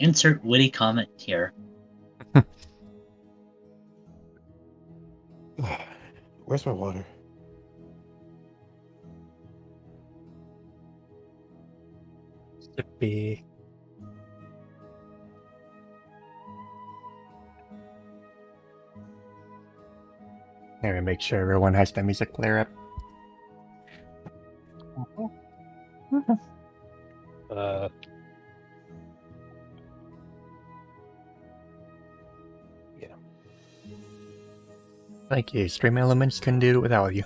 Insert witty comment here. Where's my water? Sippy. Let me make sure everyone has the music player up. Yeah. Thank you. Stream Elements couldn't do it without you.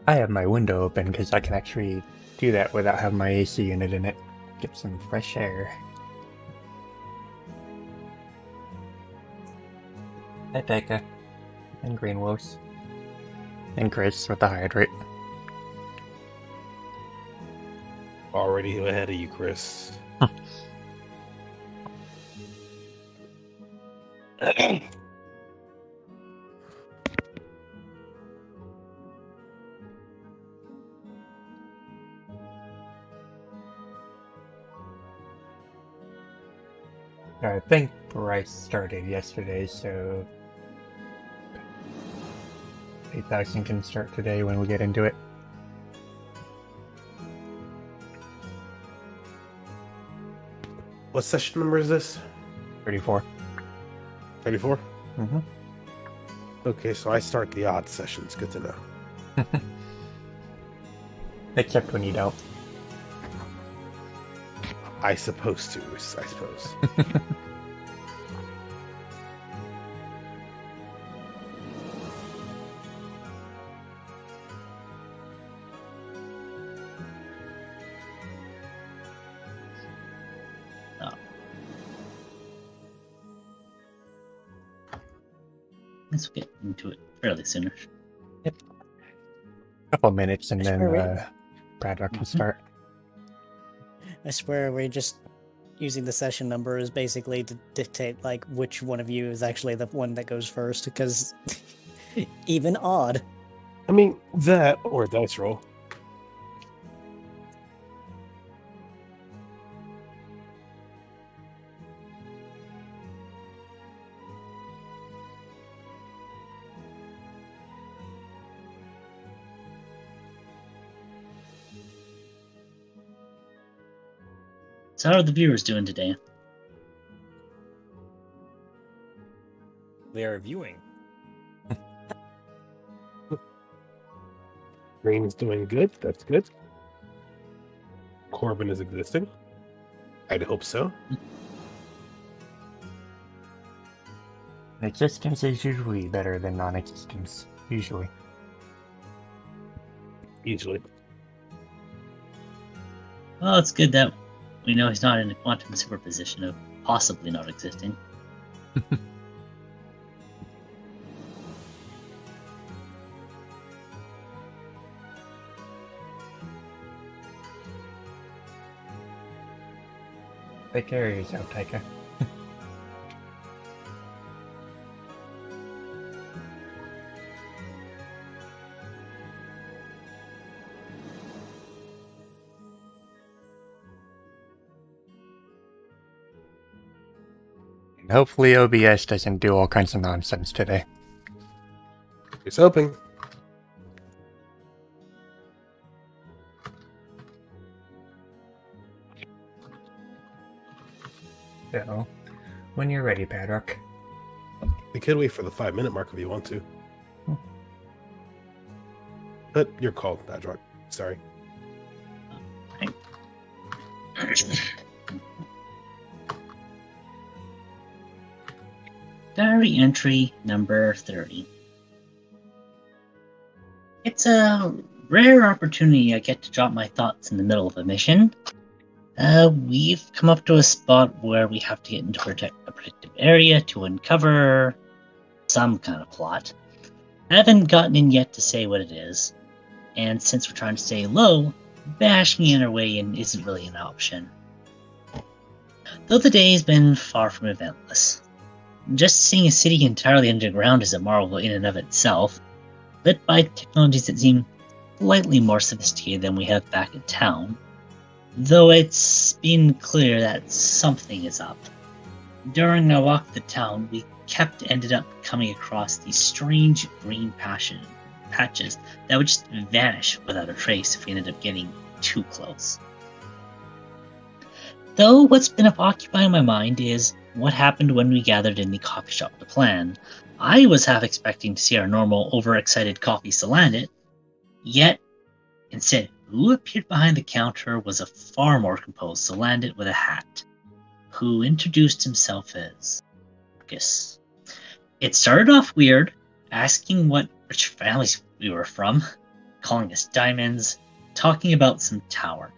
I have my window open because I can actually do that without having my AC unit in it. Get some fresh air. Hi, Becca. And Green Wolves. And Chris with the hydrate. Already ahead of you, Chris. I think Bryce started yesterday, so 8,000 can start today when we get into it. What session number is this? 34. 34? Mm-hmm. Okay, so I start the odd sessions. Good to know. Except when you don't. I suppose. Let's get into it fairly soonish. Yep. Couple minutes and then swear Braddock can start. I swear we're just using the session numbers basically to dictate like which one of you is actually the one that goes first, because even odd. I mean, that or a dice roll. So how are the viewers doing today? They are viewing. Green is doing good. That's good. Corbin is existing. I'd hope so. Existence is usually better than non-existence. Usually. Easily. Well, it's good that we know he's not in a quantum superposition of possibly not existing. Take care of yourself, Taika. And hopefully OBS doesn't do all kinds of nonsense today. Here's hoping. So, when you're ready, Paddock. We could wait for the 5-minute mark if you want to. But you're called, Padrock. Sorry. Diary entry number 30. It's a rare opportunity I get to drop my thoughts in the middle of a mission. We've come up to a spot where we have to get into a protective area to uncover some kind of plot. I haven't gotten in yet to say what it is, and since we're trying to stay low, bashing in our way in isn't really an option. Though the day has been far from eventless. Just seeing a city entirely underground is a marvel in and of itself, lit by technologies that seem slightly more sophisticated than we have back in town, though it's been clear that something is up. During our walk to town, we ended up coming across these strange green patches that would just vanish without a trace if we ended up getting too close. Though what's been occupying my mind is what happened when we gathered in the coffee shop to plan. I was half expecting to see our normal overexcited coffee Salandit, yet instead who appeared behind the counter was a far more composed Salandit with a hat, who introduced himself as Marcus. It started off weird, asking what rich families we were from, calling us diamonds, talking about some tower.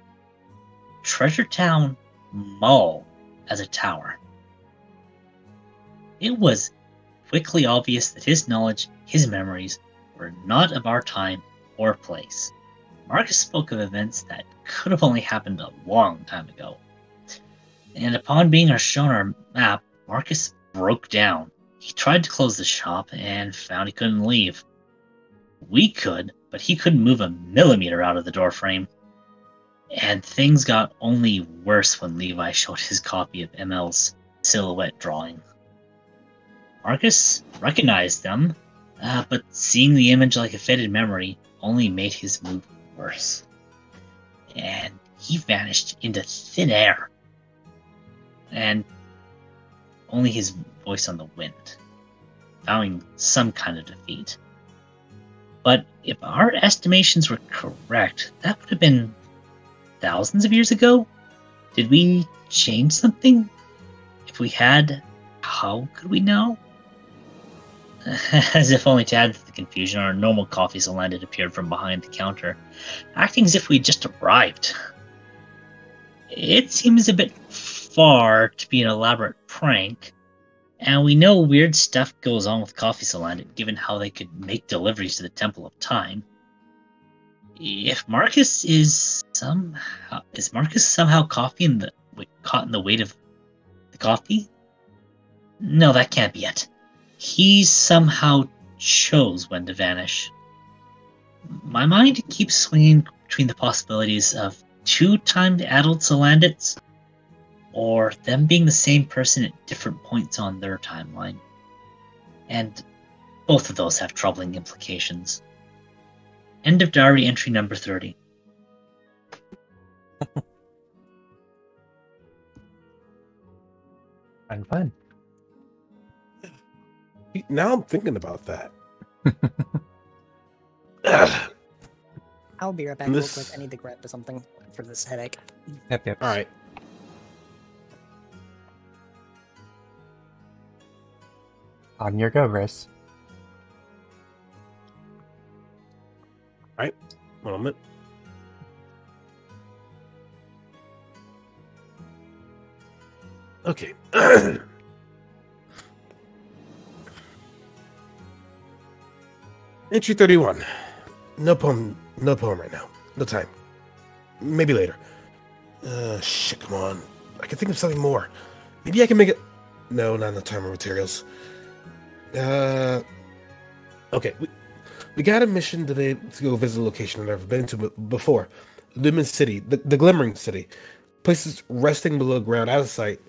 Treasure Town Mall as a tower. It was quickly obvious that his knowledge, his memories, were not of our time or place. Marcus spoke of events that could have only happened a long time ago. And upon being shown our map, Marcus broke down. He tried to close the shop and found he couldn't leave. We could, but he couldn't move a millimeter out of the doorframe. And things got only worse when Levi showed his copy of ML's silhouette drawing. Marcus recognized them, but seeing the image like a faded memory only made his mood worse. And he vanished into thin air. And only his voice on the wind, vowing some kind of defeat. But if our estimations were correct, that would have been thousands of years ago? Did we change something? If we had, how could we know? As if only to add to the confusion, our normal coffee Salandit appeared from behind the counter, acting as if we'd just arrived. It seems a bit far to be an elaborate prank, and we know weird stuff goes on with coffee Salandit, given how they could make deliveries to the Temple of Time. If Marcus is somehow caught in the weight of the coffee? No, that can't be it. He somehow chose when to vanish. My mind keeps swinging between the possibilities of two-timed adult Salandits, or them being the same person at different points on their timeline. And both of those have troubling implications. End of diary entry number 30. Fun. Now I'm thinking about that. I'll be right back real quick. I need to grab something for this headache. Yep. All right. On your go, Chris. All right. 1 moment. Okay. Entry 31. No poem right now. No time. Maybe later. Shit, come on. I can think of something more. Maybe I can make it... No, not enough time or materials. Okay. We got a mission today to go visit a location I've never been to before. Lumen City, the Glimmering City. Places resting below ground, out of sight,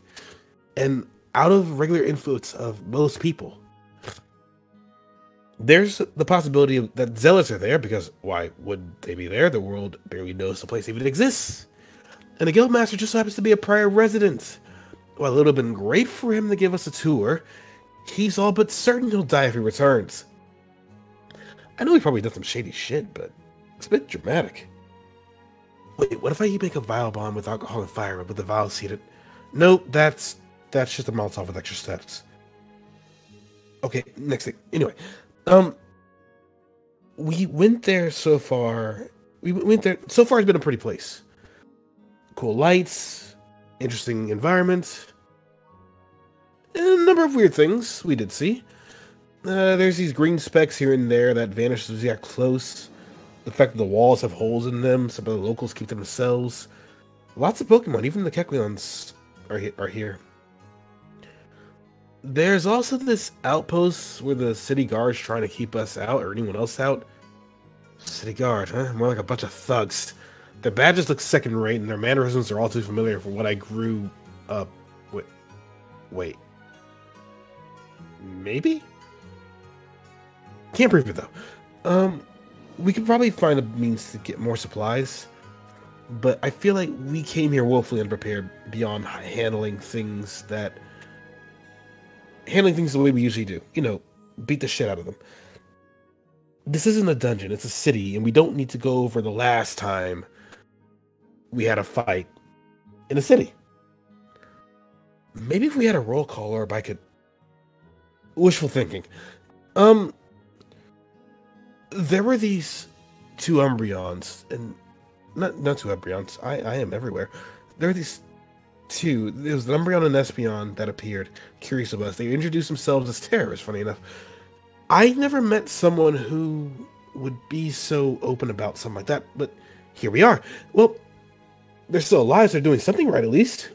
and out of regular influence of most people. There's the possibility that zealots are there, because why would they be there? The world barely knows the place even exists. And the guildmaster just happens to be a prior resident. While it would have been great for him to give us a tour, he's all but certain he'll die if he returns. I know he probably done some shady shit, but it's a bit dramatic. Wait, what if I make a vial bomb with alcohol and fire with the vials heated? No, that's just a Molotov with extra steps. Okay, next thing. Anyway, we went there so far. So far, it's been a pretty place. Cool lights, interesting environment, and a number of weird things we did see. There's these green specks here and there that vanish as you get close. The fact that the walls have holes in them, some of the locals keep to themselves. Lots of Pokemon, even the Kecleons are here. There's also this outpost where the city guard's trying to keep us out or anyone else out. City guard, huh? More like a bunch of thugs. Their badges look second rate and their mannerisms are all too familiar for what I grew up with. Wait. Maybe? Can't prove it though. We could probably find a means to get more supplies, but I feel like we came here woefully unprepared beyond handling things the way we usually do. You know, beat the shit out of them. This isn't a dungeon, it's a city, and we don't need to go over the last time we had a fight in a city. Maybe if we had a roll call or if I could... Wishful thinking. There were these two Umbreons, and not two Umbreons. I am everywhere. There were these two. There was an Umbreon and an Espeon that appeared, curious of us. They introduced themselves as terrorists, funny enough. I never met someone who would be so open about something like that, but here we are. Well, they're still alive, so they're doing something right at least.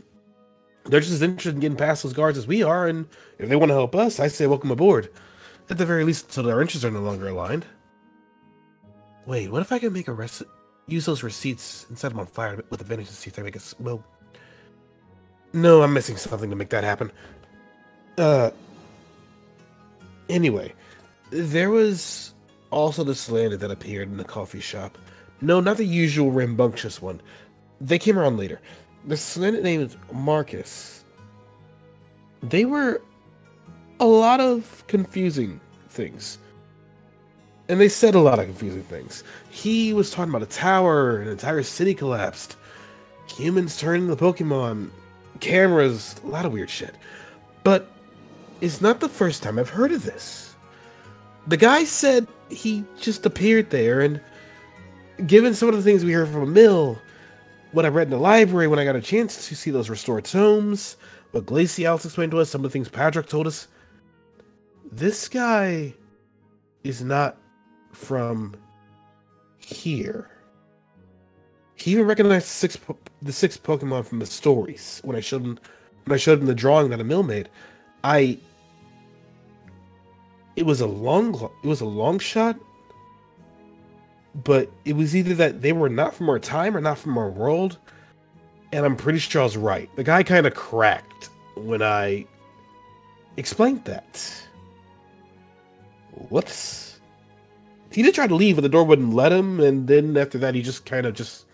They're just as interested in getting past those guards as we are, and if they want to help us, I say welcome aboard. At the very least, until our interests are no longer aligned. Wait, what if I can make use those receipts and set them on fire with a vintage to see if they make us... Well... No, I'm missing something to make that happen. Anyway, there was also this lander that appeared in the coffee shop. No, not the usual rambunctious one. They came around later. The Slanet name is Marcus. They were a lot of confusing things. And they said a lot of confusing things. He was talking about a tower, an entire city collapsed. Humans turning into Pokemon. Cameras, a lot of weird shit. But it's not the first time I've heard of this. The guy said he just appeared there, and given some of the things we heard from Mill, what I read in the library when I got a chance to see those restored tomes, what Glacialis explained to us, some of the things Patrick told us, this guy is not from here. He even recognized the six Pokemon from the stories when I showed him the drawing that Emil made. It was a long shot, but it was either that they were not from our time or not from our world, and I'm pretty sure I was right. The guy kind of cracked when I explained that. Whoops. He did try to leave, but the door wouldn't let him, and then after that, he just kind of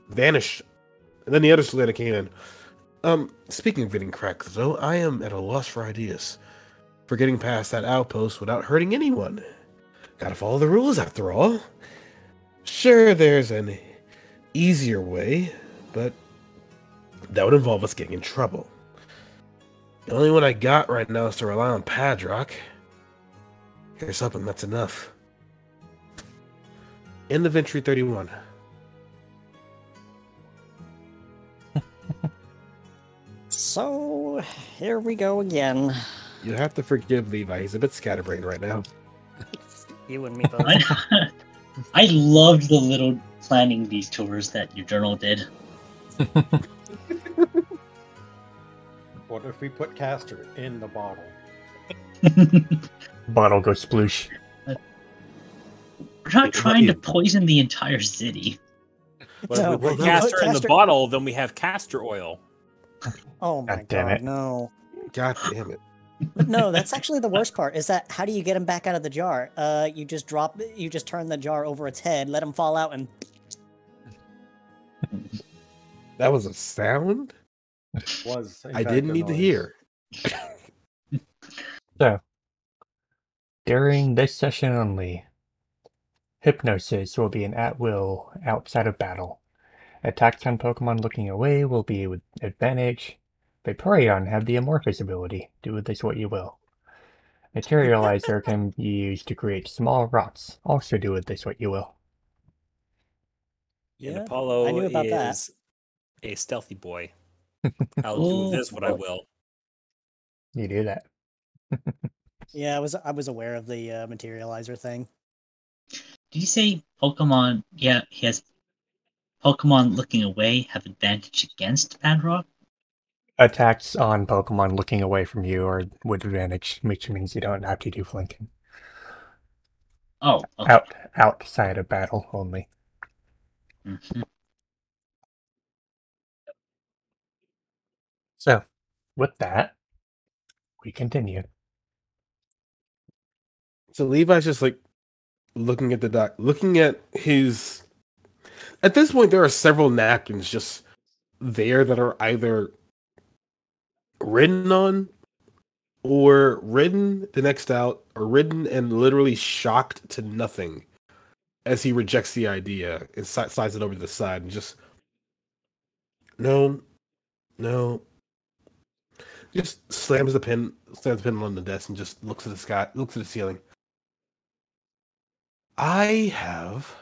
vanished. And then the other Solana came in. Speaking of getting cracked, though, I am at a loss for ideas. For getting past that outpost without hurting anyone. Gotta follow the rules, after all. Sure, there's an easier way, but that would involve us getting in trouble. The only one I got right now is to rely on Padrock. Here's something that's enough. End of entry 31. So, here we go again. You have to forgive Levi. He's a bit scatterbrained right now. You and me both. I loved the little planning detours that your journal did. What if we put Castor in the bottle? Bottle goes sploosh. We're not trying to poison the entire city. But No, if we put you castor put in the castor- bottle, then we have castor oil. Oh my God damn god, it. no. God damn it. But no, that's actually the worst part, is that how do you get him back out of the jar? You just turn the jar over its head, let him fall out, and That was a sound Was in I fact, didn't a need to noise. hear. So, during this session only, Hypnosis will be an at-will outside of battle. Attacks on Pokemon looking away will be with advantage. Vaporeon have the Amorphous ability. Do with this what you will. Materializer can be used to create small rocks. Also do with this what you will. And yeah, Apollo I knew about that. is a stealthy boy. I'll do with this what I will. You do that. Yeah, I was aware of the materializer thing. Did you say Pokemon? Yeah, he has Pokemon looking away have advantage against Padrock? Attacks on Pokemon looking away from you are with advantage, which means you don't have to do flanking. Oh, okay. Outside of battle only. Mhm. So, with that, we continue. So Levi's just like looking at the doc, looking at his. At this point, there are several napkins just there that are either written on or written the next out or written and literally shocked to nothing as he rejects the idea and slides it over to the side and just no, no, just slams the pen on the desk and just looks at the sky, looks at the ceiling. I have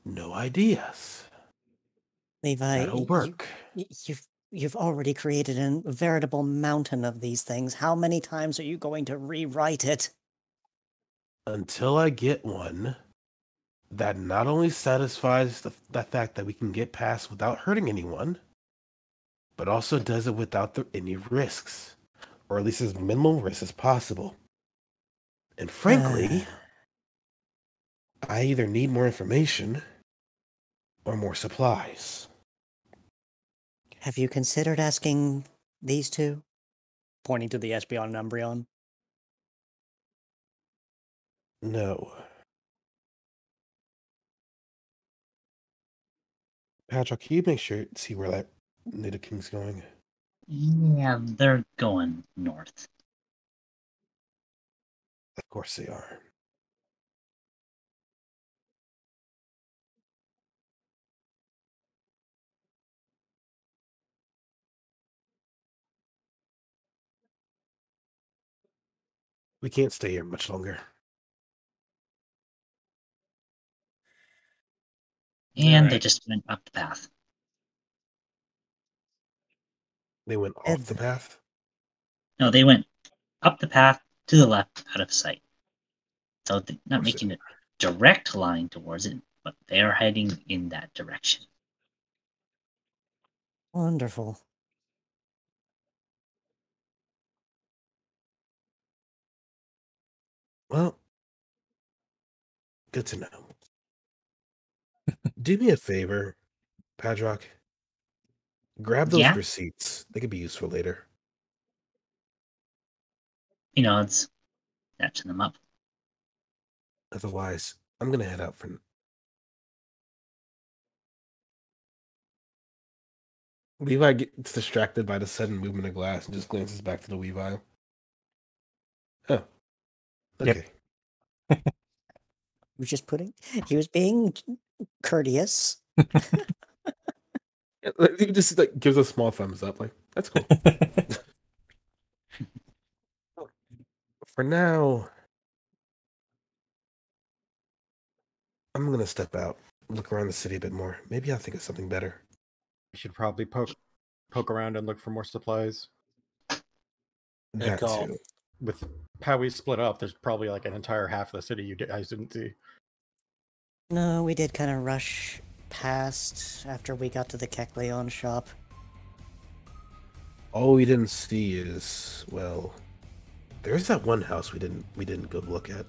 no ideas. Levi, That'll work. you've already created a veritable mountain of these things. How many times are you going to rewrite it? Until I get one that not only satisfies the fact that we can get past without hurting anyone, but also does it without any risks, or at least as minimal risk as possible. And frankly, I either need more information or more supplies. Have you considered asking these two? Pointing to the Espeon and Umbreon. No. Patrick, can you make sure see where that Nidoking's going? Yeah, they're going north. Of course they are. We can't stay here much longer. And they Alright. just went up the path. They went off the path. No, they went up the path to the left out of sight. So they're not course making a direct line towards it, but they are heading in that direction. Wonderful. Well, good to know. Do me a favor, Padrock. Grab those Yeah, receipts. They could be useful later. he nods, snatching them up. Otherwise, I'm gonna head out for. Levi gets distracted by the sudden movement of glass and just glances back to the Weavile. Oh, okay. Yep. He was being courteous. He just like gives a small thumbs up, like that's cool. For now, I'm gonna step out, look around the city a bit more. Maybe I'll think of something better. We should probably poke around and look for more supplies. That call. too. With how we split up, there's probably like an entire half of the city you guys didn't see. No, we did kind of rush past after we got to the Kecleon shop. All we didn't see is, well, there's that one house we didn't go look at.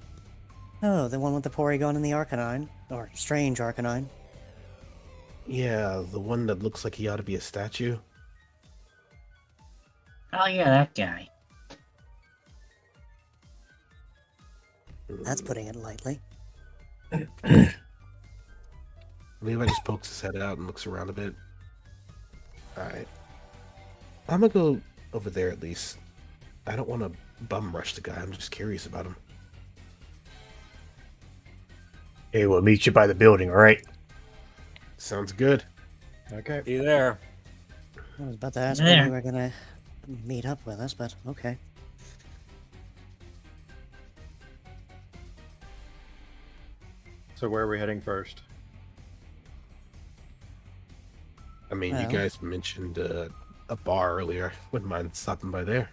Oh, the one with the Porygon and the Arcanine. Or strange Arcanine. Yeah, the one that looks like he ought to be a statue. Oh yeah, that guy. That's putting it lightly. Levi just pokes his head out and looks around a bit. Alright. I'm gonna go over there at least. I don't want to bum rush the guy. I'm just curious about him. Hey, we'll meet you by the building, alright? Sounds good. Okay. Be there. I was about to ask There. when you were gonna meet up with us, but okay. So where are we heading first? I mean, you Well. guys mentioned a bar earlier. Wouldn't mind stopping by there.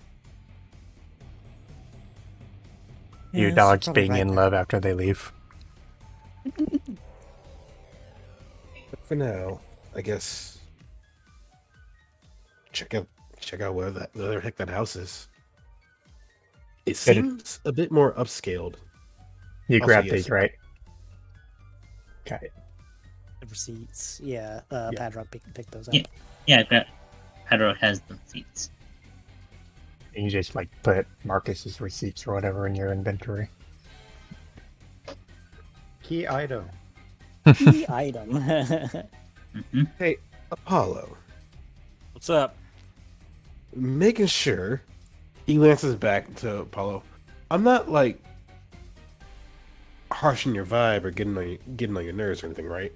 Your Yes, dogs probably being right in there. love after they leave. But for now, I guess check out where the heck that house is. It Did it- seems a bit more upscaled. You Also, grabbed yes. these, right? Okay. The receipts. Yeah, Yeah. Padrock picked those up. Yeah. Yeah, Pedro has the seats. You just like put Marcus's receipts or whatever in your inventory. Key item. Key item. Hmm. Hey, Apollo, What's up? making sure he glances back to Apollo. I'm not like harshing your vibe or getting on your nerves or anything, right?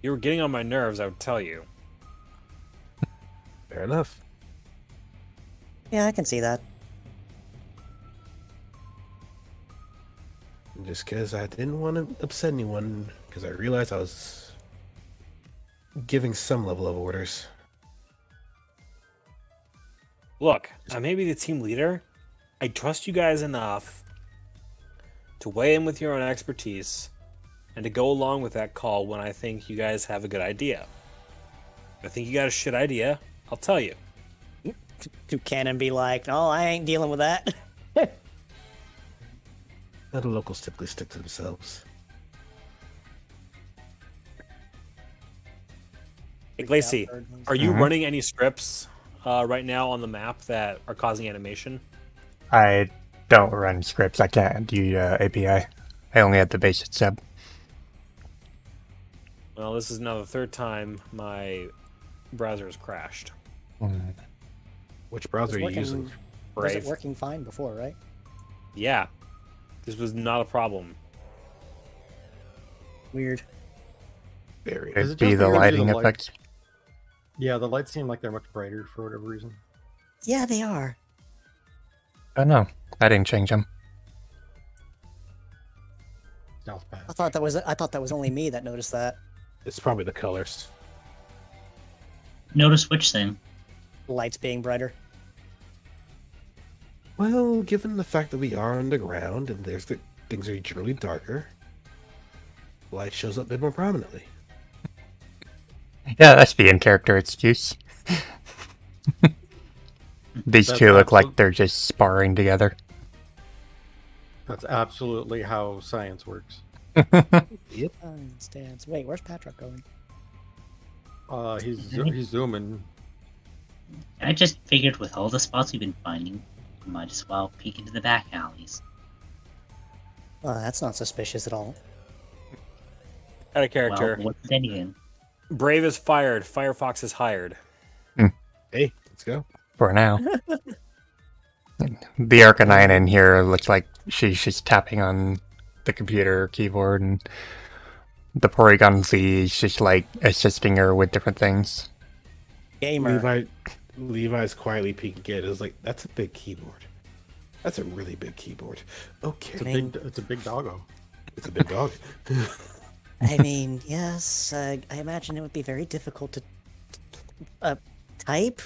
You were getting on my nerves, I would tell you. Fair enough. Yeah, I can see that. Just because I didn't want to upset anyone, because I realized I was giving some level of orders. Look, I may be the team leader. I trust you guys enough to weigh in with your own expertise and to go along with that call when I think you guys have a good idea. If I think you got a shit idea, I'll tell you. To Cannon be like, "Oh, I ain't dealing with that." Now the locals typically stick to themselves. Hey, Glacy, are you Mhm. running any scripts right now on the map that are causing animation? I don't run scripts. I can't do API. I only have the basic sub. Well, this is now the third time my browser has crashed. Which browser are you using? Was Brave. it working fine before, right? Yeah, this was not a problem. Weird. Very. Is It'd it be just the because lighting of the effects. Yeah, the lights seem like they're much brighter for whatever reason. Yeah, they are. Oh no, I didn't change them. Stealth path. I thought that was only me that noticed that. It's probably the colors. Notice which thing? Lights being brighter. Well, given the fact that we are underground and things are generally darker, light shows up a bit more prominently. Yeah, that's the in-character excuse. These That's two look like absolute- they're just sparring together. That's absolutely how science works. Yep. Stands. Wait, where's Patrick going? He's Mhm. he's zooming. I just figured with all the spots we've been finding, we might as well peek into the back alleys. Oh, that's not suspicious at all. Out of character. Well, what's anything? Brave is fired. Firefox is hired. Hey, let's go. For now. The Arcanine in here looks like she's just tapping on the computer keyboard, and the Porygon Z is just like assisting her with different things. Gamer. Levi's quietly peeking at it. It's like, that's a big keyboard. That's a really big keyboard. Okay. It's a big doggo. It's a big dog. I mean, yes, I imagine it would be very difficult to type.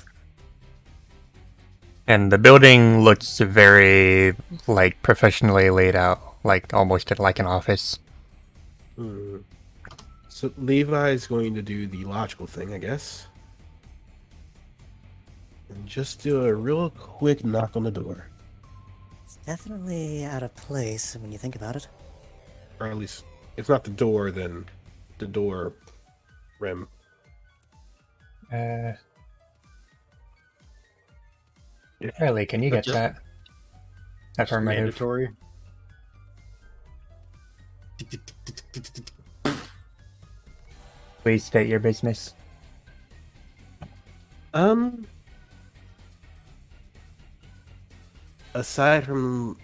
And the building looks very like professionally laid out, like almost like an office. Hmm. So Levi's going to do the logical thing, I guess. And just do a real quick knock on the door. It's definitely out of place when you think about it. Or at least, if not the door, then the door rim. Riley, can you get Just- that? Affirmative. Mandatory. Please state your business. Aside from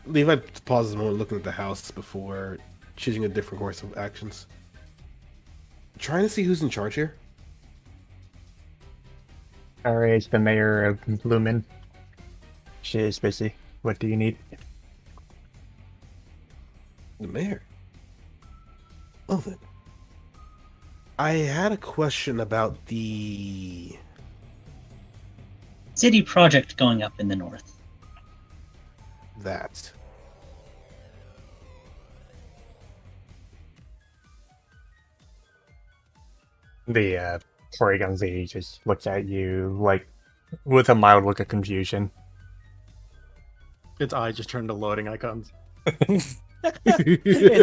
Levi pauses a moment looking at the house before choosing a different course of actions. Trying to see who's in charge here. Ari is the mayor of Lumen. She is busy. What do you need? The mayor. Well then. I had a question about the City project going up in the north. that. The Tori Gunsley just looks at you, like, with a mild look of confusion. Its eyes just turn to loading icons. It's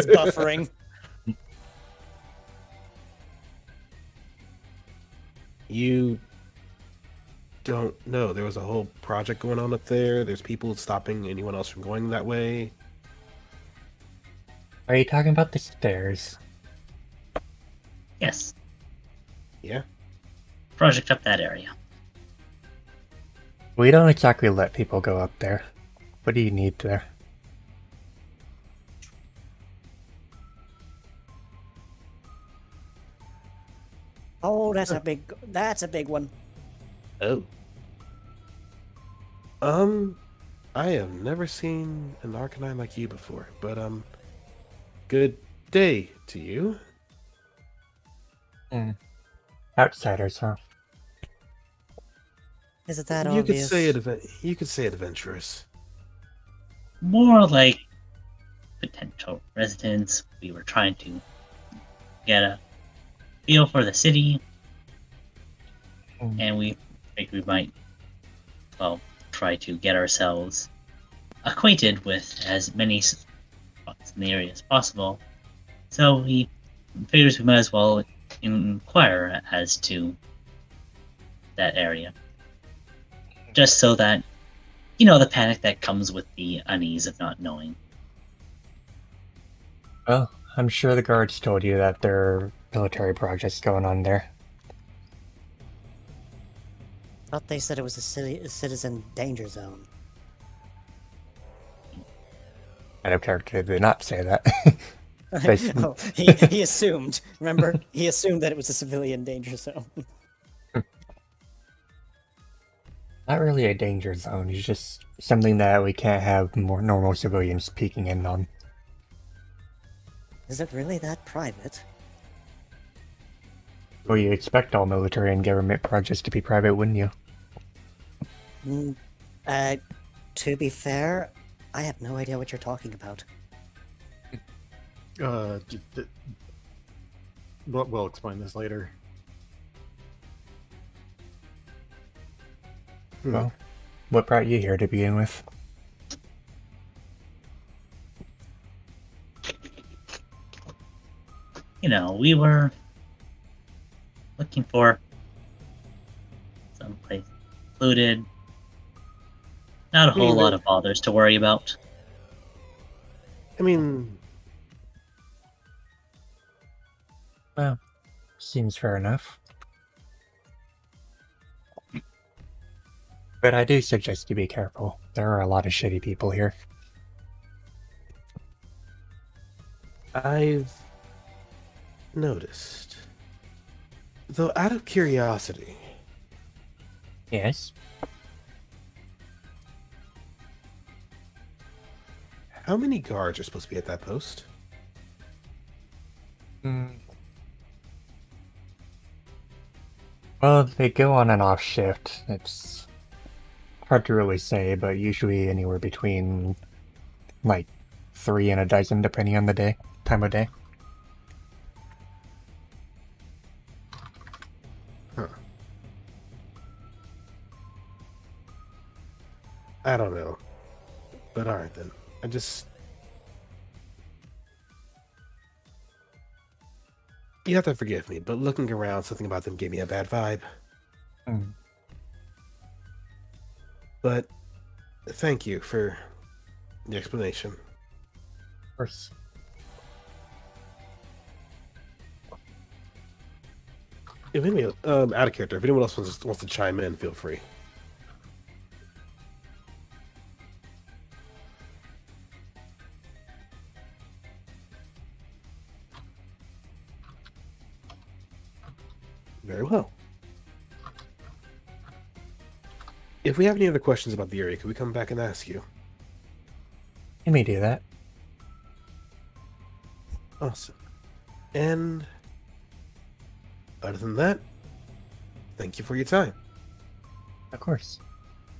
buffering. You don't know. There was a whole project going on up there. There's people stopping anyone else from going that way. Are you talking about the stairs? Yes, Yeah. project up that area. We don't exactly let people go up there. What do you need there? Oh, that's a big one. Oh. I have never seen an Arcanine like you before, but good day to you. Outsiders, huh? Is it that You could obvious? say it adventurous. More like potential residents. We were trying to get a feel for the city, and we think we might, well, try to get ourselves acquainted with as many spots in the area as possible. So we figures we might as well inquire as to that area, just so that the panic that comes with the unease of not knowing. Well, I'm sure the guards told you that there are military projects going on there. Thought they said it was a citizen danger zone. Out of character, they did not say that. Oh, he assumed. Remember, he assumed that it was a civilian danger zone. Not really a danger zone, it's just something that we can't have more normal civilians peeking in on. Is it really that private? Well, you expect all military and government projects to be private, wouldn't you? To be fair, I have no idea what you're talking about. We'll explain this later. Well, what brought you here to begin with? We were looking for someplace secluded. Not a whole lot of bothers to worry about. I mean, Well, seems fair enough. But I do suggest you be careful. There are a lot of shitty people here. I've noticed. Though, out of curiosity, Yes? how many guards are supposed to be at that post? Well, they go on and off shift. It's hard to really say, but usually anywhere between, like, 3 and a dozen, depending on the time of day. Huh. I don't know. But alright then. You have to forgive me, but looking around, something about them gave me a bad vibe. But thank you for the explanation. Of course. If anyone, out of character, if anyone else wants to chime in, feel free. Very well. If we have any other questions about the area, could we come back and ask you? You may do that. Awesome. And other than that, thank you for your time. Of course.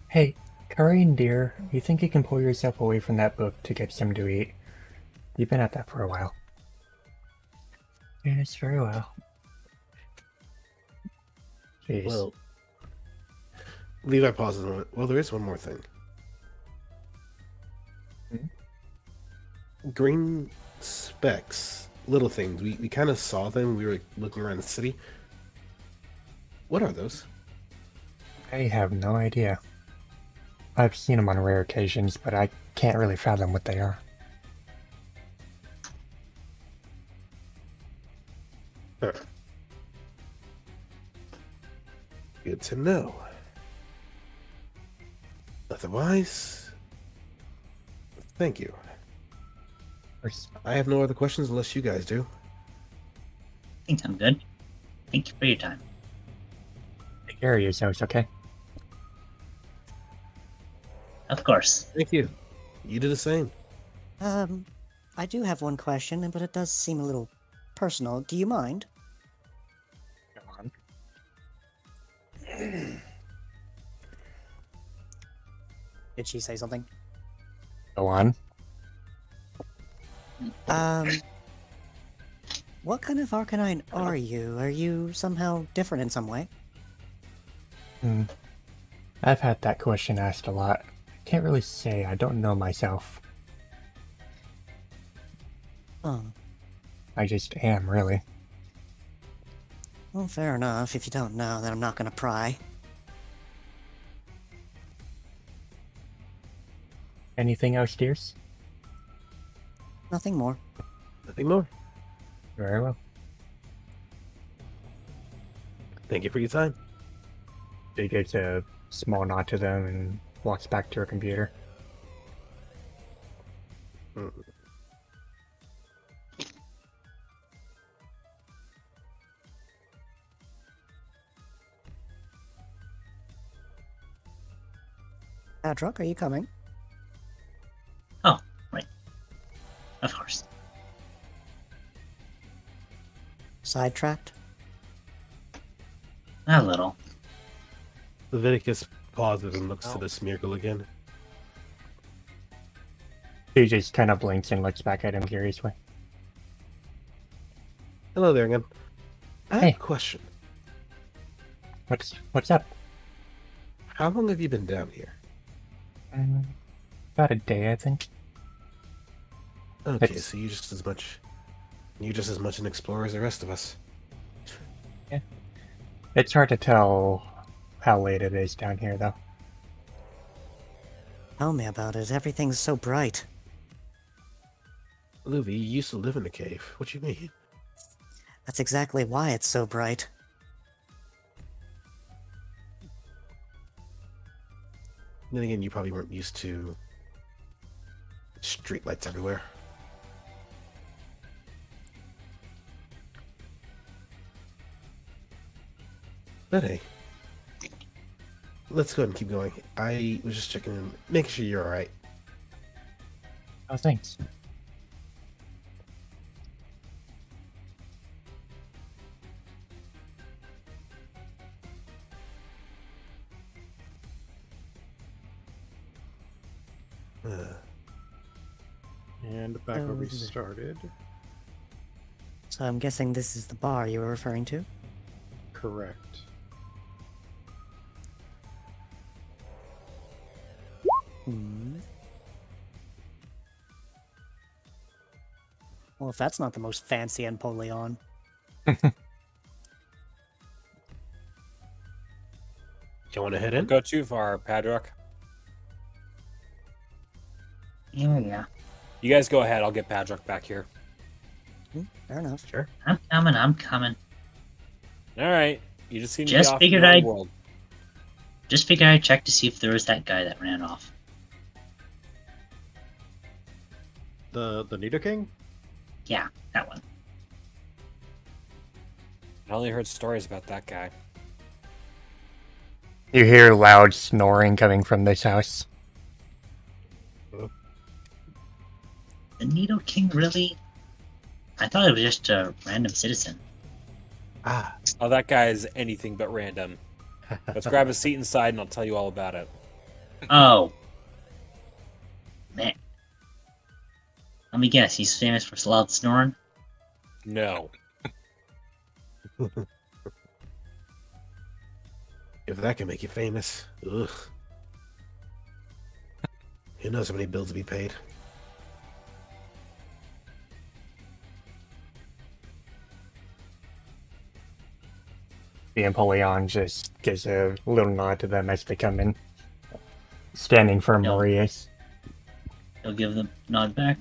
Hey, Karian dear, you think you can pull yourself away from that book to get some to eat? You've been at that for a while. Yes, very well. Jeez. Well, Levi pauses a moment. Well, there is one more thing. Green specks, little things. We kind of saw them when we were looking around the city. What are those? I have no idea. I've seen them on rare occasions, but I can't really fathom what they are. Huh. Good to know. Otherwise, thank you. Of course. I have no other questions unless you guys do. I think I'm good. Thank you for your time. Take care of yourselves, okay? Of course. Thank you. You do the same. I do have one question, but it does seem a little personal. Do you mind? Go on. Did she say something? Go on. What kind of Arcanine are you? Are you somehow different in some way? I've had that question asked a lot. I can't really say. I don't know myself. Oh, I just am, really. well, fair enough. If you don't know, then I'm not gonna pry. Anything else, dears? Nothing more. Nothing more. Very well. Thank you for your time. She gives a small nod to them and walks back to her computer. Mm. Adrock, are you coming? Oh, right. Of course. Sidetracked? A little. Leviticus pauses and looks to the Smeargle again. She just kind of blinks and looks back at him curiously. Hello there again. I have Hey. a question. What's up? How long have you been down here? About a day, I think. Okay, It's- so you're just as much an explorer as the rest of us. It's hard to tell how late it is down here, though. Tell me about it. Everything's so bright. Luvi, you used to live in a cave. What do you mean? That's exactly why it's so bright. Then again, you probably weren't used to streetlights everywhere. But hey, let's go ahead and keep going. I was just checking in, making sure you're alright. Oh, thanks. And back where we started. So I'm guessing this is the bar you were referring to? Correct. Hmm. Well, if that's not the most fancy Empoleon. You want to head in? Don't go too far, Padrock. Yeah. You guys go ahead. I'll get Padrock back here. Fair enough. Sure. I'm coming. All right. You just seem to Just be off figured in your own I'd- world. Just figured I'd check to see if there was that guy that ran off. The Nidoking? Yeah, that one. I only heard stories about that guy. You hear loud snoring coming from this house. The Nido King, really? I thought it was just a random citizen. Ah, Oh, that guy is anything but random. Let's grab a seat inside and I'll tell you all about it. Oh. Man. Let me guess, he's famous for loud snoring? No. If that can make you famous. Ugh. Who knows how many bills to be paid? The Empoleon just gives a little nod to them as they come in, standing for No. Marius. He'll give the nod back.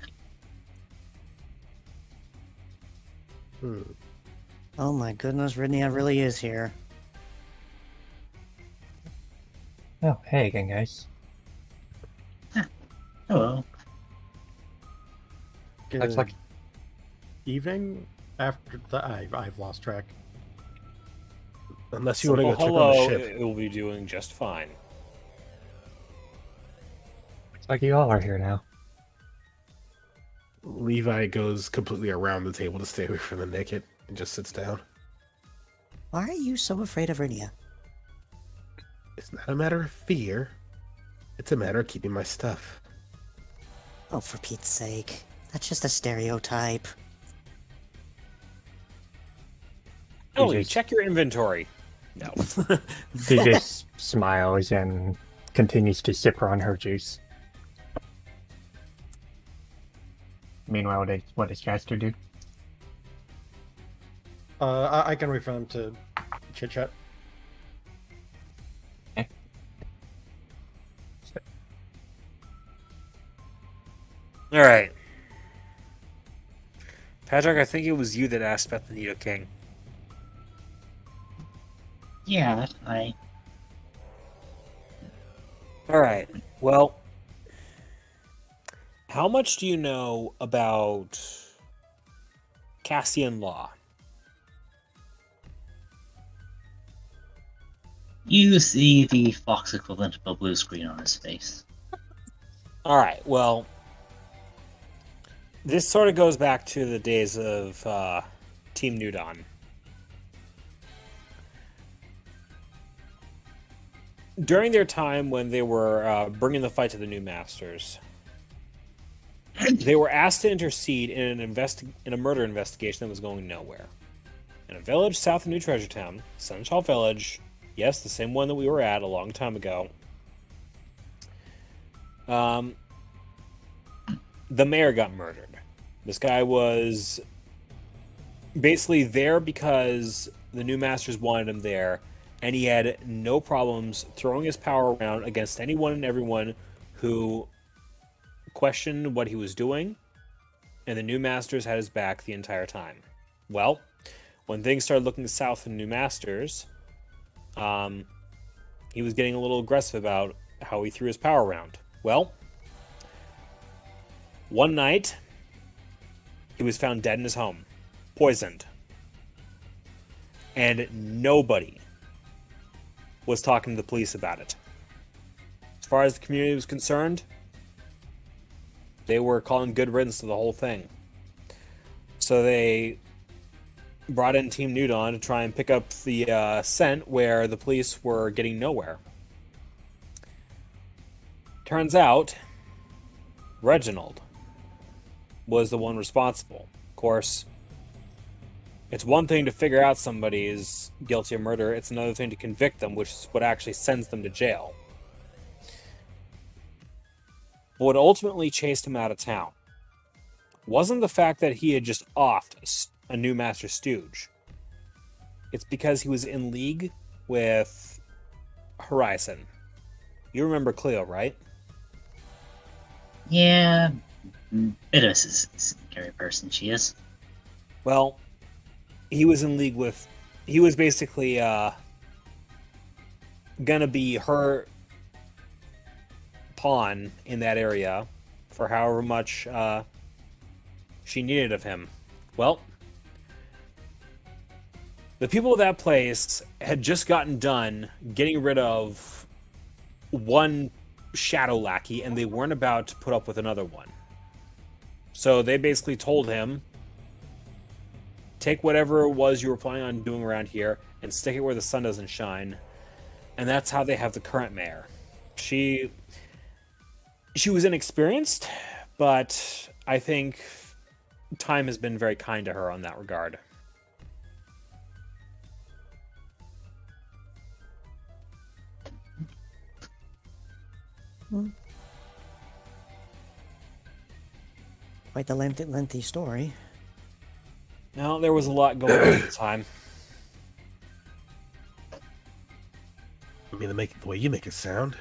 Oh my goodness, Ridnia really is here. Oh, hey again, guys. Hello. Looks like Evening after the I've lost track. Unless you want to go Simple check on the hello, ship. it will be doing just fine. you all are here now. Levi goes completely around the table to stay away from the naked and just sits down. Why are you so afraid of Ridnia? It's not a matter of fear. It's a matter of keeping my stuff. Oh, for Pete's sake. That's just a stereotype. Ellie, just- check your inventory. No. She just smiles and continues to sip on her juice. Meanwhile, what does Jaster do? I can wait for them to chit chat. All right. Patrick, I think it was you that asked about the Nido King. Yeah, All right. Well, how much do you know about Cassian law? you see the Fox equivalent of a blue screen on his face. All right. Well, this sort of goes back to the days of Team Nudon. During their time when they were bringing the fight to the new masters, they were asked to intercede in a murder investigation that was going nowhere. In a village south of New Treasure Town, Sunshall Village, yes, the same one that we were at a long time ago. The mayor got murdered. This guy was basically there because the new masters wanted him there, and he had no problems throwing his power around against anyone and everyone who questioned what he was doing, and the new masters had his back the entire time. Well, when things started looking south for the new masters, he was getting a little aggressive about how he threw his power around. Well, one night, he was found dead in his home, poisoned. And nobody was talking to the police about it. As far as the community was concerned, they were calling good riddance to the whole thing. So they brought in Team Nudon to try and pick up the scent where the police were getting nowhere. Turns out, Reginald was the one responsible. Of course, it's one thing to figure out somebody is guilty of murder, it's another thing to convict them, which is what actually sends them to jail. But what ultimately chased him out of town wasn't the fact that he had just offed a new master stooge. It's because he was in league with Horizon. You remember Cleo, right? Yeah, bit of a scary person she is. Well, he was in league with... He was basically gonna be her pawn in that area for however much she needed of him. Well, the people of that place had just gotten done getting rid of one shadow lackey, and they weren't about to put up with another one. So they basically told him, take whatever it was you were planning on doing around here and stick it where the sun doesn't shine. And that's how they have the current mayor. She was inexperienced, but I think time has been very kind to her on that regard. Quite the lengthy story. No, there was a lot going on at the time. I mean, the way you make it sound,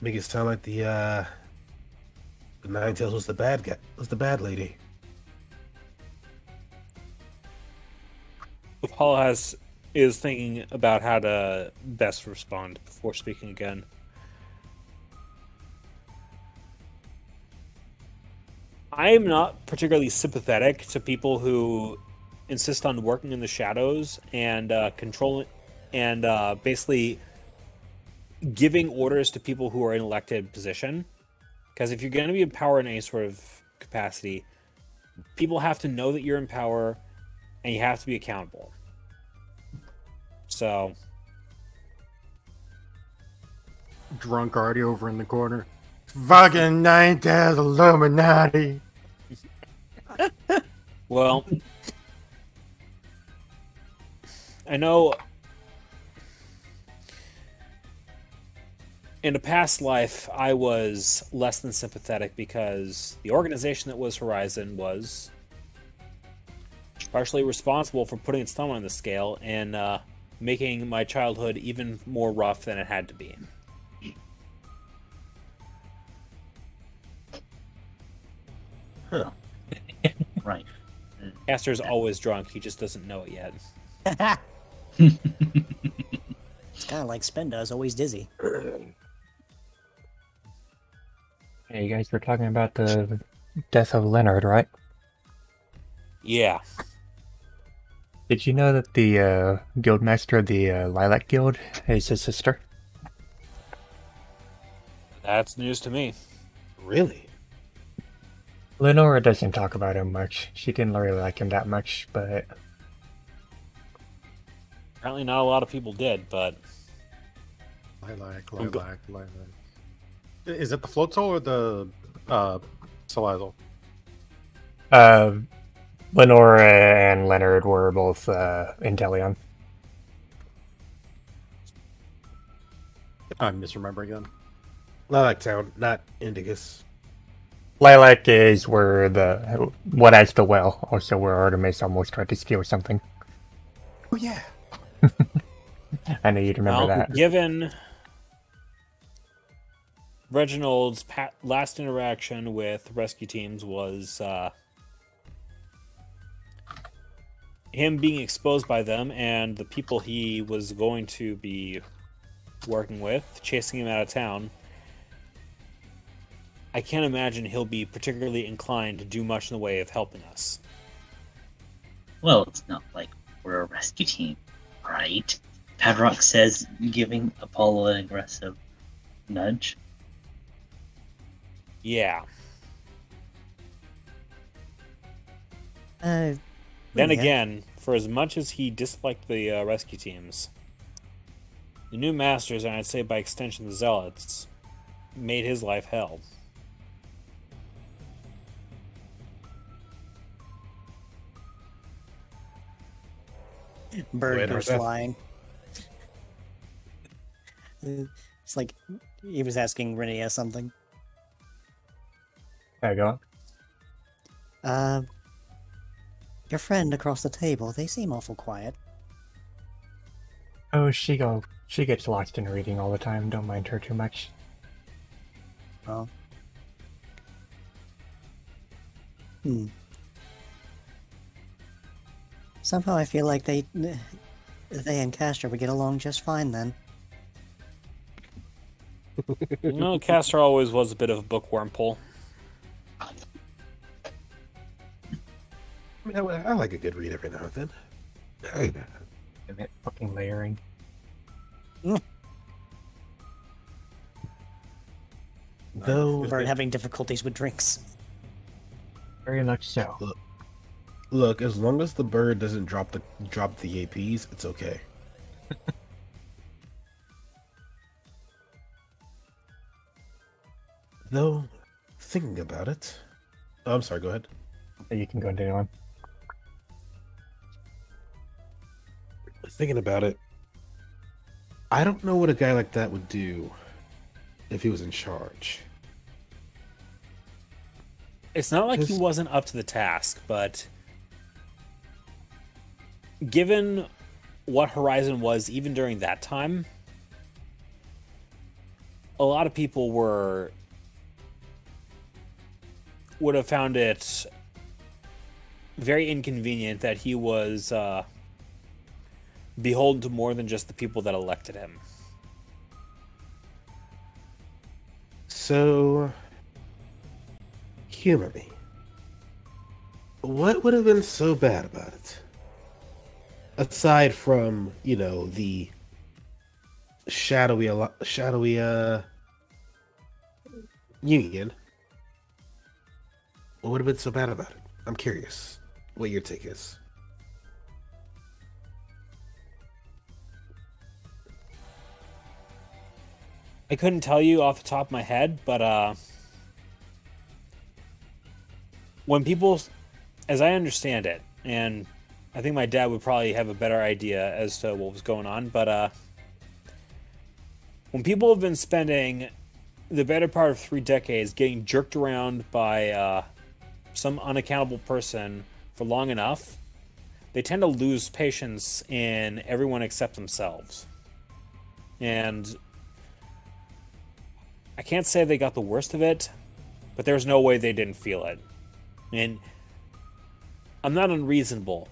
make it sound like the Ninetales was the bad guy, was the bad lady. Paul is thinking about how to best respond before speaking again. I am not particularly sympathetic to people who insist on working in the shadows and controlling and basically giving orders to people who are in elected position. Because if you're going to be in power in any sort of capacity, people have to know that you're in power, and you have to be accountable. So, Drunk already over in the corner. Fucking Ninetales Illuminati. well, I know in a past life I was less than sympathetic because the organization that was Horizon was partially responsible for putting its thumb on the scale and making my childhood even more rough than it had to be. Huh. Right. Caster's always drunk, he just doesn't know it yet. It's kind of like Spenda's always dizzy. Hey, you guys were talking about the death of Leonard, right? Yeah. Did you know that the guildmaster of the Lilac Guild is his sister? That's news to me. Really? Lenora doesn't talk about him much. She didn't really like him that much, but Apparently not a lot of people did, but Lilac. Is it the Floatzel or the Salazzle? Lenora and Leonard were both Inteleon. I'm misremembering them. Lilac Town, not Indicus. Lilac is where what adds the well, also where Artemis almost tried to steal something. Oh yeah. I know you'd remember that. Given Reginald's last interaction with rescue teams was him being exposed by them and the people he was going to be working with, chasing him out of town, I can't imagine he'll be particularly inclined to do much in the way of helping us. Well, it's not like we're a rescue team, right? Padrock says giving Apollo an aggressive nudge. Yeah. Then Again, for as much as he disliked the rescue teams, the new masters, and I'd say by extension the zealots, made his life hell. Bird goes flying. It's like he was asking Renia something. There you go. Your friend across the table, they seem awful quiet. Oh, she gets lost in reading all the time. Don't mind her too much. Oh. Somehow I feel like they and Castor would get along just fine then. No, Castor always was a bit of a bookworm pull. I mean, I like a good read every now and then. Damn it, fucking layering. Though, Bird having difficulties with drinks. Very much so. look, as long as the bird doesn't drop the APs, it's okay. Though, thinking about it. Oh, I'm sorry, go ahead. You can go into one. Thinking about it, I don't know what a guy like that would do if he was in charge. It's not like he wasn't up to the task, but given what Horizon was even during that time, a lot of people would have found it very inconvenient that he was beholden to more than just the people that elected him. So, humor me. What would have been so bad about it? Aside from, you know, the shadowy union, what would have been so bad about it? I'm curious what your take is. I couldn't tell you off the top of my head, but when people, as I understand it, and I think my dad would probably have a better idea as to what was going on, but when people have been spending the better part of 3 decades getting jerked around by some unaccountable person for long enough, they tend to lose patience in everyone except themselves. And I can't say they got the worst of it, but there's no way they didn't feel it. And I'm not unreasonable,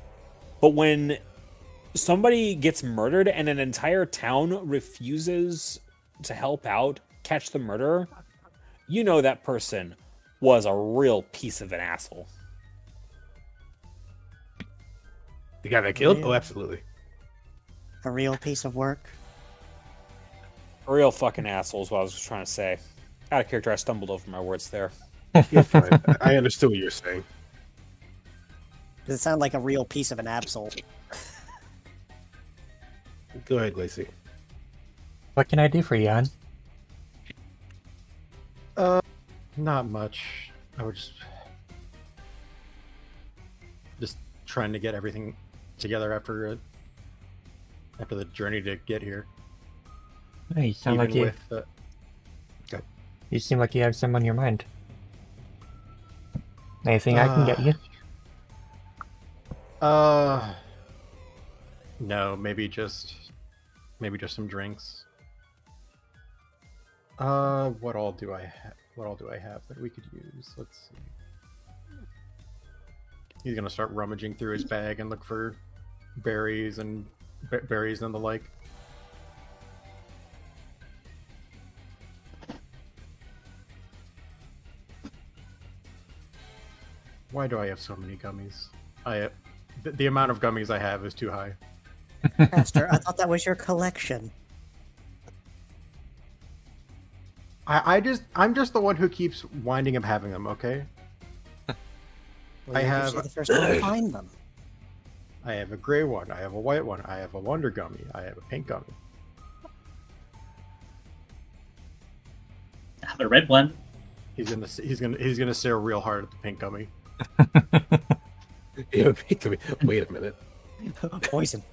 but when somebody gets murdered and an entire town refuses to help out, catch the murderer, you know that person was a real piece of an asshole. The guy that killed? Oh, absolutely. A real piece of work. A real fucking asshole is what I was trying to say. Out of character, I stumbled over my words there. You're fine. I understood what you were saying. Does it sound like a real piece of an absol? Go ahead, Glacy. What can I do for you, Jan? Not much. I was just trying to get everything together after the journey to get here. Oh, you sound like you. You seem like you have some on your mind. Anything I can get you? No, maybe just some drinks. What all do I have? What all do I have that we could use? Let's see. He's gonna start rummaging through his bag and look for berries and berries and the like. Why do I have so many gummies? The amount of gummies I have is too high. Pastor, I thought that was your collection. I'm just the one who keeps winding up having them, okay? Well, I you're have usually the first one to find them. I have a gray one, I have a white one, I have a wonder gummy, I have a pink gummy. I have a red one. He's gonna stare real hard at the pink gummy. Yeah, wait a minute. Poison.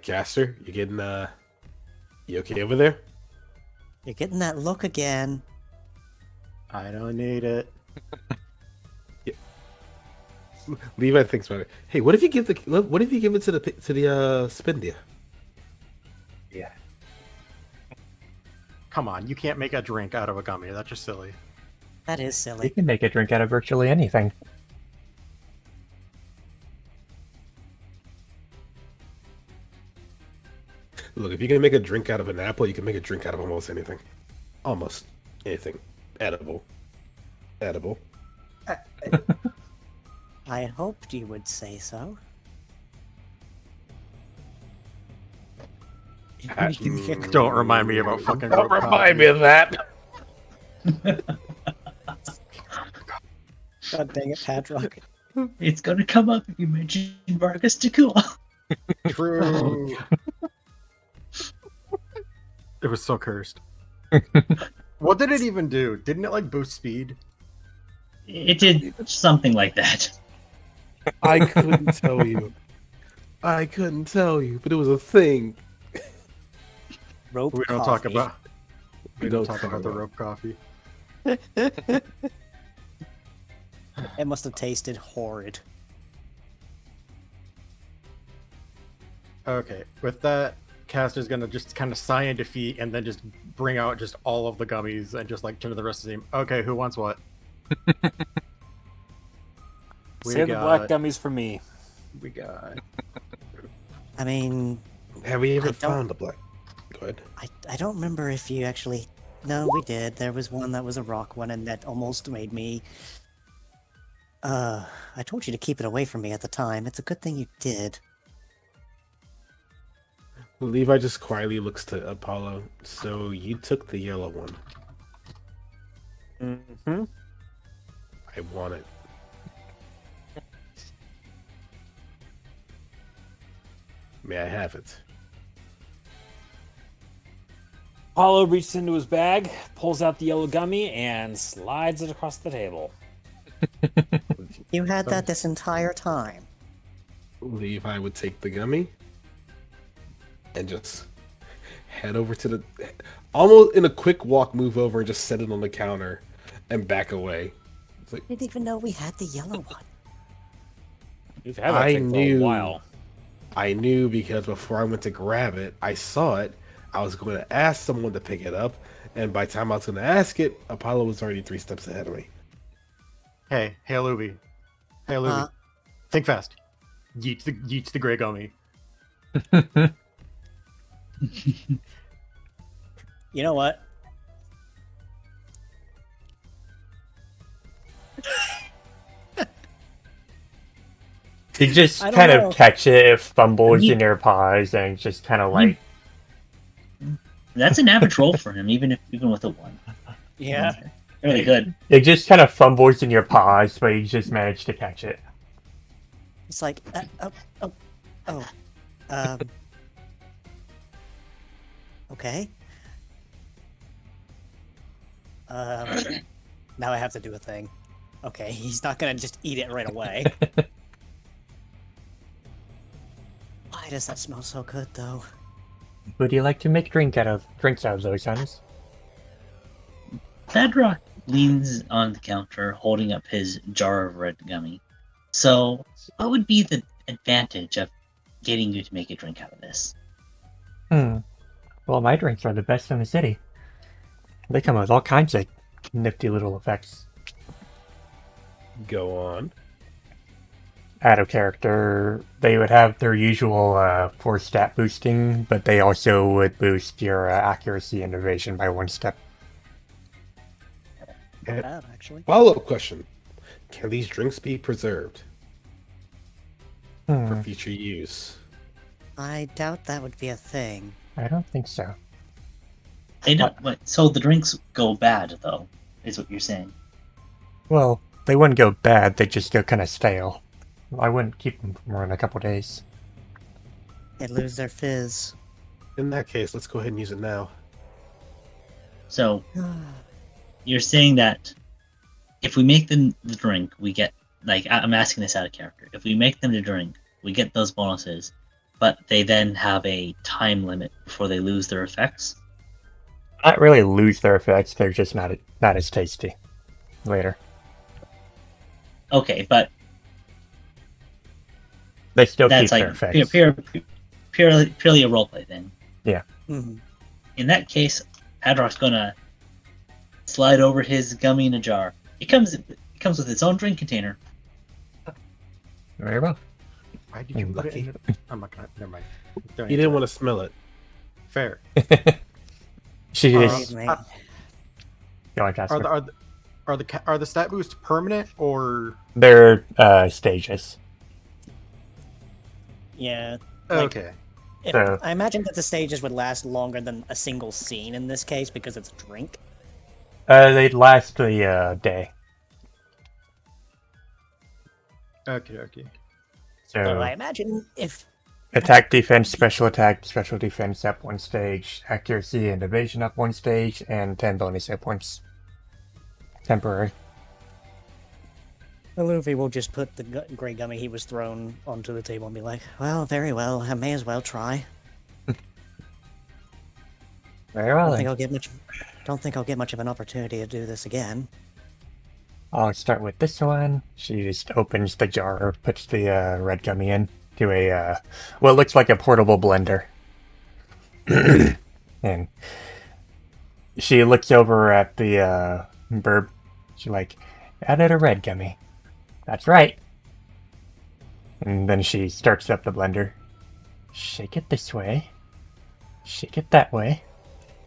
Caster, you getting you okay over there? You're getting that look again. I don't need it. Yeah. Levi thinks about it. Hey, what if you give it to the Spendia? Yeah. Come on, you can't make a drink out of a gummy. That's just silly. That is You silly. can make a drink out of virtually anything. Look, if you're gonna make a drink out of an apple, you can make a drink out of almost anything. Almost anything. Edible. I hoped you would say so. Don't remind me about fucking. Don't remind me of that. God dang it, Padrock. It's going to come up if you mention Vargas Takua. True. It was so cursed. What did it even do? Didn't it like boost speed? It did something like that. I couldn't tell you. I couldn't tell you, but it was a thing. Rope We don't coffee. talk about the rope coffee. It must have tasted horrid. Okay, with that, Caster's gonna just kind of sigh in defeat and then just bring out just all of the gummies and just like turn to the rest of the team. Okay, who wants what? Save the black gummies for me. We got. I mean, Have we ever I don't- found a black? Go ahead. I don't remember if you actually. No, we did. There was one that was a rock one, and that almost made me. I told you to keep it away from me at the time. It's a good thing you did. Levi just quietly looks to Apollo. So you took the yellow one. Mm-hmm. I want it. May I have it? Apollo reaches into his bag, pulls out the yellow gummy, and slides it across the table. You had that this entire time. Levi would take the gummy and just head over to the, almost in a quick walk, move over and just set it on the counter and back away. It's like, I didn't even know we had the yellow one. We've had that I thing for knew- a while. I knew because before I went to grab it, I saw it. I was going to ask someone to pick it up, and by the time I was going to ask it, Apollo was already 3 steps ahead of me. Hey, Luby. Hey, Luby. Think fast. Yeets the gray gummy. You know what? You just I don't kind know. of catch it, it fumbles Ye- in your paws, and just kind of like, That's an average roll for him, even with a 1. Yeah. Really good. it just kind of fumbles in your paws, but you just manage to catch it. It's like, okay. Now I have to do a thing. Okay, he's not gonna just eat it right away. Why does that smell so good, though? Would you like to make drinks out of those items? Bedrock leans on the counter, holding up his jar of red gummy. So, what would be the advantage of getting you to make a drink out of this? Well, my drinks are the best in the city. They come with all kinds of nifty little effects. Go on. Out of character, they would have their usual force stat boosting, but they also would boost your accuracy and evasion by 1 step. And Bad, actually. follow-up question. Can these drinks be preserved for future use? I doubt that would be a thing. I don't think so. They don't. So the drinks go bad, though, is what you're saying. Well, they wouldn't go bad, they just go kind of stale. I wouldn't keep them for more than a couple days. They'd lose their fizz. In that case, let's go ahead and use it now. So you're saying that if we make them the drink, we get, like, I'm asking this out of character. If we make them the drink, we get those bonuses, but they then have a time limit before they lose their effects. Not really lose their effects, they're just not as tasty later. Okay, but They still that's keep their like effects. purely a roleplay thing. Mm-hmm. In that case, Hadrock's gonna slide over his gummy in a jar. It comes with its own drink container. Very well. Why did you put it in? I'm not gonna. Never mind. You didn't want to smell it. Fair. She Uh, is Man. going Casper. Are the stat boosts permanent or? They're stages. Yeah. Like, Okay. I imagine that the stages would last longer than a single scene in this case because it's a drink. They'd last the day. Okay. So So I imagine if attack, defense, special defense up 1 stage, accuracy and evasion up 1 stage, and 10 bonus hit points. Temporary. Luffy will just put the grey gummy he was thrown onto the table and be like, "Well, very well. I may as well try. Very well. Don't think Then. I'll get much. Don't think I'll get much of an opportunity to do this again." I'll start with this one. She just opens the jar, puts the red gummy in to a what looks like a portable blender, and she looks over at the burb. She's like, "Added a red gummy. That's right." And then she starts up the blender. Shake it this way, shake it that way,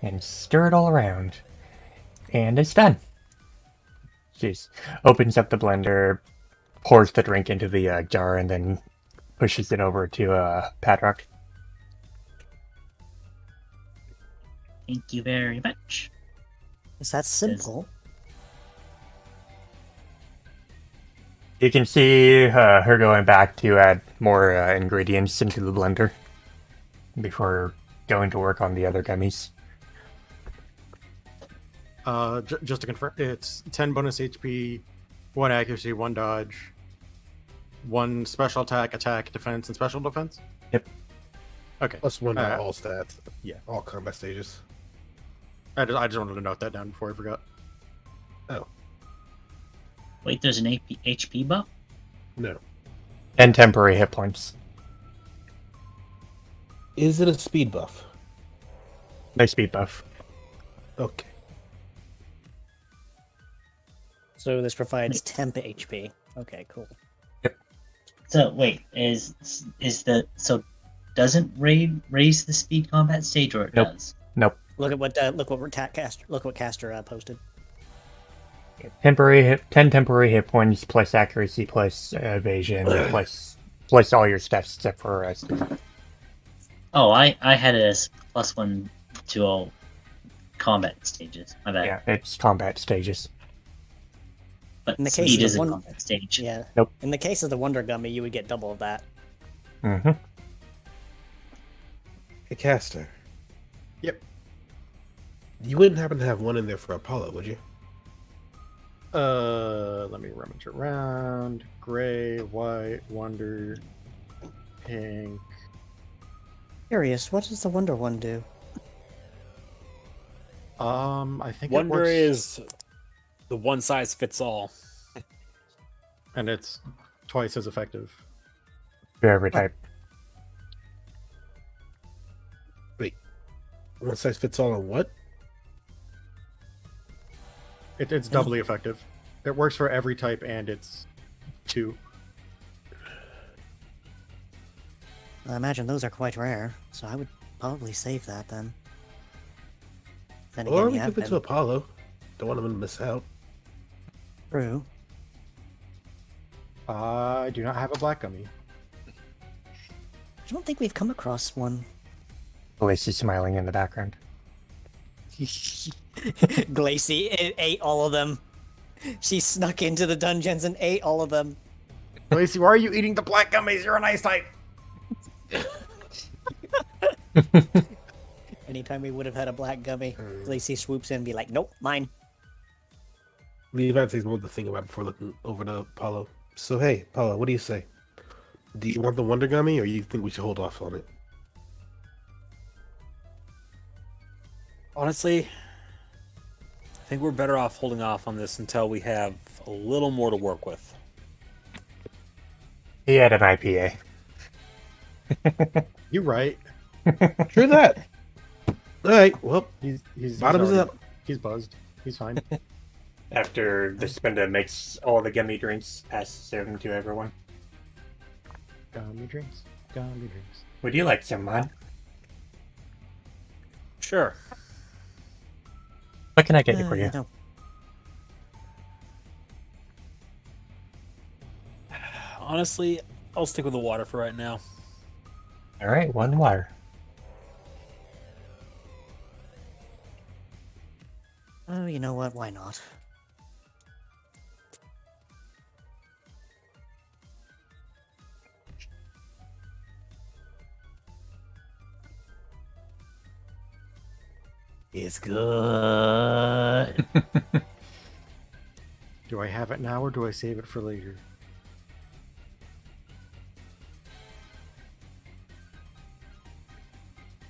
and stir it all around. And it's done. She opens up the blender, pours the drink into the jar, and then pushes it over to Padrock. Thank you very much. Is that simple? You can see her going back to add more ingredients into the blender before going to work on the other gummies. Just to confirm, it's 10 bonus HP, 1 accuracy, 1 dodge, 1 special attack, defense, and special defense? Yep. Okay. Plus 1 to all stats. Yeah. All combat stages. I just wanted to note that down before I forgot. Oh. Wait, there's an HP buff? No. And temporary hit points. Is it a speed buff? No speed buff. Okay. So this provides temp HP. Okay, cool. So wait, doesn't raise the speed combat stage, or it Nope. does? Nope. Look what Caster posted. Temporary 10 temporary hit points plus accuracy plus evasion plus all your stats except for rest. Oh, I had it as +1 to all combat stages. My bad. Yeah, it's combat stages. But In the case speed of is a one- combat stage. Yeah. Nope. In the case of the Wonder Gummy, you would get double of that. Mm-hmm. Hey, Caster. Yep. You wouldn't happen to have one in there for Apollo, would you? Let me rummage around. Gray, white, wonder, pink. Curious, what does the Wonder one do? I think Wonder it works, is the one size fits all. and it's twice as effective. For every type. Wait. One size fits all on what? It's doubly effective. It works for every type, and it's 2. I imagine those are quite rare, so I would probably save that then. Then Or again, we you have give it to been. Apollo. Don't want him to miss out. True. I do not have a black gummy. I don't think we've come across one. Lacey smiling in the background. Glacy ate all of them. She snuck into the dungeons and ate all of them. Lacey, why are you eating the black gummies? You're an ice type. Anytime we would have had a black gummy, Glacy swoops in and be like, "Nope, mine." Levi takes more to think about before looking over to Apollo. So, hey, Apollo, what do you say? Do you want the Wonder Gummy, or you think we should hold off on it? Honestly, I think we're better off holding off on this until we have a little more to work with. He had an IPA. You're right. True that. All right, well, He's bottoms already- up. He's buzzed. He's fine. After the Spinda makes all the gummy drinks, passes them to everyone. Gummy drinks. Gummy drinks. Would you like some, man? Sure. What can I get you for you? No. Honestly, I'll stick with the water for right now. All right, 1 water. Oh, you know what? Why not? It's good. Do I have it now or do I save it for later?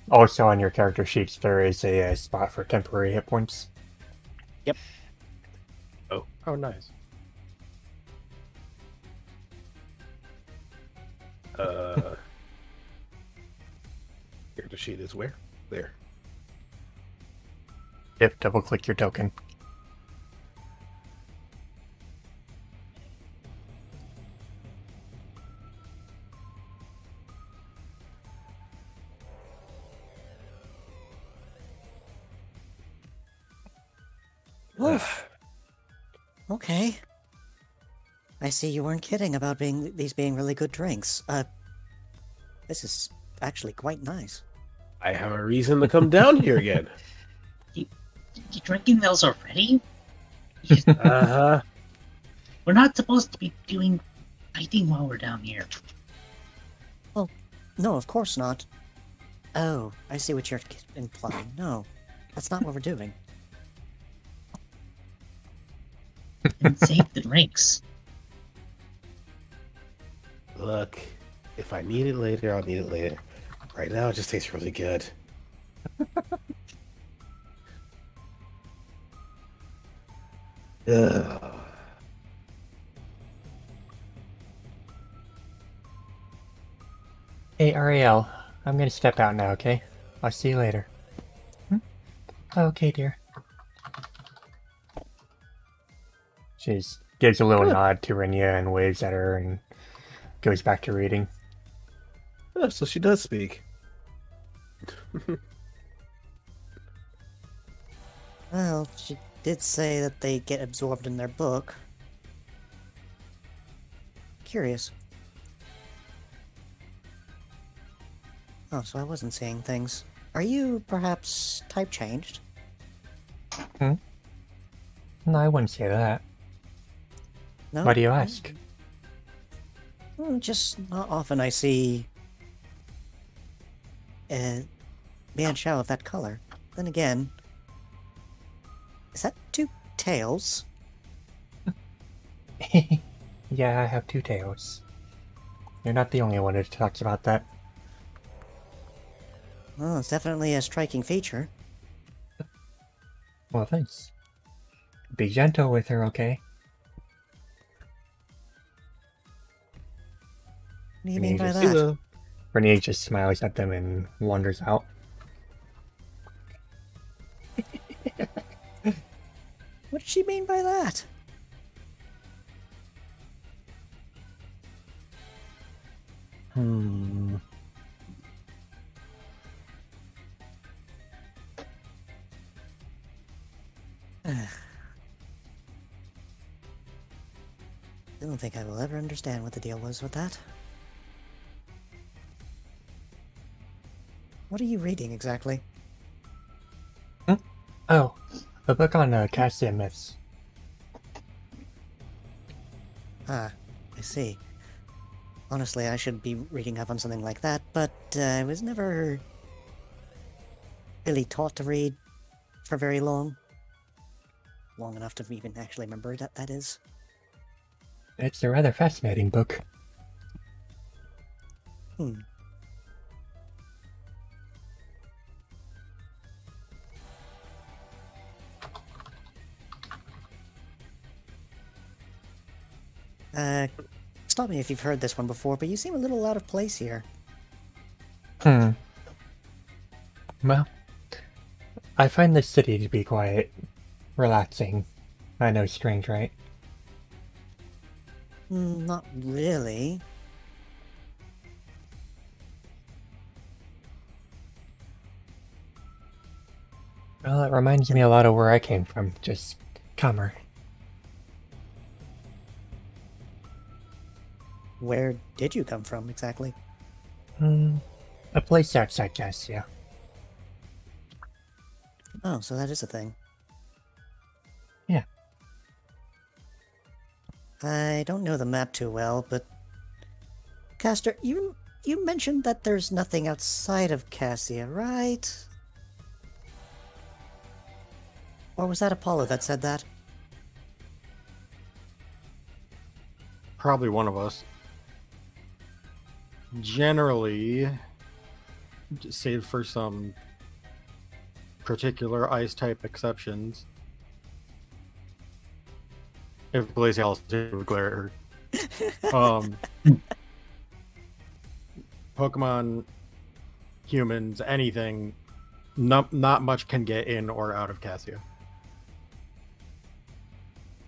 Also, on your character sheets, there is a spot for temporary hit points. Yep. Oh, nice. Character sheet is where? There. Yep, double-click your token. Oof. Okay. I see you weren't kidding about these being really good drinks. This is actually quite nice. I have a reason to come down here again. You drinking those already? Uh-huh. We're not supposed to be doing fighting while we're down here. Well, no, of course not. Oh, I see what you're implying. No, that's not what we're doing. And save the drinks. Look, if I need it later, I'll need it later. Right now, it just tastes really good. Ugh. Hey, Ariel, I'm gonna step out now, okay? I'll see you later. Okay, dear. She just gives a little nod to Renia and waves at her and goes back to reading. Oh, so she does speak. Well, she did say that they get absorbed in their book. Curious. Oh, so I wasn't seeing things. Are you perhaps type changed? No, I wouldn't say that. No? Why do you ask? Just not often I see Mian Shao of that color. Then again, is that two tails? Yeah, I have two tails. You're not the only one who talks about that. Well, it's definitely a striking feature. Well, thanks. Be gentle with her, okay? What do you mean by just- that? Renee just smiles at them and wanders out. What does she mean by that? I don't think I will ever understand what the deal was with that. What are you reading exactly? Oh, a book on Cassian myths. Ah, I see. Honestly, I should be reading up on something like that, but I was never really taught to read for very long. Long enough to even actually remember that is. It's a rather fascinating book. Stop me if you've heard this one before, but you seem a little out of place here. Well, I find this city to be quite relaxing. I know, strange, right? Not really. Well, it reminds me a lot of where I came from, just calmer. Where did you come from, exactly? A place outside Cassia. Oh, so that is a thing. Yeah. I don't know the map too well, but... Caster, you mentioned that there's nothing outside of Cassia, right? Or was that Apollo that said that? probably one of us. Generally, save for some particular ice type exceptions. If Glacial would glare at her. Pokemon, humans, anything, not much can get in or out of Cassia.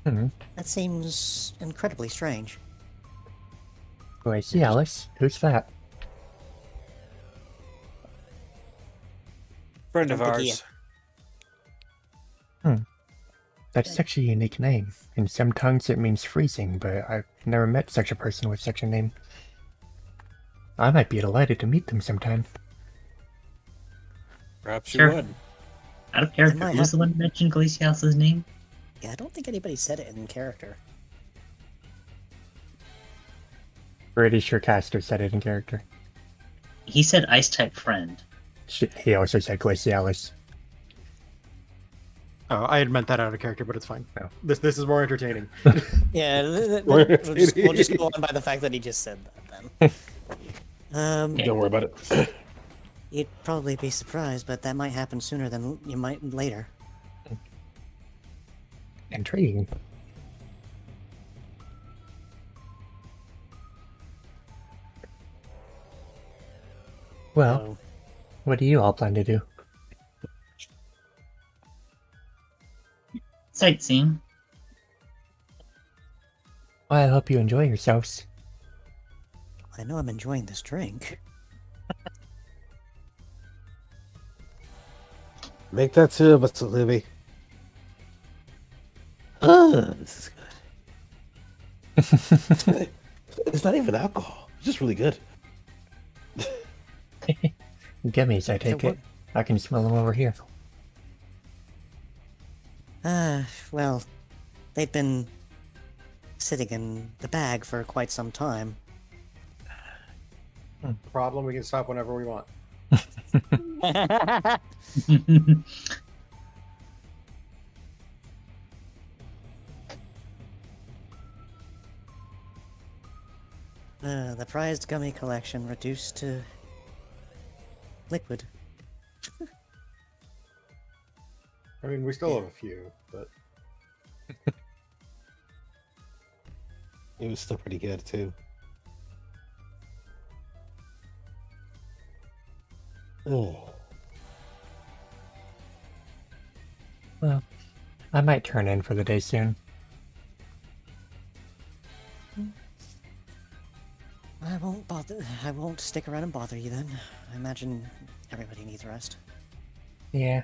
That seems incredibly strange. Glacialis? Who's that? Friend of Don't think he- ours. That's such a unique name. In some tongues it means freezing, but I've never met such a person with such a name. I might be delighted to meet them sometime. Perhaps Sure. you would. Out of character, might who's have- the one who mentioned Glacialis' name? Yeah, I don't think anybody said it in character. Pretty sure Caster said it in character. He said ice-type friend. He also said Glacialis. Oh, I had meant that out of character, but it's fine. Oh. This is more entertaining. Yeah, We'll we'll just go on by the fact that he just said that then. Don't worry about it. You'd probably be surprised, but that might happen sooner than you might later. Intriguing. Well, So, what do you all plan to do? Sightseeing. Well, I hope you enjoy yourselves. I know I'm enjoying this drink. Make that two of us, Libby. This is good. It's not even alcohol. It's just really good. Gummies, I take what- it. I can smell them over here. Well, they've been sitting in the bag for quite some time. Problem, we can stop whenever we want. The prized gummy collection reduced to liquid. I mean, we still have a few, but It was still pretty good, too. Oh. Well, I might turn in for the day soon. I won't bother. I won't stick around and bother you then. I imagine everybody needs rest. Yeah.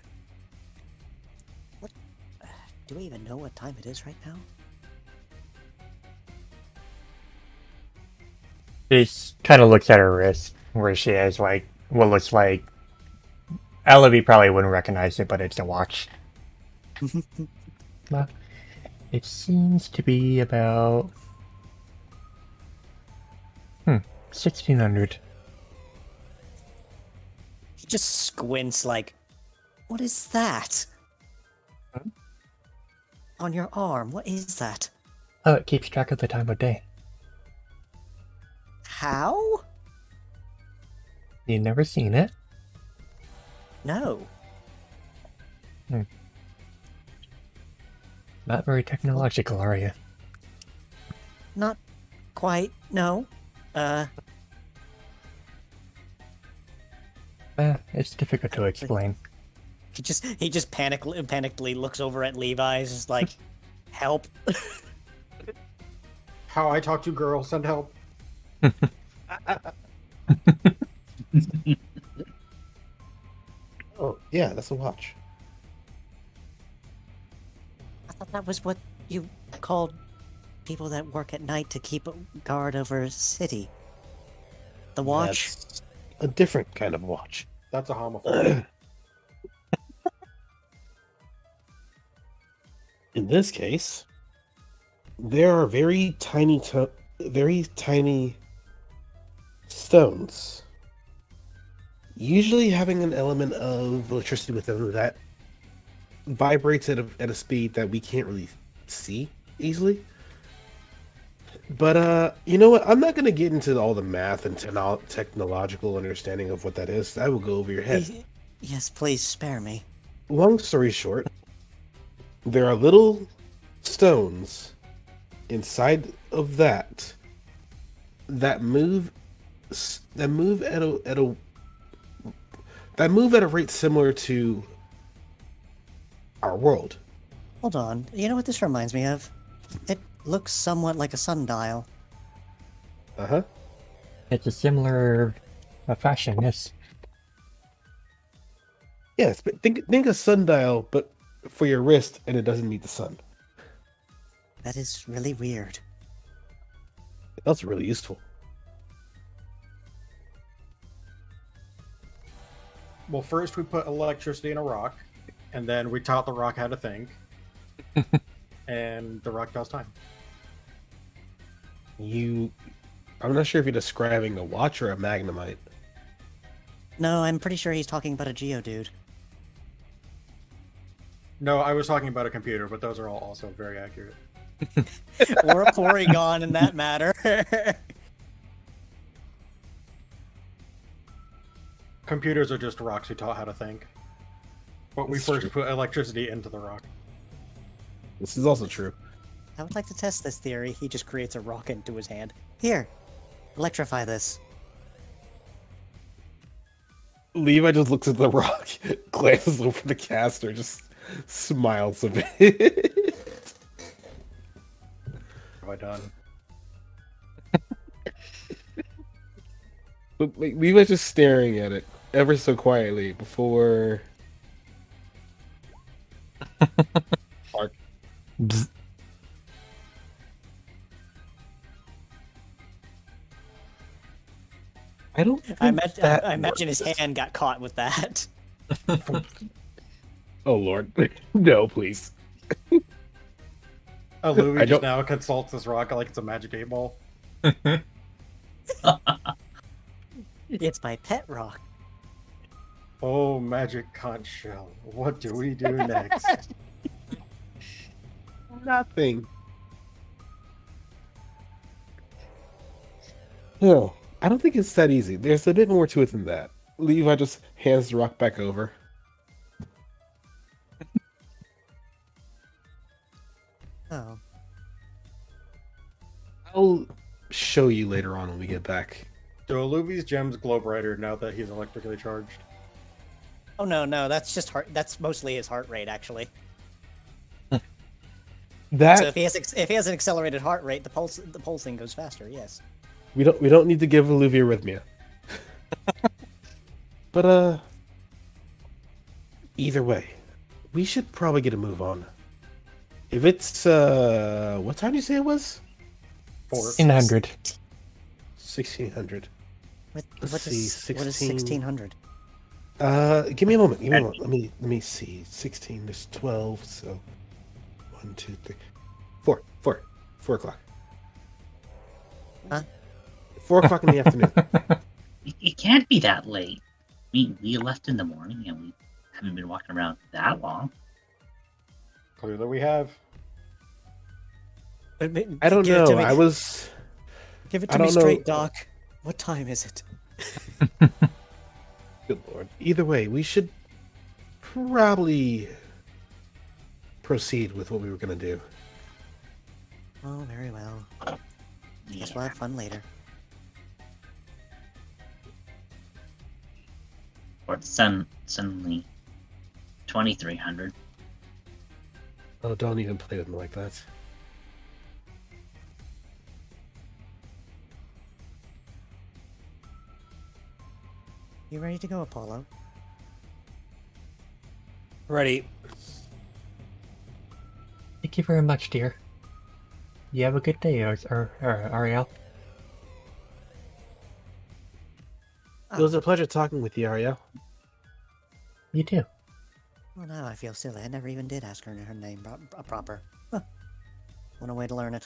Do we even know what time it is right now? She kind of looks at her wrist, where she has, like, what looks like... Ellaby probably wouldn't recognize it, but it's a watch. Well, it seems to be about... 1600. He just squints like, what is that? Huh? On your arm, what is that? Oh, it keeps track of the time of day. How? You've never seen it? No. Not very technological, are you? Not quite, no. It's difficult to explain. He just panickedly looks over at Levi's, just like, help. how I talk to girls, send help. Oh, yeah, that's a watch. I thought that was what you called people that work at night to keep guard over a city. The watch? That's a different kind of watch. That's a homophobe. In this case, there are very tiny stones, usually having an element of electricity within them that vibrates at a speed that we can't really see easily. But you know what? I'm not going to get into all the math and technological understanding of what that is. That will go over your head. Yes, please spare me. Long story short, there are little stones inside of that move that move at a rate similar to our world. Hold on. You know what this reminds me of? It looks somewhat like a sundial. Uh-huh. It's a similar fashion, yes. Yes, but think a sundial, but for your wrist, and it doesn't meet the sun. That is really weird. That's really useful. Well, first we put electricity in a rock, and then we taught the rock how to think. And the rock tells time. I'm not sure if you're describing a watch or a magnemite. No, I'm pretty sure he's talking about a Geodude. No, I was talking about a computer, but those are all also very accurate. Or a Porygon in that matter. Computers are just rocks we taught how to think. But we That's first true. put electricity into the rock. This is also true. I would like to test this theory. He just creates a rock into his hand. Here, electrify this. Levi just looks at the rock, glances over the caster, just smiles a bit. Have I done? But like, Levi's just staring at it ever so quietly before. Bzz. I don't. I that imagine his works. hand got caught with that. Oh Lord, no, please. Oh, Louis I just don't- now consults this rock like it's a magic 8-ball. It's my pet rock. Oh, magic conch shell. What do we do next? Nothing. No, I don't think it's that easy. There's a bit more to it than that. Levi just hands the rock back over. Oh. I'll show you later on when we get back. Do Aluvi's gems glow brighter now that he's electrically charged? Oh no, that's just heart. That's mostly his heart rate, actually. That So if he has an accelerated heart rate, the pulsing goes faster. Yes. we don't need to give Olivia arrhythmia. But either way, we should probably get a move on. If it's what time did you say it was? 4. 100. 1600. What Let's is see, what is 16. 1600? Give me a moment. Give me a moment. Let me see. 16 is 12. So 1, 2, 3, 4 o'clock. Huh? 4 o'clock in the afternoon. It can't be that late. We left in the morning and we haven't been walking around that long. Clearly we have. I don't Give it to know. me. Give it I to me don't know. straight, Doc. What time is it? Good lord. Either way, we should probably proceed with what we were going to do. Oh, very well. Guess Yeah. we'll have fun later. Or it's suddenly 2300. Oh, don't even play with me like that. You ready to go, Apollo? Ready. Thank you very much, dear. You have a good day, Ariel. It was a pleasure talking with you, Ariel. You too. Well, now I feel silly. I never even did ask her name proper. Huh. What a way to learn it.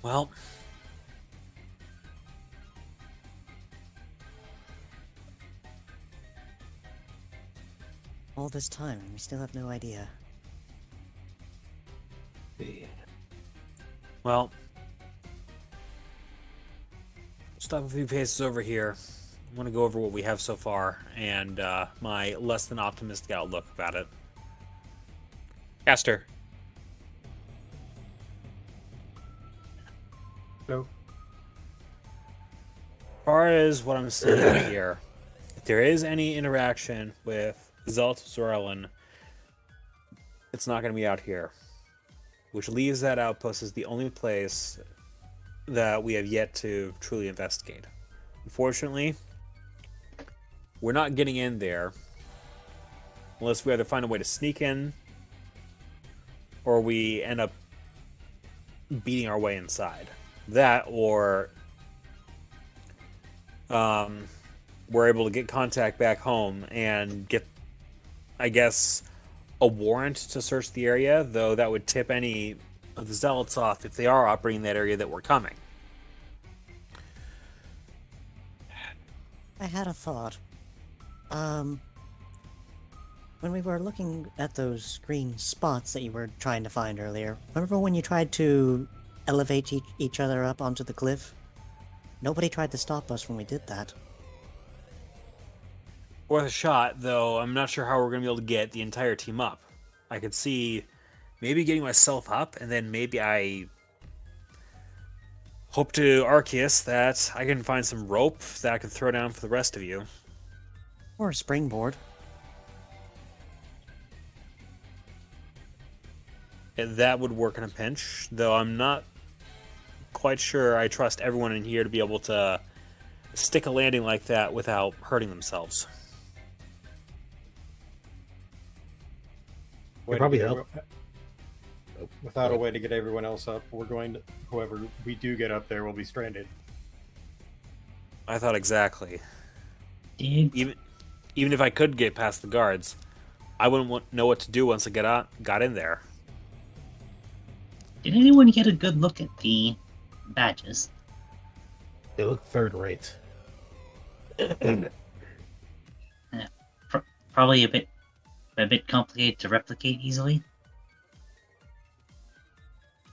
Well, All this time, and we still have no idea. Well, stop a few paces over here. I want to go over what we have so far and my less than optimistic outlook about it. Caster. No. As far as what I'm seeing here, if there is any interaction with Zelt Zorelin, it's not going to be out here. Which leaves that outpost as the only place that we have yet to truly investigate. Unfortunately, we're not getting in there unless we either find a way to sneak in or we end up beating our way inside. That, or we're able to get contact back home and get, I guess, a warrant to search the area, though that would tip any of the zealots off if they are operating that area that we're coming. I had a thought. When we were looking at those green spots that you were trying to find earlier, remember when you tried to elevate each other up onto the cliff? Nobody tried to stop us when we did that. Worth a shot, though I'm not sure how we're going to be able to get the entire team up. I could see maybe getting myself up, and then maybe I hope to Arceus that I can find some rope that I can throw down for the rest of you. Or a springboard. And that would work in a pinch, though I'm not quite sure I trust everyone in here to be able to stick a landing like that without hurting themselves. It'd probably help. Without a way to get everyone else up, we're going to, whoever we do get up there will be stranded. I thought exactly. Did Even if I could get past the guards, I wouldn't know what to do once I got in there. anyone get a good look at the badges? They look third rate. Probably a bit complicated to replicate easily.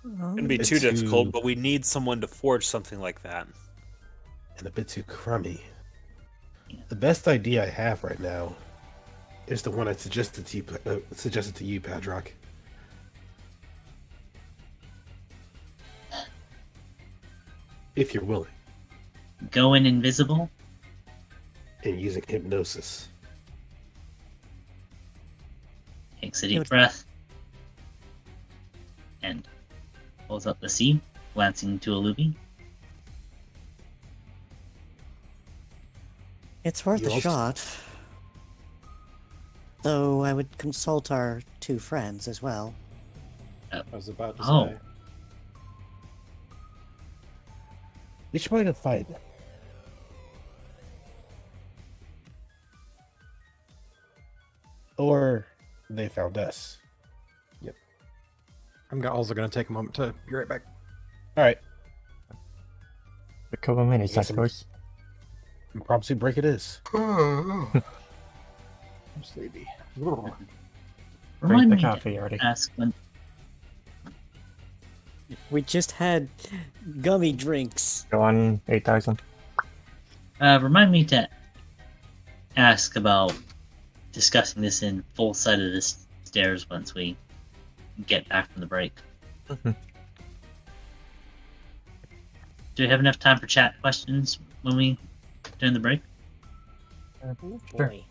Wouldn't be It's too difficult, too- but we need someone to forge something like that. And a bit too crummy. The best idea I have right now is the one I suggested to you, Padrock. If you're willing, Go in invisible. and using hypnosis. Takes a deep breath. And pulls up the sea, glancing to Alubi. It's worth You a also- shot. Though I would consult our two friends as well. I was about to Oh. say. We should probably go fight. Or they found us. I'm also going to take a moment to be right back. All right. A couple minutes, I Yes, I'm- suppose. Prophecy break it is. I'm sleepy. Drink Remind the me coffee to already. ask when. We just had gummy drinks. Go on, 8,000. Remind me to ask about discussing this in full sight of the stairs once we get back from the break. Mhm. Do we have enough time for chat questions during the break? Sure. Boy.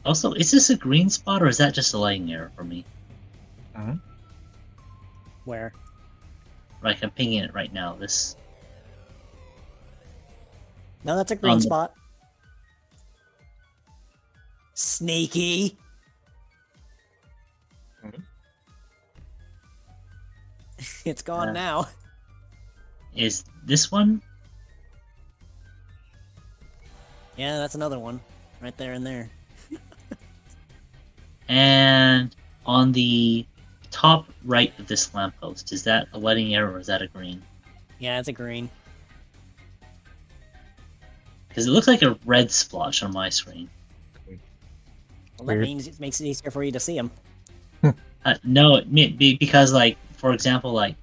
Also, is this a green spot or is that just a lighting error for me? Where? Like I'm pinging it right now. No, that's a green Um, spot. Sneaky. Mhm. It's gone Uh, now. Is this one? Yeah, that's another one. Right there and there. And on the top right of this lamppost, is that a lighting error or is that a green? Yeah, it's a green. Because it looks like a red splotch on my screen. Well, that Weird. means it makes it easier for you to see him. No, because like for example, like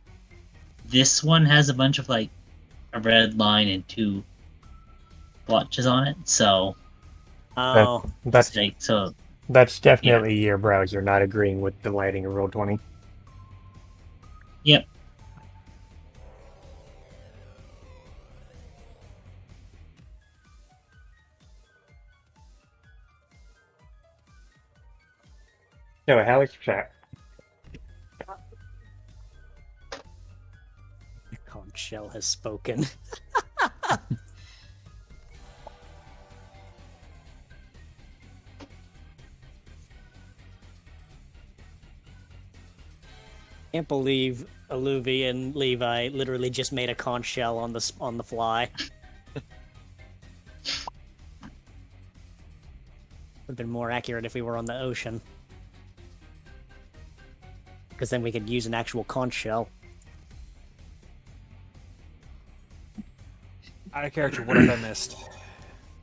this one has a bunch of like a red line and 2 blotches on it. So Oh, That's like so that's definitely your browser not agreeing with the lighting of Roll20. yep. So, how is chat? the conch shell has spoken. Can't believe Aluvi and Levi literally just made a conch shell on the fly. Would have been more accurate if we were on the ocean. Because then we could use an actual conch shell. Out of character, what have I missed?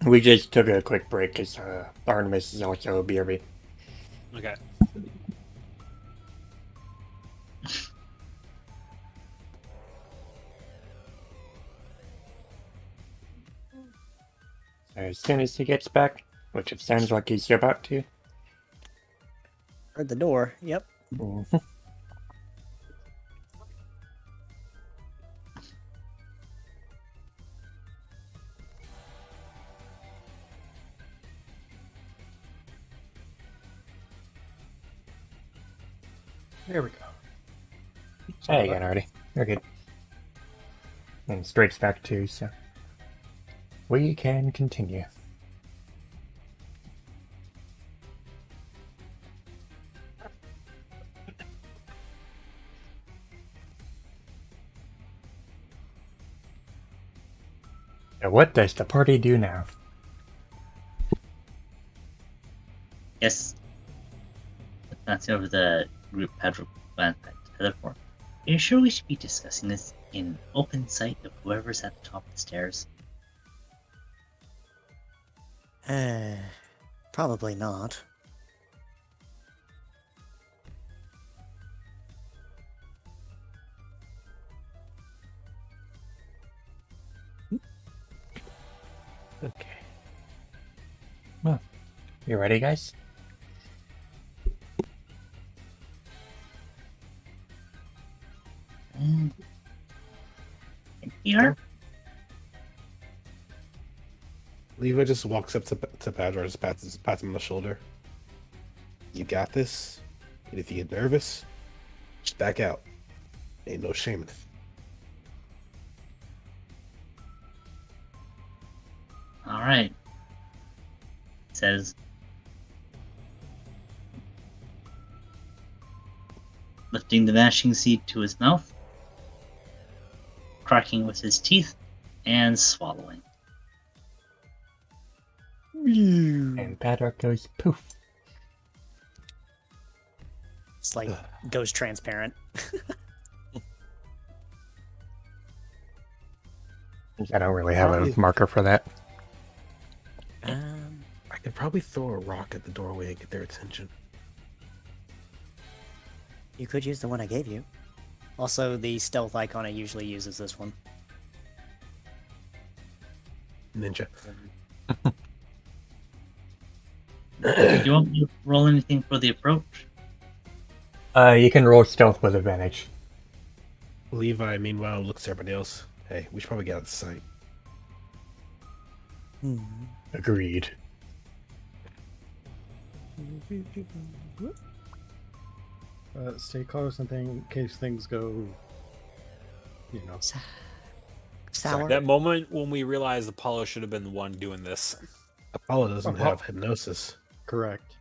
We just took a quick break because Artemis is also a BRB. Okay. As soon as he gets back, which it sounds like he's about to. Heard the door. Yep. Mhm. There we go. Hey again, Artie. You're good. And Straight's back too, so we can continue. So what does the party do now? Yes. That's over the group Pedro planned together for. Are you sure we should be discussing this in open sight of whoever's at the top of the stairs? Probably not. Okay. Well, you ready, guys? Here? Levi just walks up to Pedro and just pats him on the shoulder. You got this. And if you get nervous, just back out. Ain't no shame in it. Alright. Says. Lifting the mashing seed to his mouth, cracking with his teeth, and swallowing. And Patrick goes poof. It's like goes transparent. I don't really have a marker for that. I could probably throw a rock at the doorway and get their attention. You could use the one I gave you. Also, the stealth icon I usually use is this one. Ninja. Do you want me to roll anything for the approach? You can roll stealth with advantage. Levi, meanwhile, looks at everybody else. Hey, we should probably get out of sight. Agreed. Stay close in case things go, you know. Sour. That moment when we realized Apollo should have been the one doing this. Apollo doesn't have hypnosis. Correct.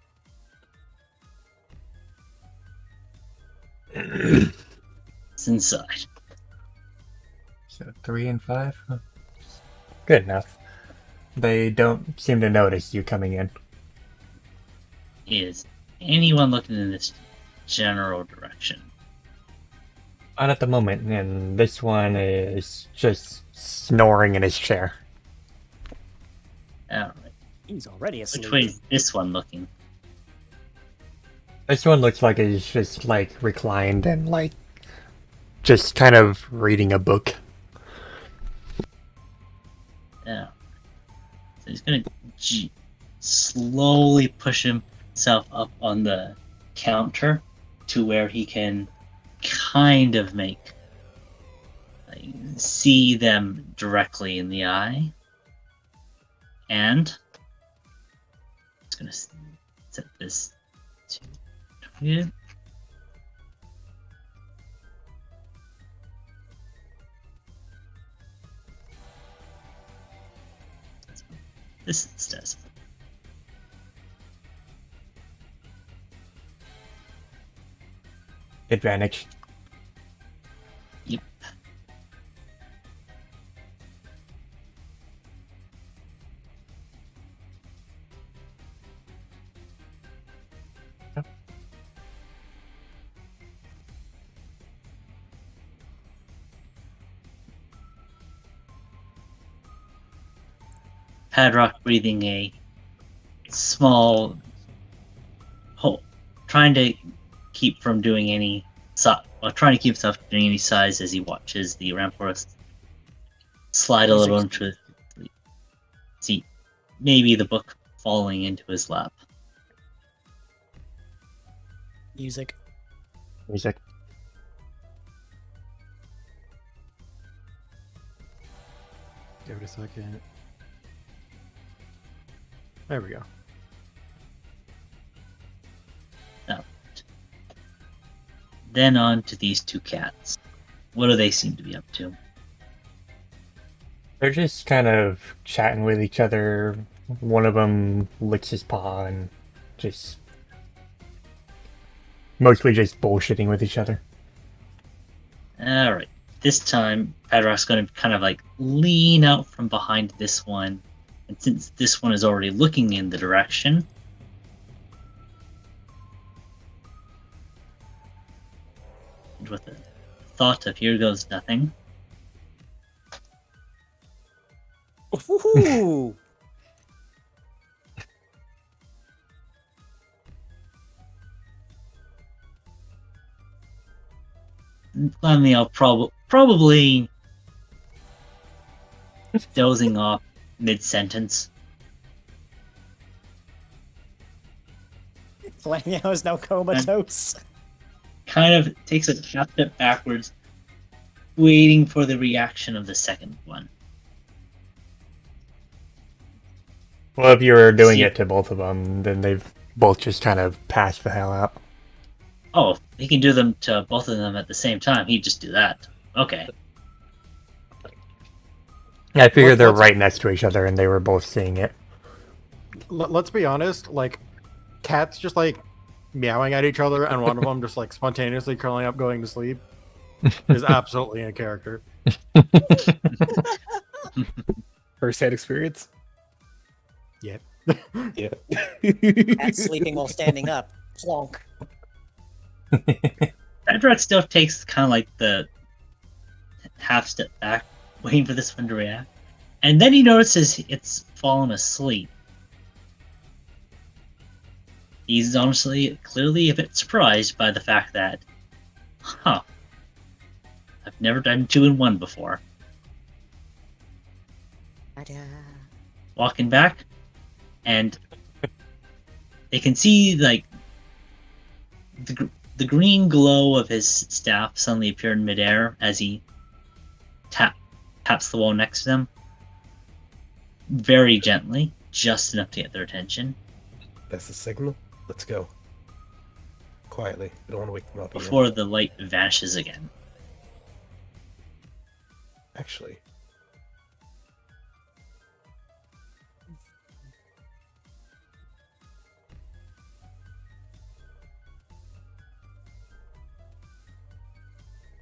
It's inside. So 3 and 5? Huh. Good enough. They don't seem to notice you coming in. Is anyone looking in this general direction? Not at the moment, and this one is just snoring in his chair. Alright. He's already asleep. Which way is this one looking? This one looks like it's just like reclined and like just kind of reading a book. Yeah. So he's gonna slowly push himself up on the counter to where he can kind of see them directly in the eye. And it's gonna set this to target. This does. Advantage. Yep. Padrock breathing a small hole, trying to keep from doing any trying to keep himself from doing any size as he watches the Ramporus slide a little into his seat. Maybe the book falling into his lap. Music. Music. Give it a second. There we go. Then on to these two cats. What do they seem to be up to? They're just kind of chatting with each other. One of them licks his paw and just mostly just bullshitting with each other. Alright. This time, Padrock's going to kind of like lean out from behind this one. And since this one is already looking in the direction, and with the thought of here goes nothing, Ooh. finally I'll probably dozing off mid-sentence. Flamio is now comatose. Kind of takes a half step backwards, waiting for the reaction of the second one. Well, if you were doing See- it to both of them, then they've both just kind of passed the hell out. Oh, he can do them to both of them at the same time. He'd just do that. Okay. I figured they're Let's- right next to each other and they were both seeing it. Let's be honest, like, cats just, like, meowing at each other and one of them just, like, spontaneously curling up going to sleep is absolutely in character. First-hand experience. Yep. Yeah. Cat's sleeping while standing up. Plonk. Edward still takes kind of like the half step back, waiting for this one to react. And then he notices it's fallen asleep. He's honestly clearly a bit surprised by the fact that, I've never done 2 in 1 before. Ta-da. Walking back, and they can see like the green glow of his staff suddenly appear in midair as he taps the wall next to them very gently, just enough to get their attention. That's the signal. Let's go. Quietly. We don't want to wake them up again. Before the light vanishes again. Actually.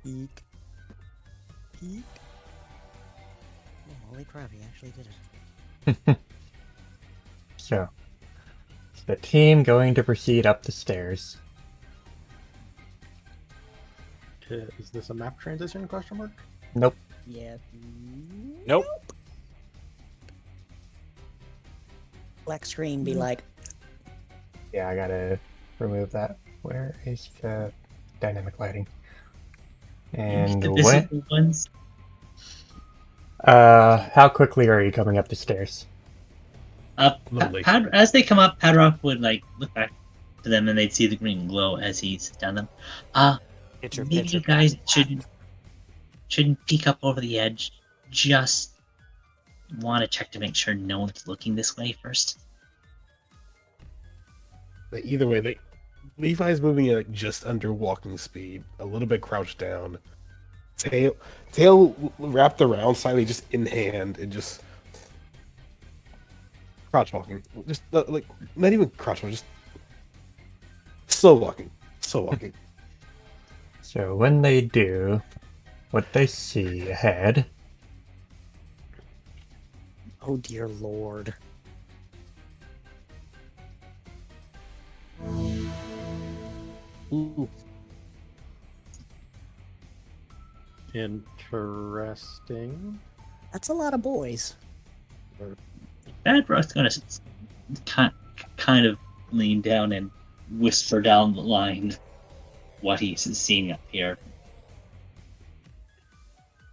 Peek. Peek. Oh, holy crap, he actually did it. So, is the team going to proceed up the stairs? Is this a map transition, question mark? Nope. Yeah. Nope. Black screen be like, Yeah, I gotta remove that. Where is the dynamic lighting? Maybe And the when? visible ones. How quickly are you coming up the stairs? Lovely. As they come up, Padrock would like look back to them, and they'd see the green glow as he sits down them. Maybe you guys shouldn't peek up over the edge. Just want to check to make sure no one's looking this way first. But either way, Levi's moving at like just under walking speed, a little bit crouched down, tail wrapped around slightly, just in hand, and just crouch walking. Just like not even crouch walking, just slow walking, slow walking. So when they do, what they see ahead. Oh dear lord. Ooh. Interesting. That's a lot of boys. Padrock's gonna kind of lean down and whisper down the line what he's seeing up here.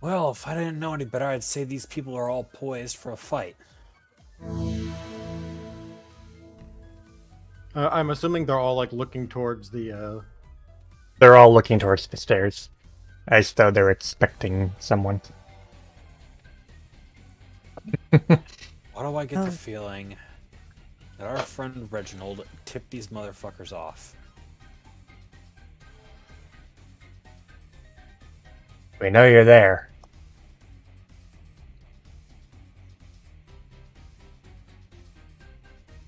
Well, if I didn't know any better, I'd say these people are all poised for a fight. I'm assuming they're all like looking towards the. They're all looking towards the stairs, as though they're expecting someone. Why do I get the feeling that our friend Reginald tipped these motherfuckers off? We know you're there.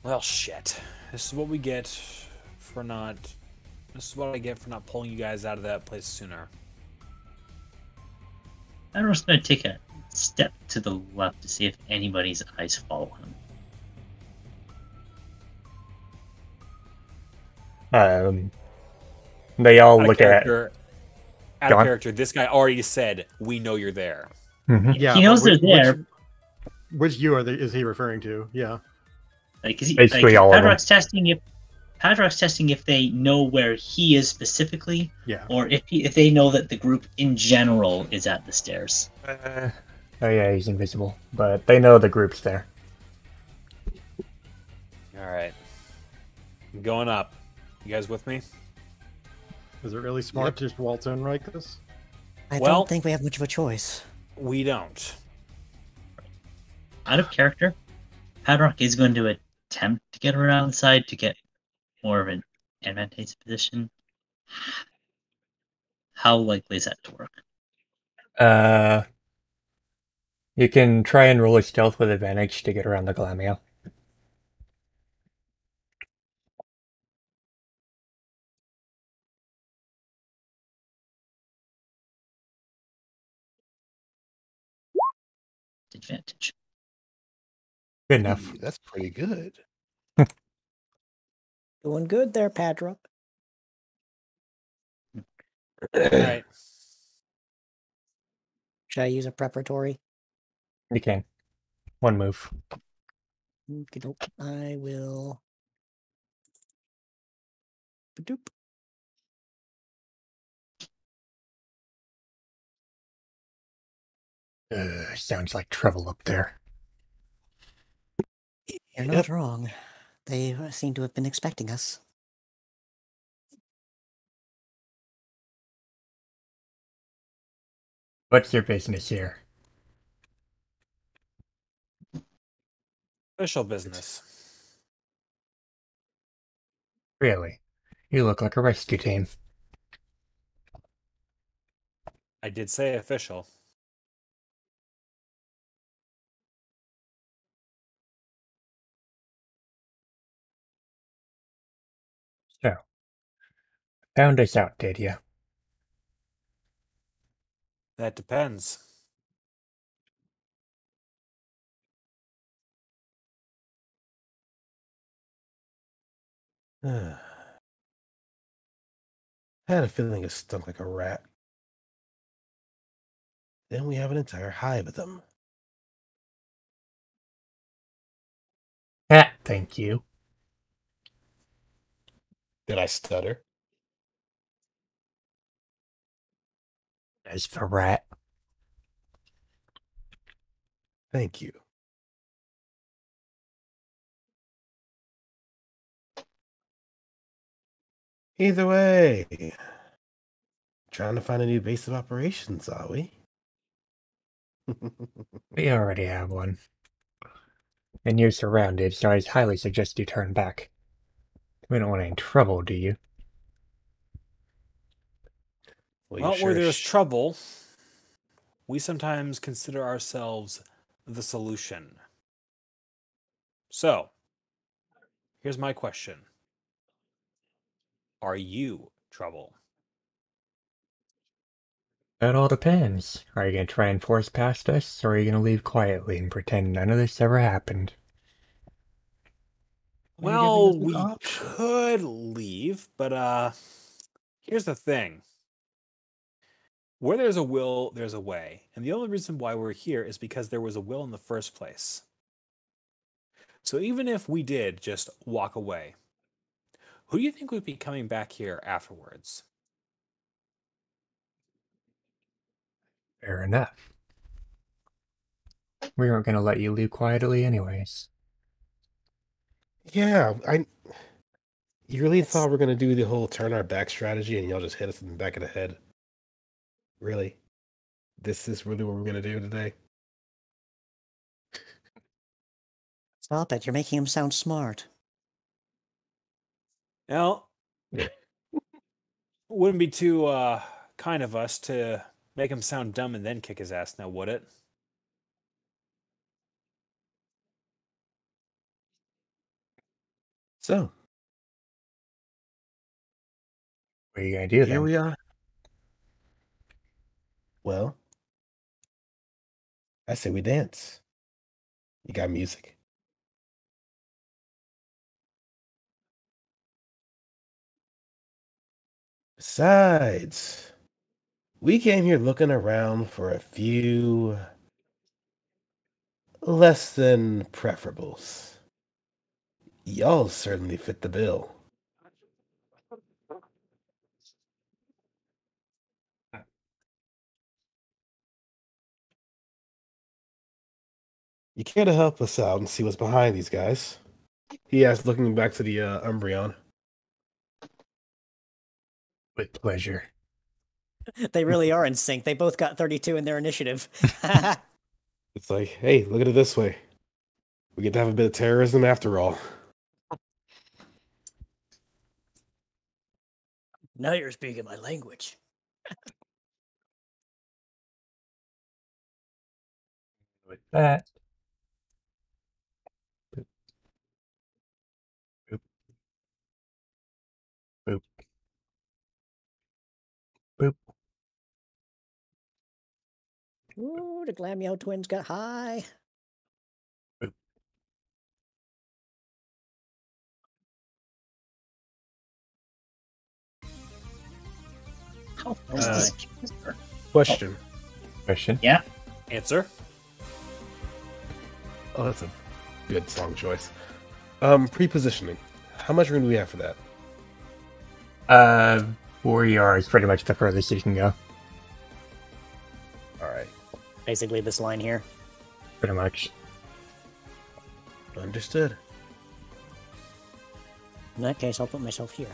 Well, shit. This is what we get for not... This is what I get for not pulling you guys out of that place sooner. Padrock's gonna take a step to the left to see if anybody's eyes follow him. They all look at... Out of character, this guy already said, we know you're there. Mhm. Yeah, he knows they're there. Which you is he referring to? Yeah. Basically all of them. Padrock's testing if they know where he is specifically, Yeah. or if they know that the group in general is at the stairs. Oh yeah, he's invisible, but they know the group's there. Alright. I'm going up. You guys with me? Is it really smart to just waltz in like this? I Well- don't think we have much of a choice. We don't. Out of character, Padrock is going to attempt to get around the side to get more of an advantageous position. How likely is that to work? You can try and roll a stealth with advantage to get around the Glamio. Advantage. Good enough. That's pretty good. Doing good there, Padrock. Alright. Should I use a preparatory? You can. One move. Okey-doke. I will. Ba-doop. Sounds like trouble up there. You're not wrong. They seem to have been expecting us. What's your business here? Official business. Really? You look like a rescue team. I did say official. So, found us out, did you? That depends. I had a feeling it stunk like a rat. Then we have an entire hive of them. Ah, thank you. Did I stutter? As the rat. Thank you. Either way, trying to find a new base of operations, are we? We already have one. And you're surrounded, so I highly suggest you turn back. We don't want any trouble, do you? Well, where there's trouble, we sometimes consider ourselves the solution. So, here's my question. Are you trouble? That all depends. Are you going to try and force past us, or are you going to leave quietly and pretend none of this ever happened? Well, we could leave, but here's the thing. Where there's a will, there's a way. And the only reason why we're here is because there was a will in the first place. So even if we did just walk away, who do you think would be coming back here afterwards? Fair enough. We weren't going to let you leave quietly anyways. Yeah, you really thought we're gonna do the whole turn our back strategy and y'all just hit us in the back of the head? Really? This is really what we're gonna do today? Stop it. You're making him sound smart. Well, wouldn't be too kind of us to make him sound dumb and then kick his ass now, would it? So, What are you going to do here then? we are. Well, I say we dance. You got music? Besides, we came here looking around for a few less than preferables. Y'all certainly fit the bill. You care to help us out and see what's behind these guys? He asked, looking back to the Umbreon. With pleasure. They really are in sync. They both got 32 in their initiative. It's like, hey, look at it this way. We get to have a bit of terrorism after all. Now you're speaking my language. With that. Boop. Boop. Boop. Boop. Ooh, the Glamio twins got high. Boop. How far is this? Question. Question. Yeah. Answer. Oh, that's a good song choice. Pre-positioning. How much room do we have for that? Warrior is pretty much the furthest you can go. Alright. Basically, this line here. Pretty much. Understood. In that case, I'll put myself here.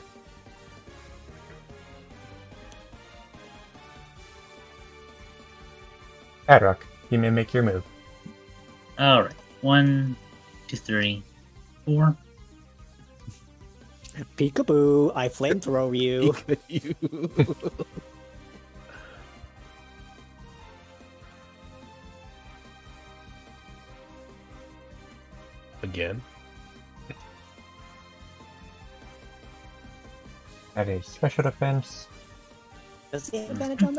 Hadrock, you may make your move. All right. 1, 2, 3, 4. Peekaboo! I flamethrow you. You. Again. At a special defense. Does he have advantage on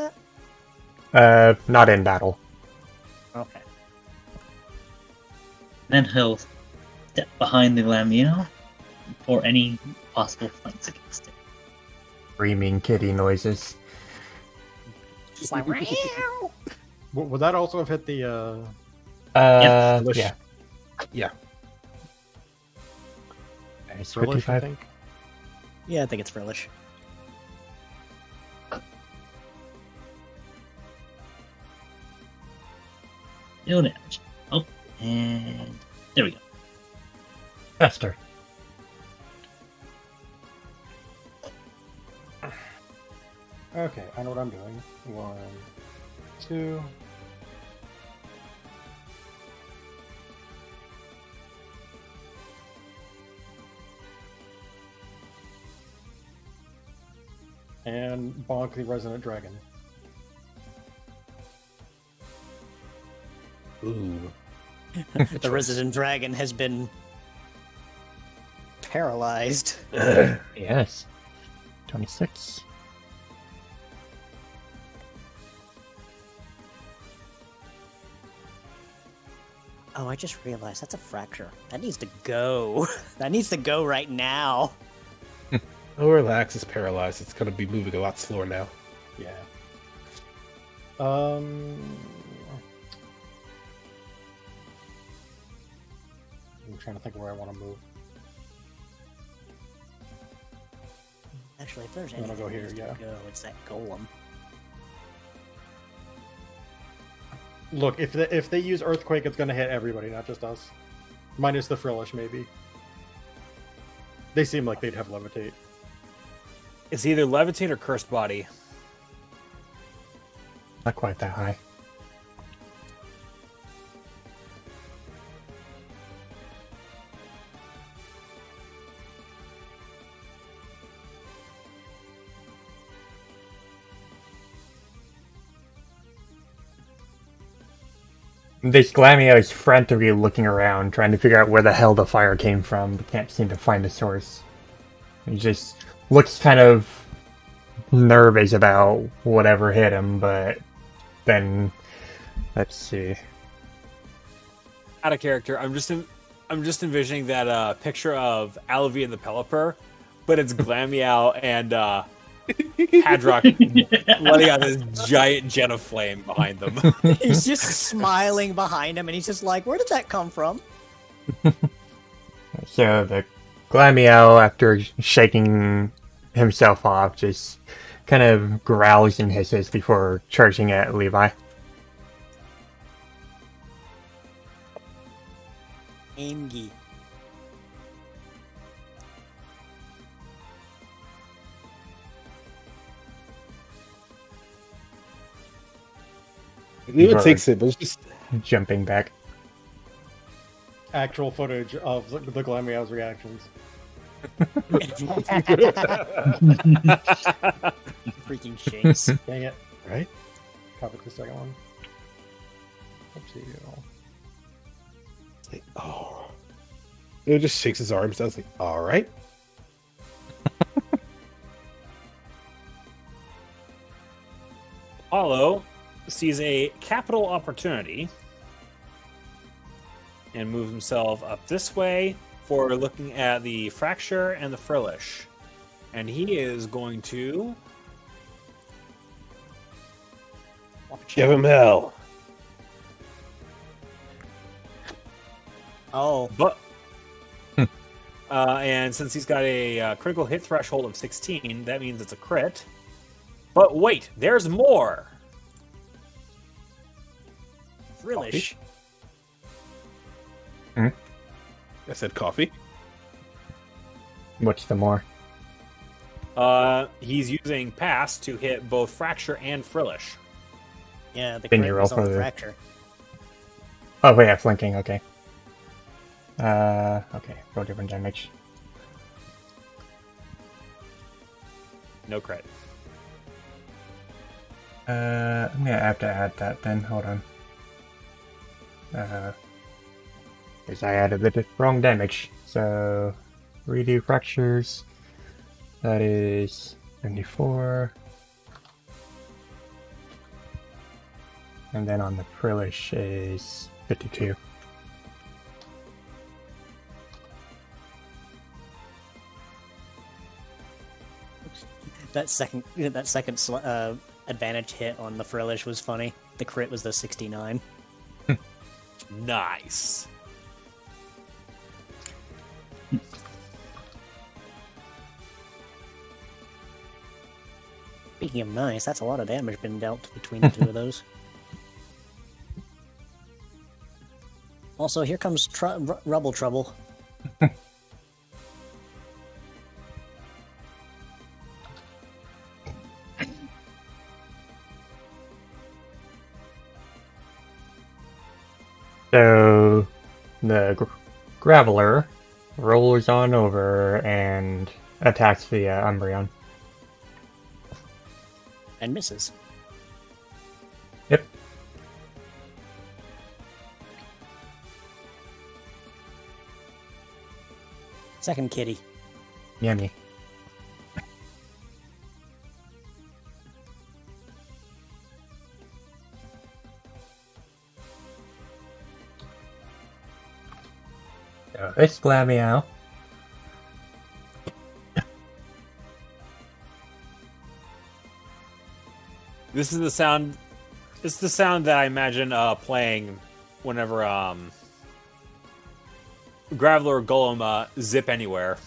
that? Not in battle. Okay. Then he'll step behind the Lamino for any possible flanks against it. Screaming kitty noises. Just like, "Meow." Would that also have hit the? Yep. Yeah. Yeah. Nice. Frillish, I 55. think. Yeah, I think it's Frillish. No damage. Oh, and there we go. Faster. Okay, I know what I'm doing. 1, 2. And bonk the Resonant Dragon. Ooh. The resident dragon has been paralyzed. Yes. 26. Oh, I just realized that's a fracture. That needs to go. That needs to go right now. Oh, relax. It's paralyzed. It's going to be moving a lot slower now. Yeah. I'm trying to think where I want to move. Actually, if there's I'm gonna anything go here, that needs yeah. to go, it's that golem. Look, if they use Earthquake, it's going to hit everybody, not just us. Minus the Frillish, maybe. They seem like they'd have Levitate. It's either levitate or cursed body. Not quite that high. This Glamio is frantically looking around, trying to figure out where the hell the fire came from, but can't seem to find the source. He just looks kind of nervous about whatever hit him, but then let's see. Out of character, I'm just envisioning that picture of Alavi and the Pelipper, but it's Glammeow and Hadrock letting out this giant jet of flame behind them. He's just smiling behind him, and he's just like, where did that come from? So the Glammeow, after shaking himself off, just kind of growls and hisses before charging at Levi. Aimgi. Levi takes it, but it's just... Jumping back. Actual footage of the Glammeow's reactions. Freaking shakes. Dang it. Right? Covered the second one. Oopsie. Like, oh. It just shakes his arms. I was like, all right. Apollo sees a capital opportunity and moves himself up this way for looking at the fracture and the frillish. And he is going to Give him hell. Oh, but and since he's got a critical hit threshold of 16, that means it's a crit. But wait, there's more. Frillish. I said coffee. What's the more? He's using pass to hit both fracture and frillish. Yeah, the Then crit you roll was on for the the- fracture. Oh, wait, yeah, flanking, okay. Okay, roll different damage. No crit. I'm gonna have to add that then, hold on. Because I added the wrong damage. So, redo fractures. That is 74. And then on the Frillish is 52. That second advantage hit on the Frillish was funny. The crit was the 69. Nice. Speaking of nice, that's a lot of damage been dealt between the two of those. Also, here comes rubble trouble. So the Graveler rolls on over and attacks the Umbreon. And misses. Yep. Second kitty. Yummy. So this Glameow. This is the sound. It's the sound that I imagine playing whenever Graveler or Golem zip anywhere.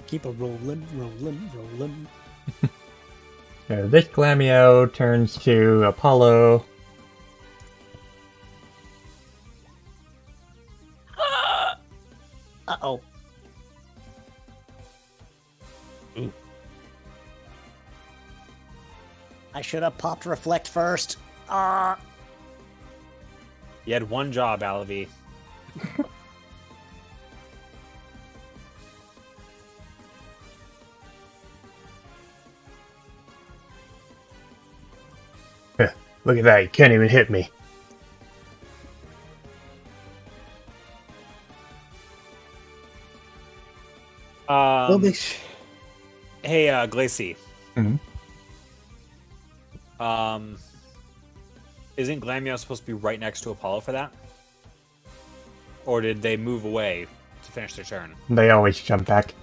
Keep a rolling. So this Glameow turns to Apollo. Uh-oh. I should have popped Reflect first. You had one job, Alavi. Look at that, you can't even hit me. Hey, Glacy. Mm-hmm. Isn't Glameow supposed to be right next to Apollo for that? Or did they move away to finish their turn? They always jump back.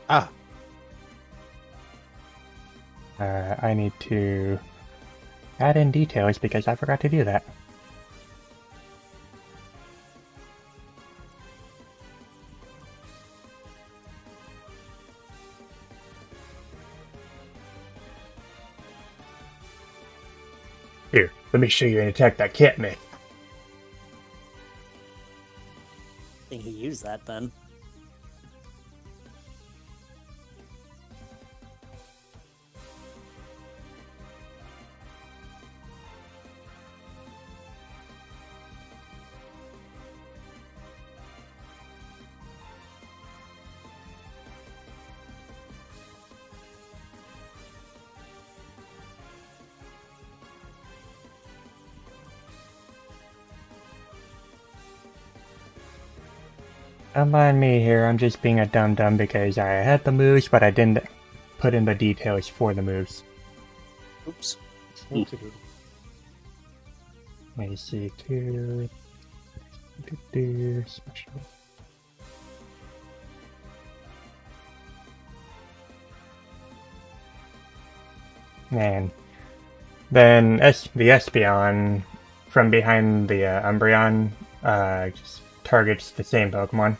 Ah, I need to add in details because I forgot to do that. Here, let me show you an attack that can't miss. I think he used that then. Don't mind me here, I'm just being a dum-dum because I had the moves, but I didn't put in the details for the moves. Oops. AC2... Special... And then the Espeon from behind the Umbreon just targets the same Pokemon.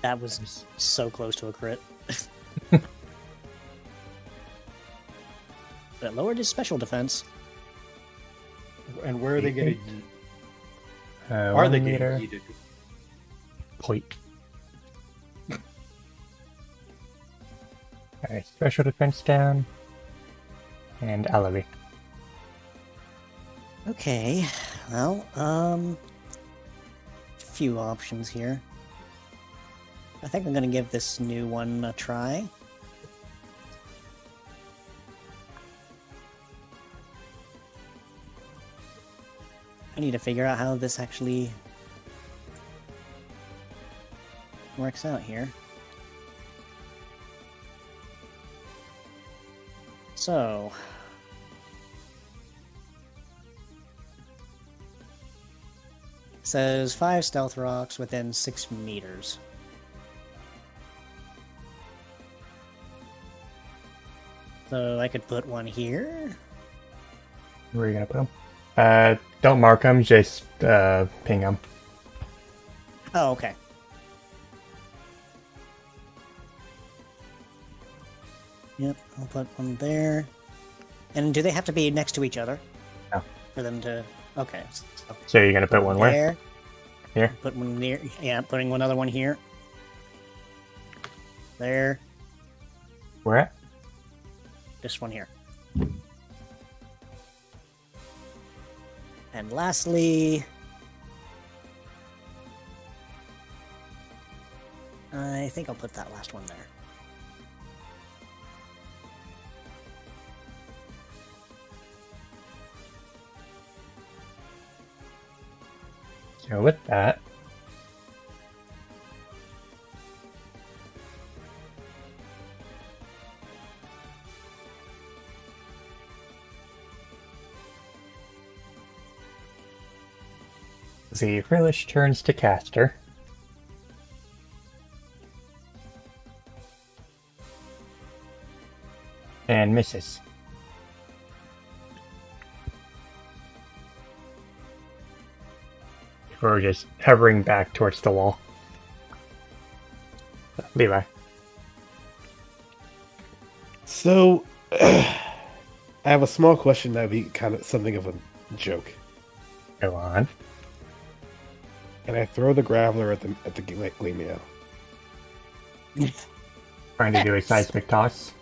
That was so close to a crit. But it lowered his special defense. And where are they getting? Are 1 they meter. getting yeeted? Point. Alright, special defense down. And Elevate. Okay, well, few options here. I think I'm gonna give this new one a try. I need to figure out how this actually works out here. So... says 5 stealth rocks within 6 meters. So I could put one here. Where are you gonna put them? Don't mark them, just ping them. Oh, okay. Yep, I'll put one there. And do they have to be next to each other? No. For them to... Okay. So you're gonna put one where? there. Here? Put one near... Yeah, putting one other one here. There. Where at? This one here. And lastly... I think I'll put that last one there. So with that, the Frillish turns to caster. And misses. Before just hovering back towards the wall. Levi. So, I have a small question that would be kind of something of a joke. Go on. And I throw the Graveler at the Gleamio. Trying to do a seismic toss.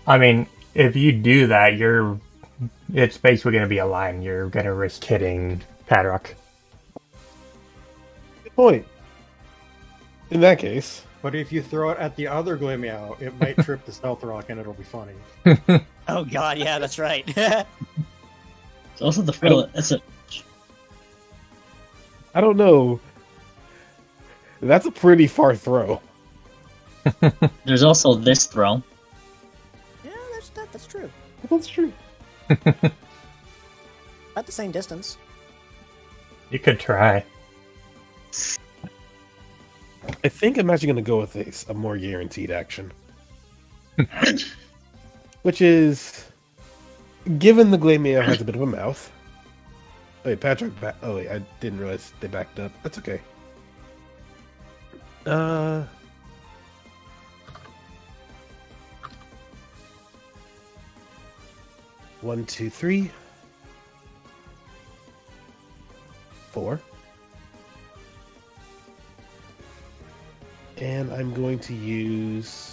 I mean, if you do that, it's basically going to be a line. You're going to risk hitting Padrock. Good point. In that case, But if you throw it at the other Gleamio, it might trip the Stealth Rock and it'll be funny. Oh god, yeah, that's right. It's also the frill. That's a I don't know. That's a pretty far throw. There's also this throw. Yeah, that's true. That's true. At the same distance. You could try. I think I'm actually going to go with a more guaranteed action. Which is, given the Glameo has a bit of a mouth. Oh, wait, Patrick. Oh, wait, I didn't realize they backed up. That's okay. 1, 2, 3, 4. And I'm going to use...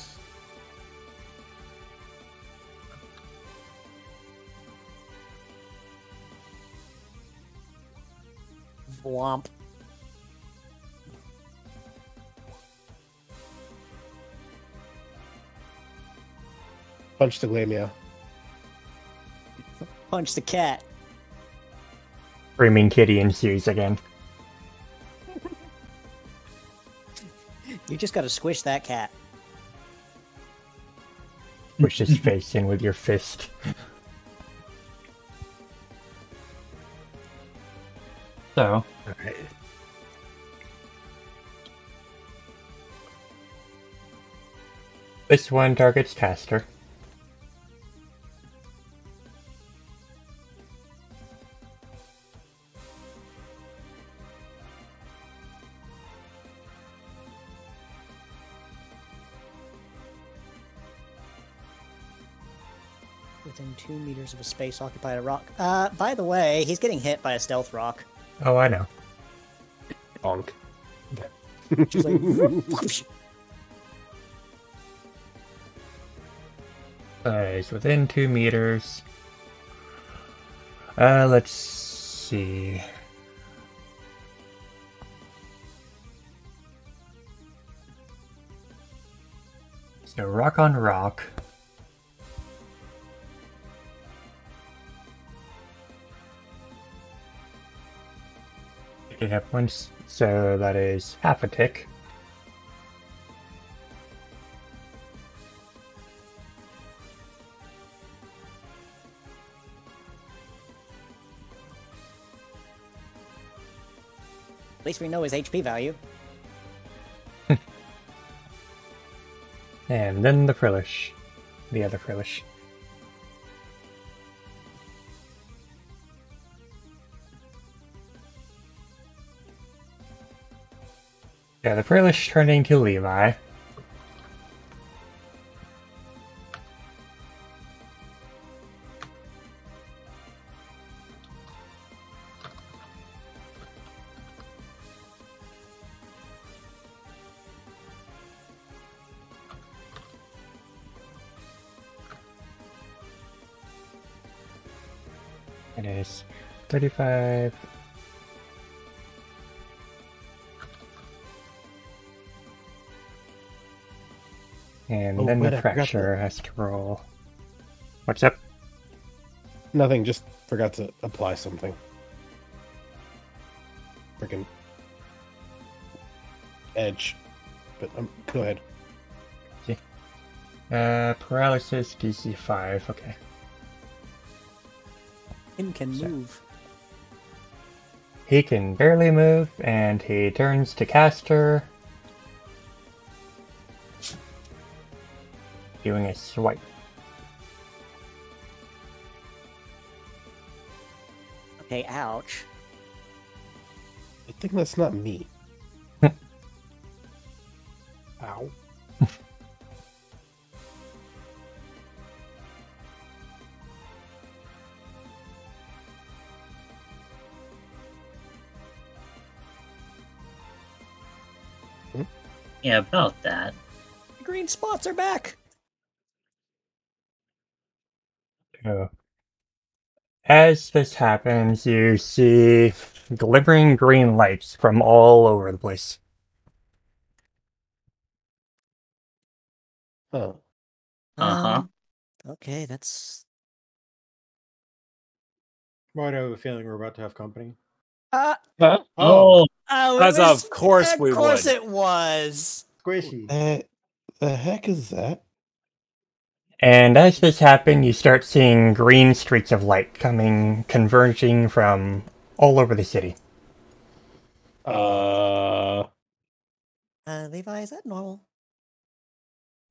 Womp. Punch the Glameo. Punch the cat. Screaming Kitty ensues again. You just gotta squish that cat. Push his face in with your fist. So, Alright. this one targets caster. Within 2 meters of a space occupied a rock. By the way, he's getting hit by a stealth rock. Oh, I know. Bonk. She's like, whoosh. He's within 2 meters. Let's see. So rock on rock. You have once, so that is half a tick. At least we know his HP value. And then the Frillish. The other Frillish. Yeah, the Frillish turning to Levi. It is 35. And Oh, then wait, the I forgot fracture has to roll. What's up? Nothing, just forgot to apply something. Freaking edge. But go ahead. Paralysis DC 5. Okay. Him can move. He can barely move, and he turns to caster, doing a swipe. Okay, ouch. I think that's not me. Ow. Yeah, about that. The green spots are back. As this happens, you see glimmering green lights from all over the place. Oh. Uh-huh. Okay, that's. Why do I have a feeling we're about to have company? Huh? Oh, Oh, As of course we Of course would. it was. Squishy. The heck is that? And as this happens, you start seeing green streaks of light converging from all over the city. Levi, is that normal?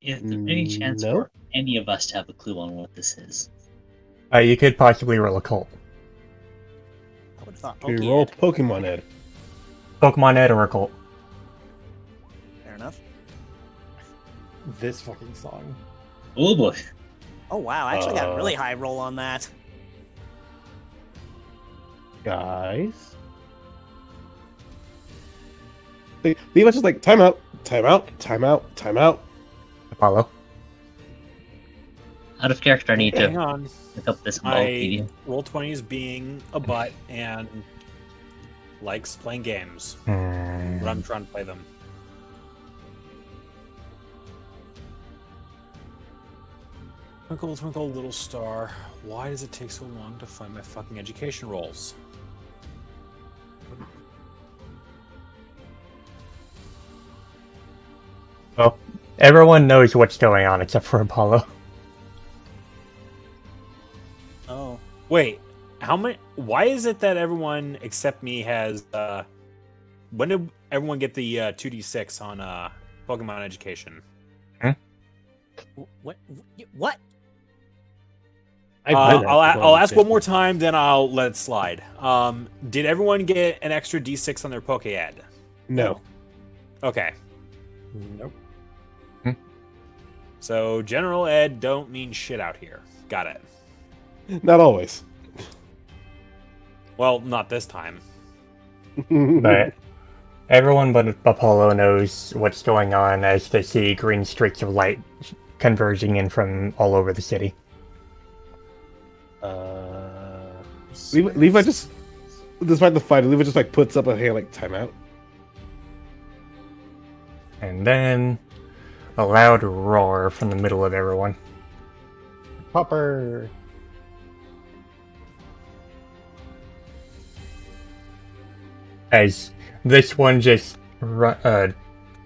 is there any chance No. for any of us to have a clue on what this is? You could possibly roll a cult. I would have thought We roll Pokey. Pokemon Ed. Pokemon Ed or a cult. Fair enough. This fucking song. Oh boy. Oh wow, I actually got a really high roll on that. Guys. Levi's just like, time out, time out, time out, time out. Apollo. Out of character, I need Hang to on. look up this I Wikipedia. roll 20s being a butt and likes playing games. But I'm trying to play them. Twinkle, twinkle, little star. Why does it take so long to find my fucking education rolls? Well, everyone knows what's going on except for Apollo. Oh. Wait, how many? Why is it that everyone except me has? When did everyone get the 2d6 on Pokemon Education? What? What? I'll ask one more time, then I'll let it slide. Did everyone get an extra d6 on their Pokéad? No. Okay. Nope. So general ed don't mean shit out here. Got it. Not always. Well, not this time. But everyone but Apollo knows what's going on as they see green streaks of light converging in from all over the city. Levi just, despite the fight, Levi just like puts up a hand like, time out. And then a loud roar from the middle of everyone. Popper. As this one just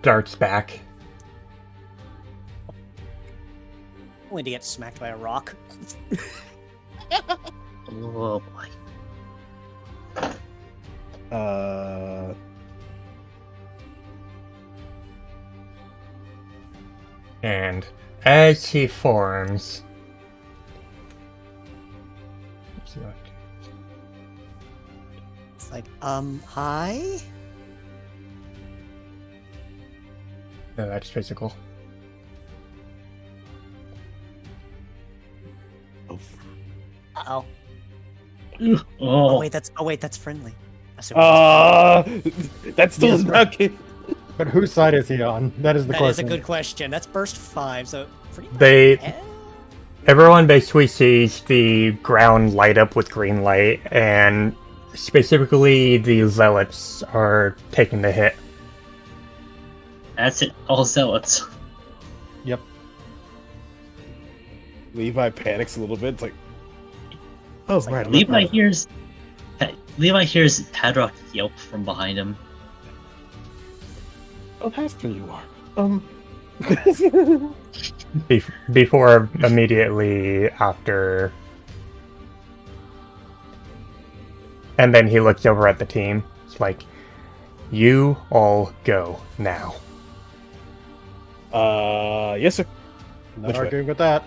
darts back. Only to get smacked by a rock. Oh boy. And as he forms... It's like, hi? No, that's physical. Uh-oh. Oh, Oh wait, that's friendly. I see what That still is not good. But whose side is he on? That is the that is a question. good question. That's burst 5, so pretty much They Everyone basically sees the ground light up with green light, and specifically the zealots are taking the hit. That's it. All zealots. Yep. Levi panics a little bit. It's like, oh, right. Levi hears Padrock yelp from behind him. Oh, Haston, you are. Before immediately after. And then he looks over at the team. It's like, you all go now. Yes, sir. Not Which way? arguing with that.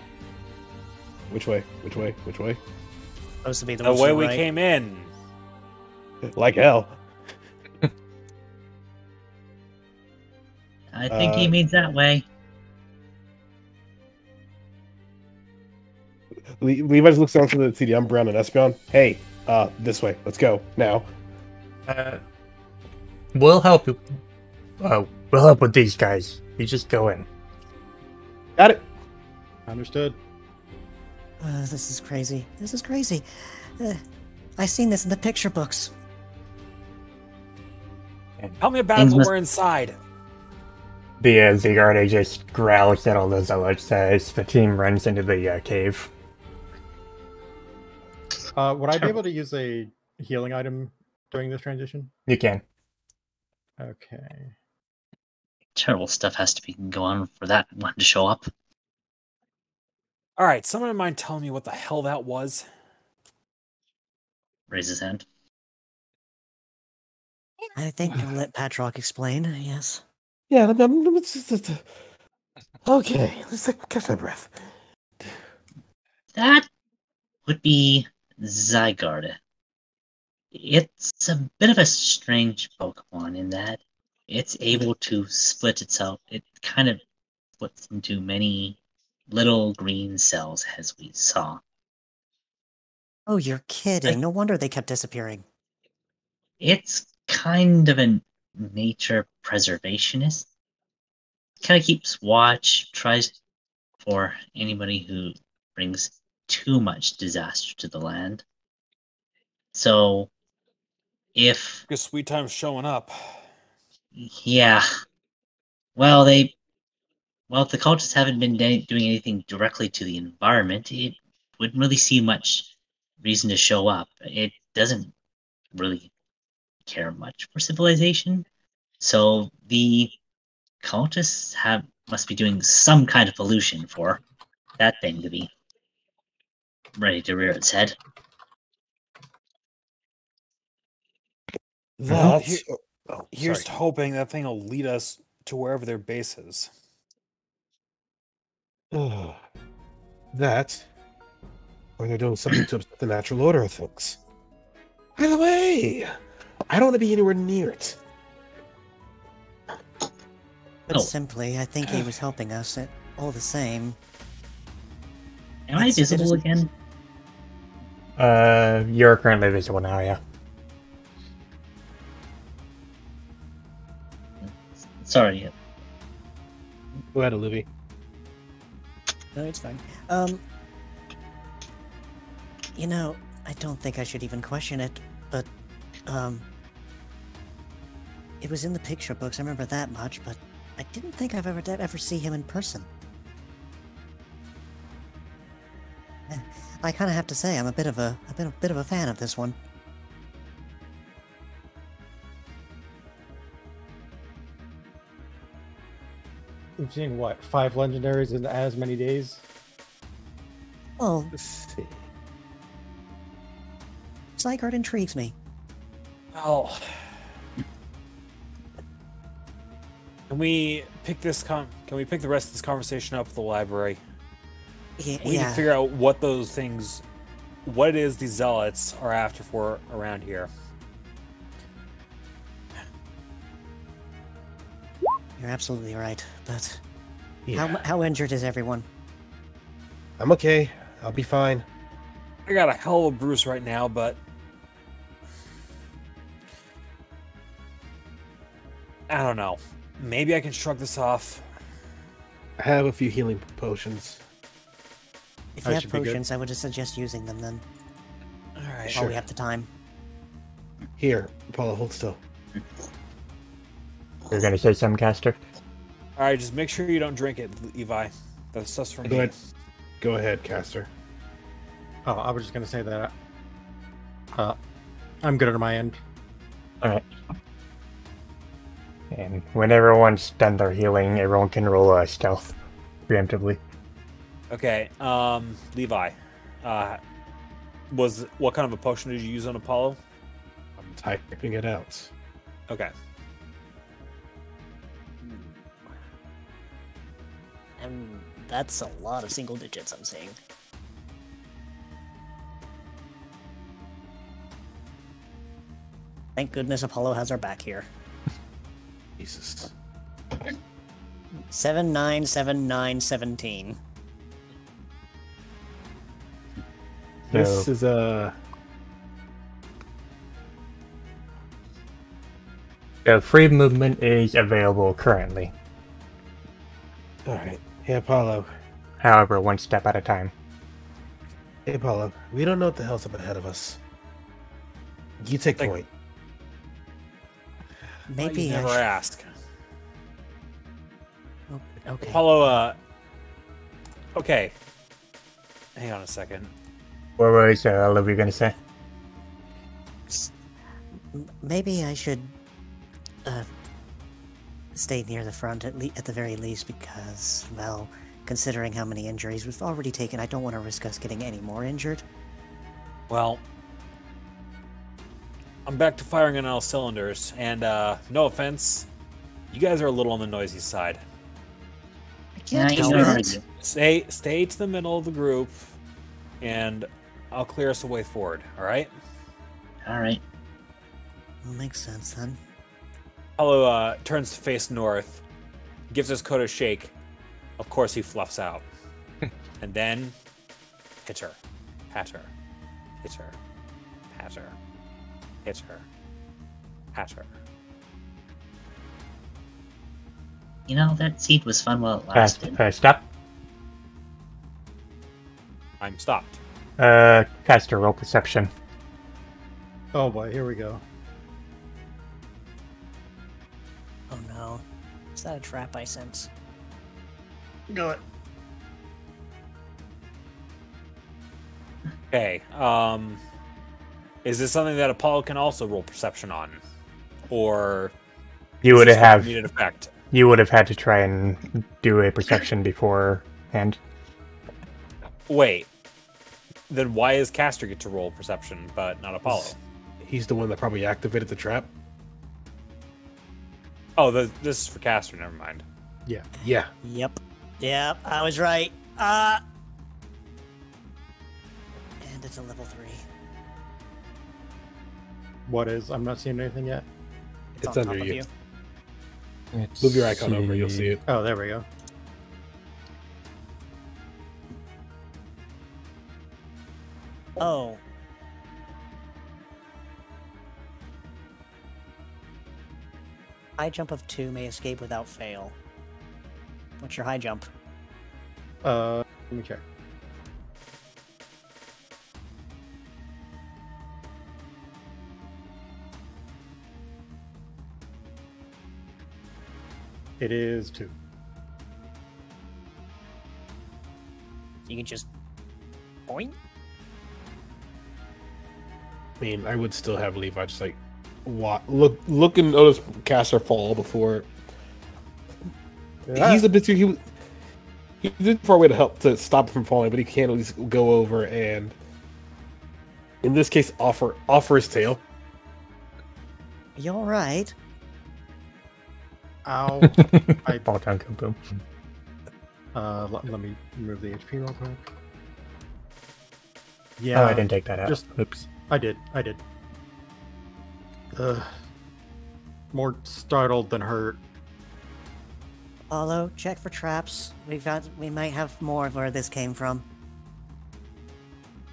Which way? Which way? Which way? Supposed to be the The ones way to the we right. came in. Like hell. I think he means that way. Levi just looks down to the CDM, Brown and Espion. Hey, this way. Let's go now. We'll help you. We'll help with these guys. You just go in. Got it. Understood. This is crazy. This is crazy. I've seen this in the picture books. Tell me about it Things when must- we're inside. The Zygarde just growls at all the zealots as the team runs into the cave. Would I be able to use a healing item during this transition? You can. Okay. Terrible stuff has to be going on for that one to show up. All right, someone mind telling me what the hell that was? Raise his hand. I think I'll let Patrock explain, yes. Yeah, okay. Let's catch my breath. That would be Zygarde. It's a bit of a strange Pokemon in that it's able to split itself. It kind of splits into many little green cells, as we saw. Oh, you're kidding. No wonder they kept disappearing. It's kind of a nature preservationist. Kind of keeps watch, tries for anybody who brings too much disaster to the land. So, if Because Sweet Time's showing up. yeah, well, if the cultists haven't been doing anything directly to the environment, it wouldn't really see much reason to show up. It doesn't really care much for civilization, so the cultists must be doing some kind of pollution for that thing to be ready to rear its head. That's... Here's sorry. to hoping that thing will lead us to wherever their base is. That... Or they're doing something to upset the natural order of things. By the way, I don't want to be anywhere near it. But simply, I think he was helping us all the same. Am I visible again? You're currently visible now, yeah. Sorry. Go ahead, Olivia. No, it's fine. You know, I don't think I should even question it, but, it was in the picture books, I remember that much, but I didn't think I've ever see him in person. I kind of have to say, I'm a bit of a fan of this one. We've seen what, 5 legendaries in as many days? Well, Let's see. Zygarde intrigues me. Oh. Can we pick the rest of this conversation up at the library? We need to figure out what it is these zealots are after for around here. You're absolutely right, but Yeah. how injured is everyone? I'm okay. I'll be fine. I got a hell of a bruise right now, but I don't know. Maybe I can shrug this off. I have a few healing potions. If you have potions, I would suggest using them then. All right. While we have the time. Here, Apollo, hold still. You're gonna say something, Caster? All right, just make sure you don't drink it, Levi. That's stuff's from me. Go ahead, Caster. Oh, I was just gonna say that. I'm good on my end. Alright. And when everyone's done their healing, everyone can roll a stealth preemptively. Okay, Levi. What kind of a potion did you use on Apollo? I'm typing it out. Okay. And that's a lot of single digits I'm seeing. Thank goodness Apollo has our back here. Jesus. 7, 9, 7, 9, 17. This So- is a... So free movement is available currently. Alright. Hey, Apollo. However, one step at a time. Hey, Apollo. We don't know what the hell's up ahead of us. You take point. Maybe you never ask. Oh, okay. Apollo, okay. Hang on a second. What was Olivia gonna say? Maybe I should stay near the front at the very least because, well, considering how many injuries we've already taken, I don't want to risk us getting any more injured. Well, I'm back to firing on all cylinders, and no offense, you guys are a little on the noisy side. I can't Yeah, help you are. it. Stay to the middle of the group, and I'll clear us a way forward. All right? All right. Makes sense then. Apollo turns to face north, gives his coat a shake. Of course, he fluffs out, and then hits her, pat her, hits her, pat her, hits her, pat her. You know, that seed was fun while it lasted. Stop. I'm stopped. Caster, roll perception. Oh boy, here we go. Oh no. Is that a trap I sense? Go it. Okay. Is this something that Apollo can also roll perception on, or You is would this for have immediate effect? You would have had to try and do a perception beforehand. Wait. Then why does Castor get to roll perception, but not Apollo? He's the one that probably activated the trap. Oh, this is for Castor. Never mind. Yeah. Yeah. Yep. Yep, I was right. And it's a level 3. What is? I'm not seeing anything yet. It's on top under of you. Move your icon over, you'll see it. Oh, there we go. Oh. High jump of 2 may escape without fail. What's your high jump? Let me check. It is 2. You can just point? I mean, I would still have Levi just like look and notice Caster fall before. He's a bit too. He's far away to help to stop him from falling, but he can at least go over and, in this case, offer his tail. You alright? Ow. I Fall down, boom. let me remove the HP real quick. Oh, Yeah, I didn't take that out. just- Oops. I did. More startled than hurt. Apollo, check for traps. We might have more of where this came from.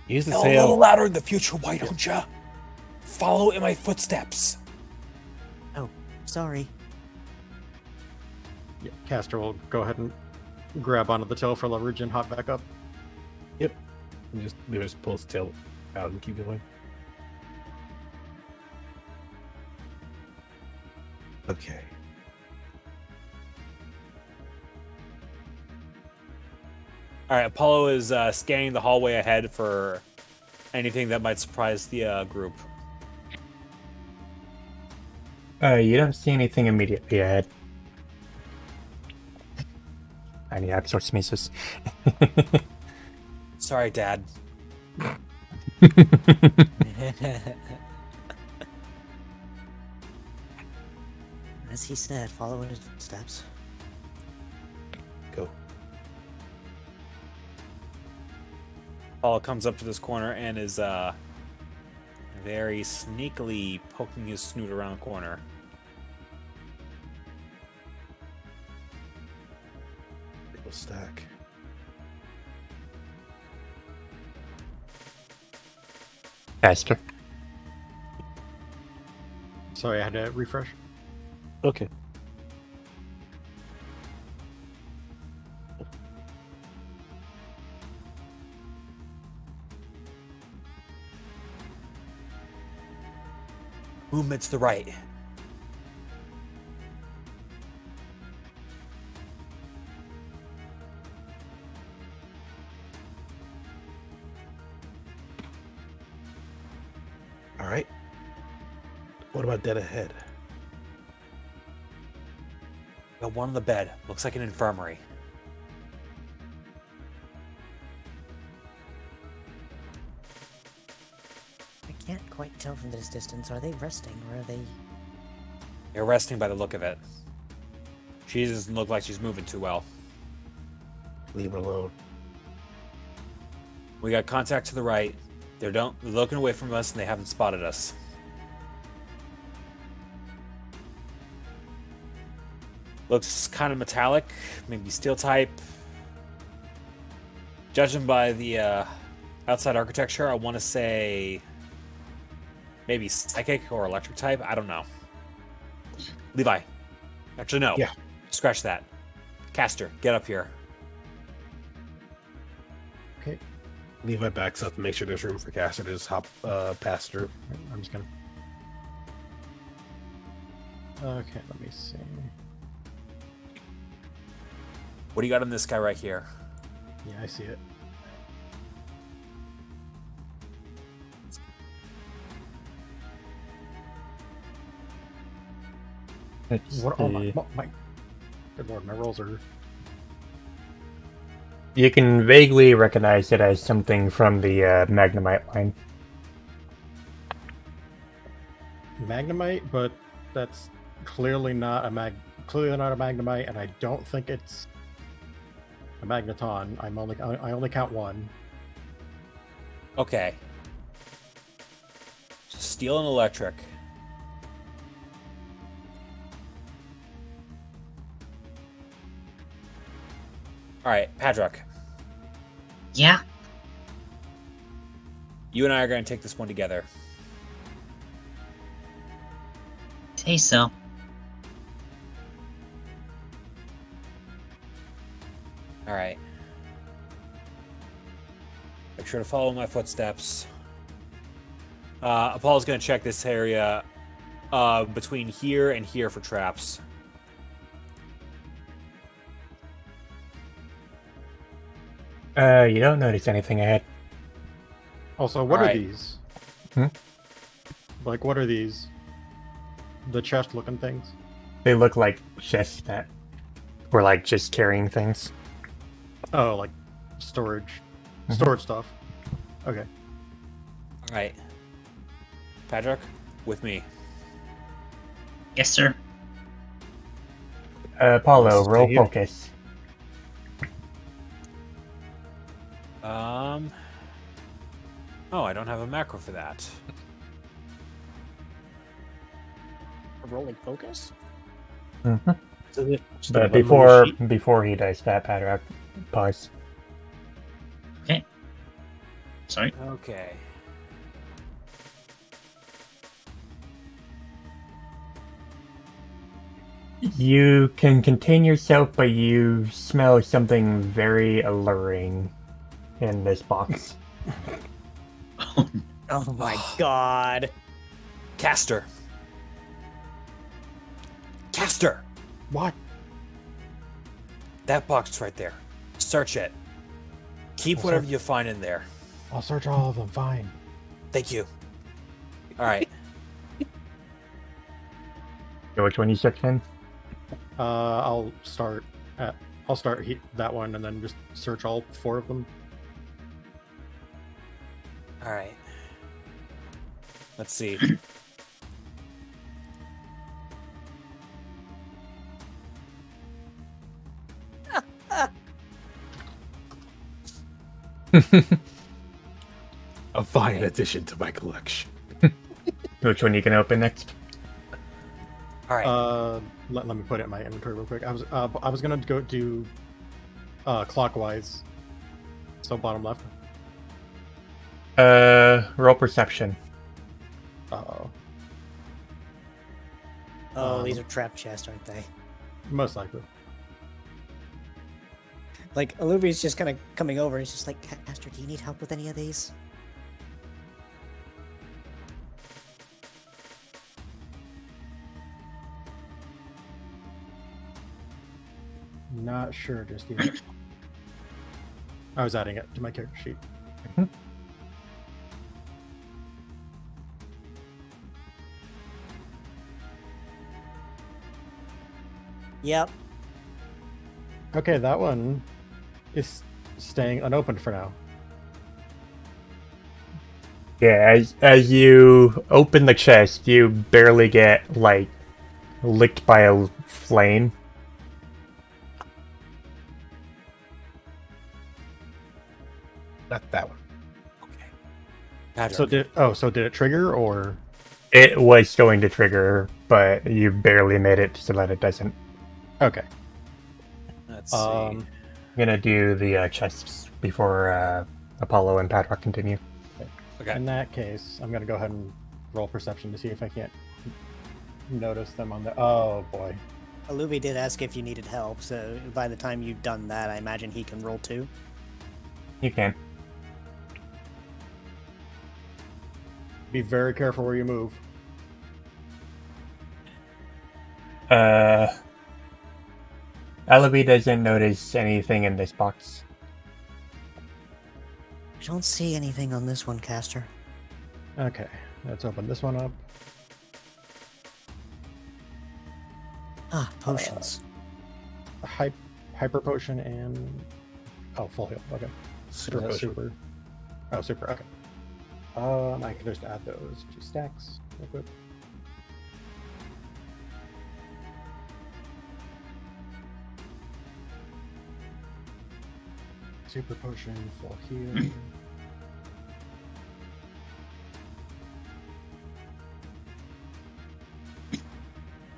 Use the A little tail. louder in the future, why don't ya? Follow in my footsteps. Oh, sorry. Yeah, Castor will go ahead and grab onto the tail for leverage and hop back up. Yep. And just pull his tail out and keep going. Okay. All right, Apollo is scanning the hallway ahead for anything that might surprise the group. You don't see anything immediately ahead. I need absorpsmesis. Sorry, Dad. As he said, follow in his footsteps. Go. Apollo comes up to this corner and is very sneakily poking his snoot around the corner. It'll stack. Faster. Sorry, I had to refresh. Okay. Movement to the right. All right. What about dead ahead? Got one on the bed. Looks like an infirmary. I can't quite tell from this distance. Are they resting or are they... They're resting by the look of it. She doesn't look like she's moving too well. Leave her alone. We got contact to the right. They're looking away from us and they haven't spotted us. Looks kind of metallic, maybe steel type. Judging by the outside architecture, I want to say maybe psychic or electric type. I don't know. Levi. Actually, no. Yeah. Scratch that. Caster, get up here. Okay, Levi backs up and make sure there's room for Caster to just hop past her. I'm just gonna. Okay, let me see. What do you got on this guy right here? Yeah, I see it. Let's What? Oh see. my! Good lord, my rolls are. You can vaguely recognize it as something from the Magnemite line. Magnemite, but that's clearly not a Magnemite, and I don't think it's a Magneton. I only count one. Okay. Steel and electric. Alright, Padrock. Yeah? You and I are going to take this one together. Say so. Alright. Make sure to follow my footsteps. Apollo's going to check this area between here and here for traps. You don't notice anything ahead. Also, what Alright. are these? Hmm? Like, what are these? The chest-looking things? They look like chests that were like just carrying things. Oh, like storage stuff. Okay. Alright. Padrock, with me. Yes, sir. Apollo, Let's roll stay here. focus. Oh, I don't have a macro for that. A rolling focus? Mm-hmm. Just But above the sheet. before he does that, Padrock, pause. Sorry. Okay. You can contain yourself, but you smell something very alluring in this box. Oh my god. Caster. Caster! What? That box right there. Search it. Keep I'll whatever search- you find in there. I'll search all of them. Fine. Thank you. All right. So which one you searching? I'll start that one and then just search all 4 of them. All right. Let's see. A fine addition to my collection. Which one you can open next? All right. Let me put it in my inventory real quick. I was gonna go do clockwise. So bottom left. Roll perception. Uh-oh. Oh, these are trap chests, aren't they? Most likely. Like, Aluvi's just kind of coming over. He's just like, Master, do you need help with any of these? Not sure just yet. I was adding it to my character sheet. Yep. Okay, that one is staying unopened for now. Yeah, as you open the chest, you barely get, like, licked by a flame. Not that one. Patrick. So did it trigger or? It was going to trigger, but you barely made it so that it doesn't. Okay. Let's see. I'm gonna do the chests before Apollo and Padrock continue. Okay. In that case, I'm gonna go ahead and roll perception to see if I can't notice them on the. Oh boy. Aluvi did ask if you needed help, so by the time you've done that, I imagine he can roll too. You can. Be very careful where you move. Ellaby doesn't notice anything in this box. I don't see anything on this one, Caster. Okay, let's open this one up. Ah, potions. A hyper potion and full heal. Okay. Super Or no, potion. super. Oh, super. Okay. I can just add those 2 stacks real quick. Super potion, full heal.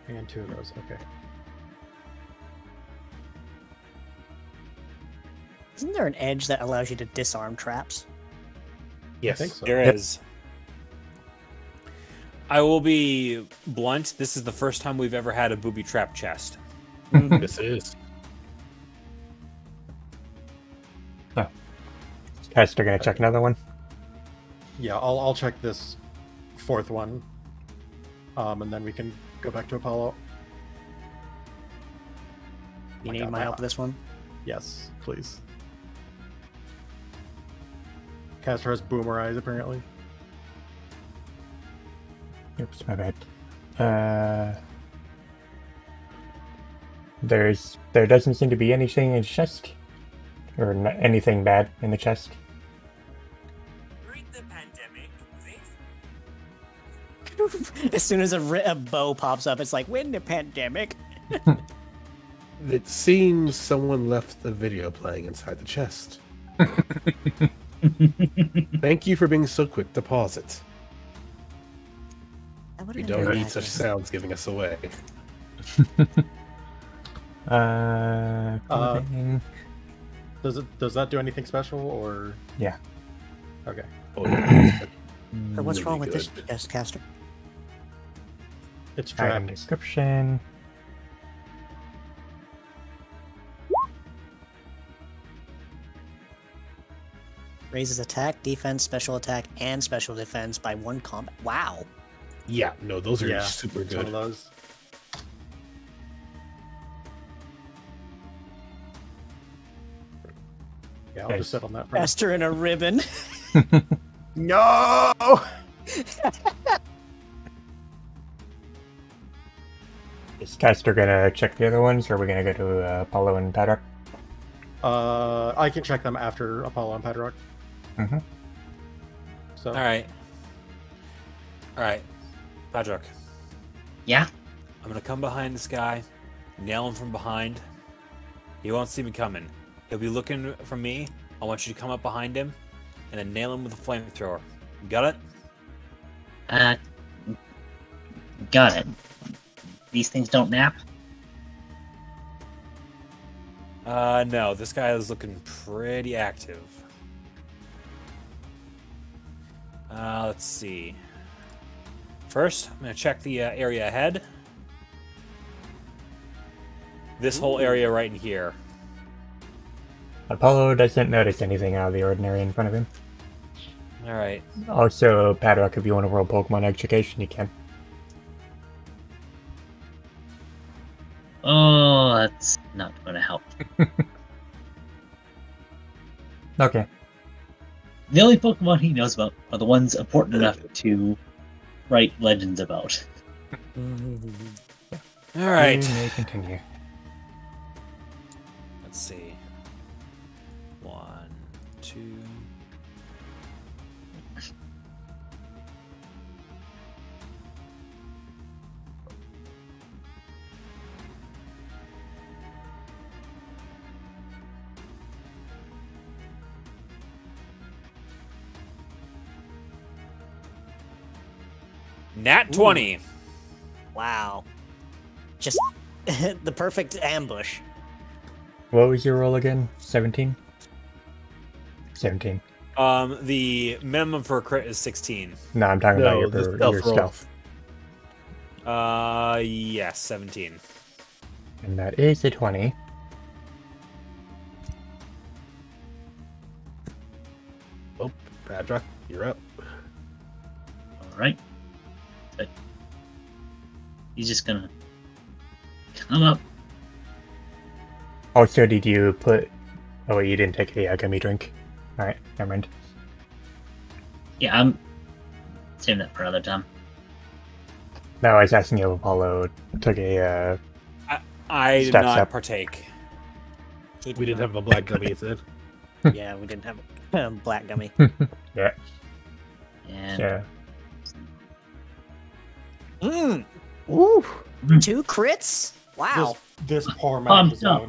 And 2 of those. Okay. Isn't there an edge that allows you to disarm traps? Yes. I think so. There is. I will be blunt. This is the first time we've ever had a booby trap chest. This is. Caster gonna check another one. Yeah, I'll check this 4th one. And then we can go back to Apollo. You I need got my my help with this one? Yes, please. Caster has boomer eyes, apparently. Oops, my bad. There doesn't seem to be anything in the chest, or anything bad in the chest. During the pandemic, As soon as a bow pops up, it's like, when the pandemic? It seems someone left the video playing inside the chest. Thank you for being so quick to pause it. We don't need such sounds giving us away. Clothing. Does that do anything special or? Yeah. Okay. Oh, yeah. So what's Really wrong with this good. chest, Caster? It's Item trapped. description. Raises attack, defense, special attack, and special defense by 1 combat. Wow. Yeah, no, those are Yeah, super it's one of good. those. Yeah, I'll just sit on that. For now. Faster in a ribbon. No! Is Caster gonna check the other ones, or are we gonna go to Apollo and Paddock? I can check them after Apollo and Padrock. Mm-hmm. So, Alright. Alright. Padrock, Yeah? I'm gonna come behind this guy, nail him from behind. He won't see me coming. He'll be looking for me. I want you to come up behind him and then nail him with a flamethrower. Got it? Got it. These things don't nap? No, this guy is looking pretty active. Let's see. First, I'm gonna check the area ahead. This whole area right in here. Apollo doesn't notice anything out of the ordinary in front of him. Alright. Also, Paddock, if you want to roll Pokemon Education, you can. Oh, that's not going to help. Okay. The only Pokemon he knows about are the ones important enough to write legends about. Alright. You may continue. Let's see. 1, 2. Nat 20. Wow. Just the perfect ambush. What was your roll again? 17? 17. The minimum for a crit is 16. No, I'm talking No, about the your stealth roll. stealth. Yes, 17. And that is a 20. Oh, Padrock, you're up. Alright. But he's just gonna come up. Also, did you put... Oh, wait, you didn't take a gummy drink. Alright, never mind. Yeah, I'm saving that for another time. No, I was asking if Apollo took a... I did Steps not up. partake. He We didn't not- have a black gummy, it said. Yeah, we didn't have a black gummy. Yeah, And yeah. Mmm. Woo! 2 crits? Wow. This poor Pumped man. up.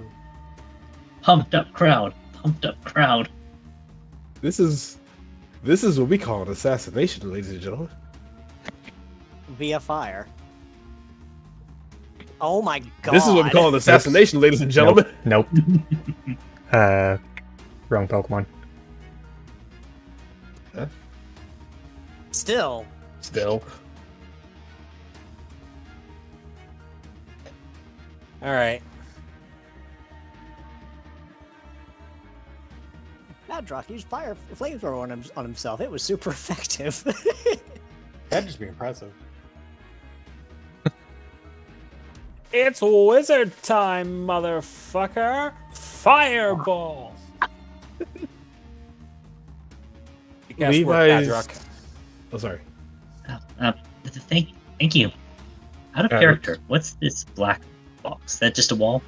Pumped up crowd. Pumped up crowd. This is what we call an assassination, ladies and gentlemen. Via fire. Oh my god. This is what we call an assassination, ladies and gentlemen. Nope. Wrong Pokemon. Still. Still. Alright. Madrock used fire flamethrower on himself. It was super effective. That'd just be impressive. It's wizard time, motherfucker! Fireball! You guys work, Levi's- Padrock. Oh, sorry. Thank you. Out of character, what's this black box? Is that just a wall?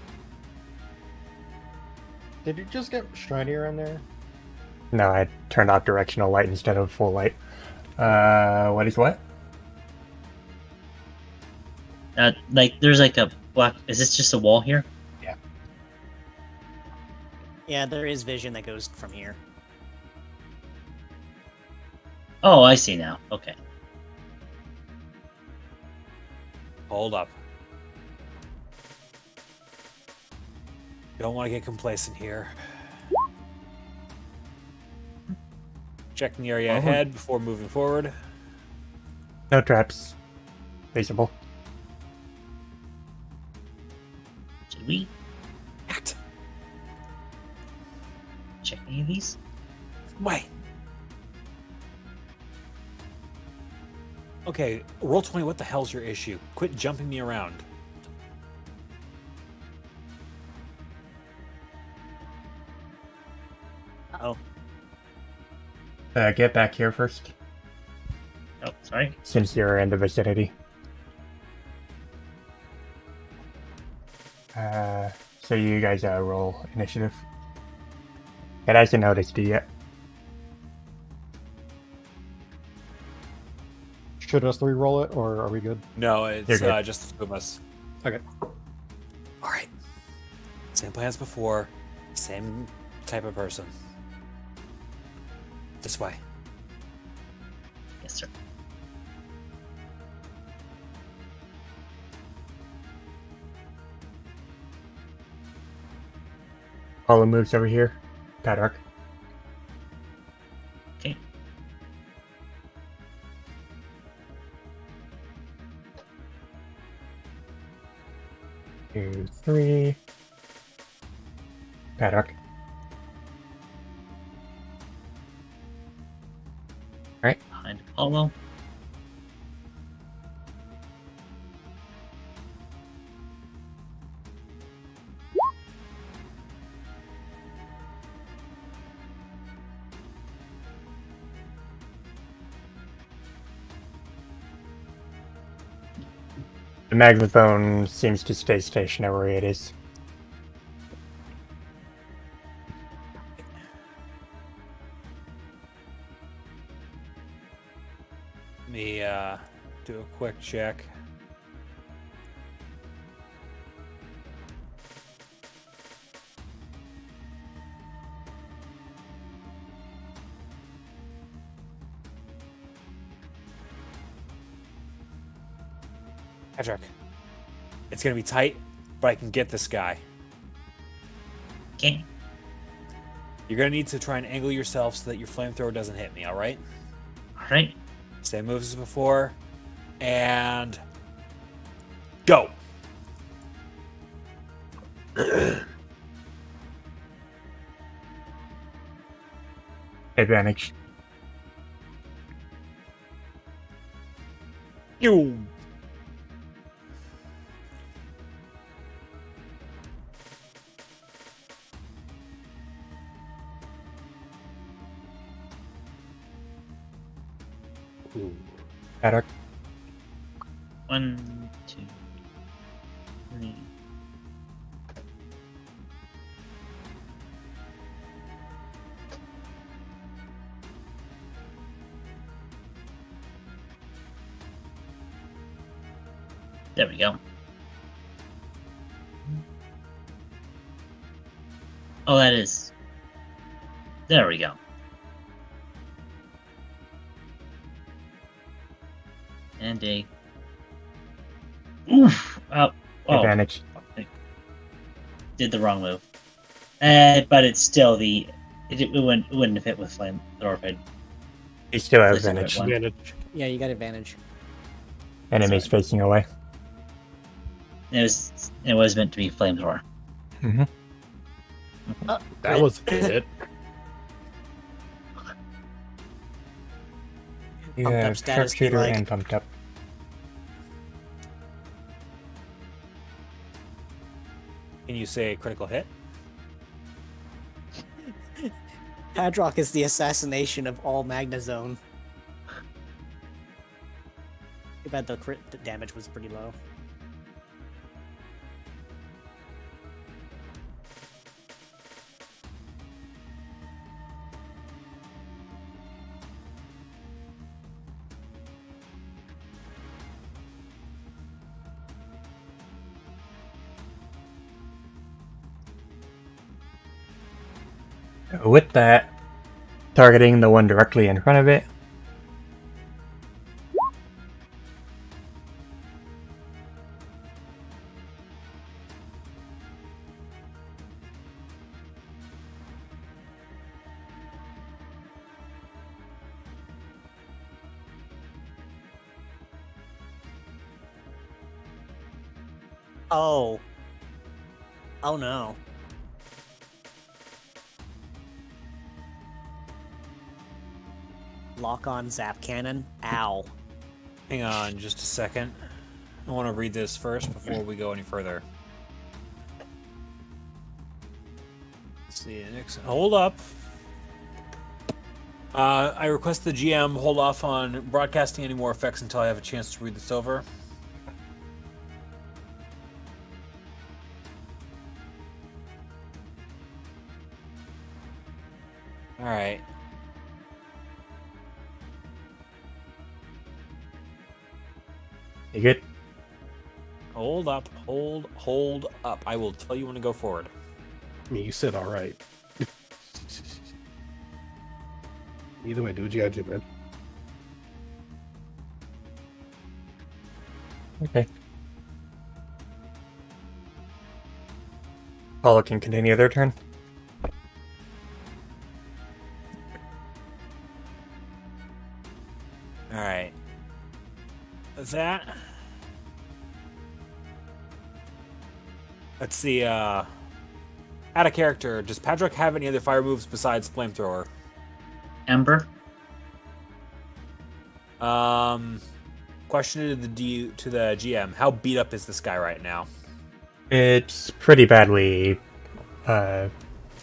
Did you just get shinier in there? No, I turned off directional light instead of full light. What is what? Like, there's like a black... Is this just a wall here? Yeah, there is vision that goes from here. Oh, I see now. Okay. Hold up. Don't want to get complacent here. Checking the area ahead before moving forward. No traps. Feasible. Should we Act. check any of these? Wait. Okay, roll 20. What the hell's your issue? Quit jumping me around. Oh, Get back here first, Oh, sorry. since you're in the vicinity. So you guys roll initiative. It hasn't noticed you yet. Should us three roll it, or are we good? No, You're it's good. just the two of us. Okay. All right. Same plan as before. Same type of person. This way. Yes, sir. Paula moves over here. Paddock. Okay. Two, three. Paddock. Behind Apollo. The magnaphone seems to stay stationary where it is. Let me do a quick check. Patrick, it's gonna be tight, but I can get this guy. Okay. You're gonna need to try and angle yourself so that your flamethrower doesn't hit me, alright? Alright. Same moves as before. And go. Advantage. You. Ooh. Paddock. 1, 2, 3. There we go. Oh, that is. There we go. And a. Oof! Oh, Advantage. I did the wrong move. But it's still the. It wouldn't have hit with flame thrower. You still have That's the right advantage. one. Advantage. yeah, you got advantage. Enemies Sorry. facing away. It was meant to be flamethrower. Mm-hmm. That was it. You Pumped up have status be sharpshooter like- and pumped up. Can you say critical hit? Padrock is the assassination of all Magnazone. Too bad the crit damage was pretty low. With that, targeting the one directly in front of it. Oh. Oh no. Lock on zap cannon. Ow. Hang on just a second. I want to read this first before we go any further. Let's see, Nixon. Hold up. I request the GM hold off on broadcasting any more effects until I have a chance to read this over. Alright. You good? Hold up. Hold up. I will tell you when to go forward. I mean, you said all right. Either way, do what you gotta do, man. Okay. Apollo can continue their turn. Alright. That. Let's see, out of character, does Patrick have any other fire moves besides flamethrower? Ember? Question to the GM. How beat up is this guy right now? It's pretty badly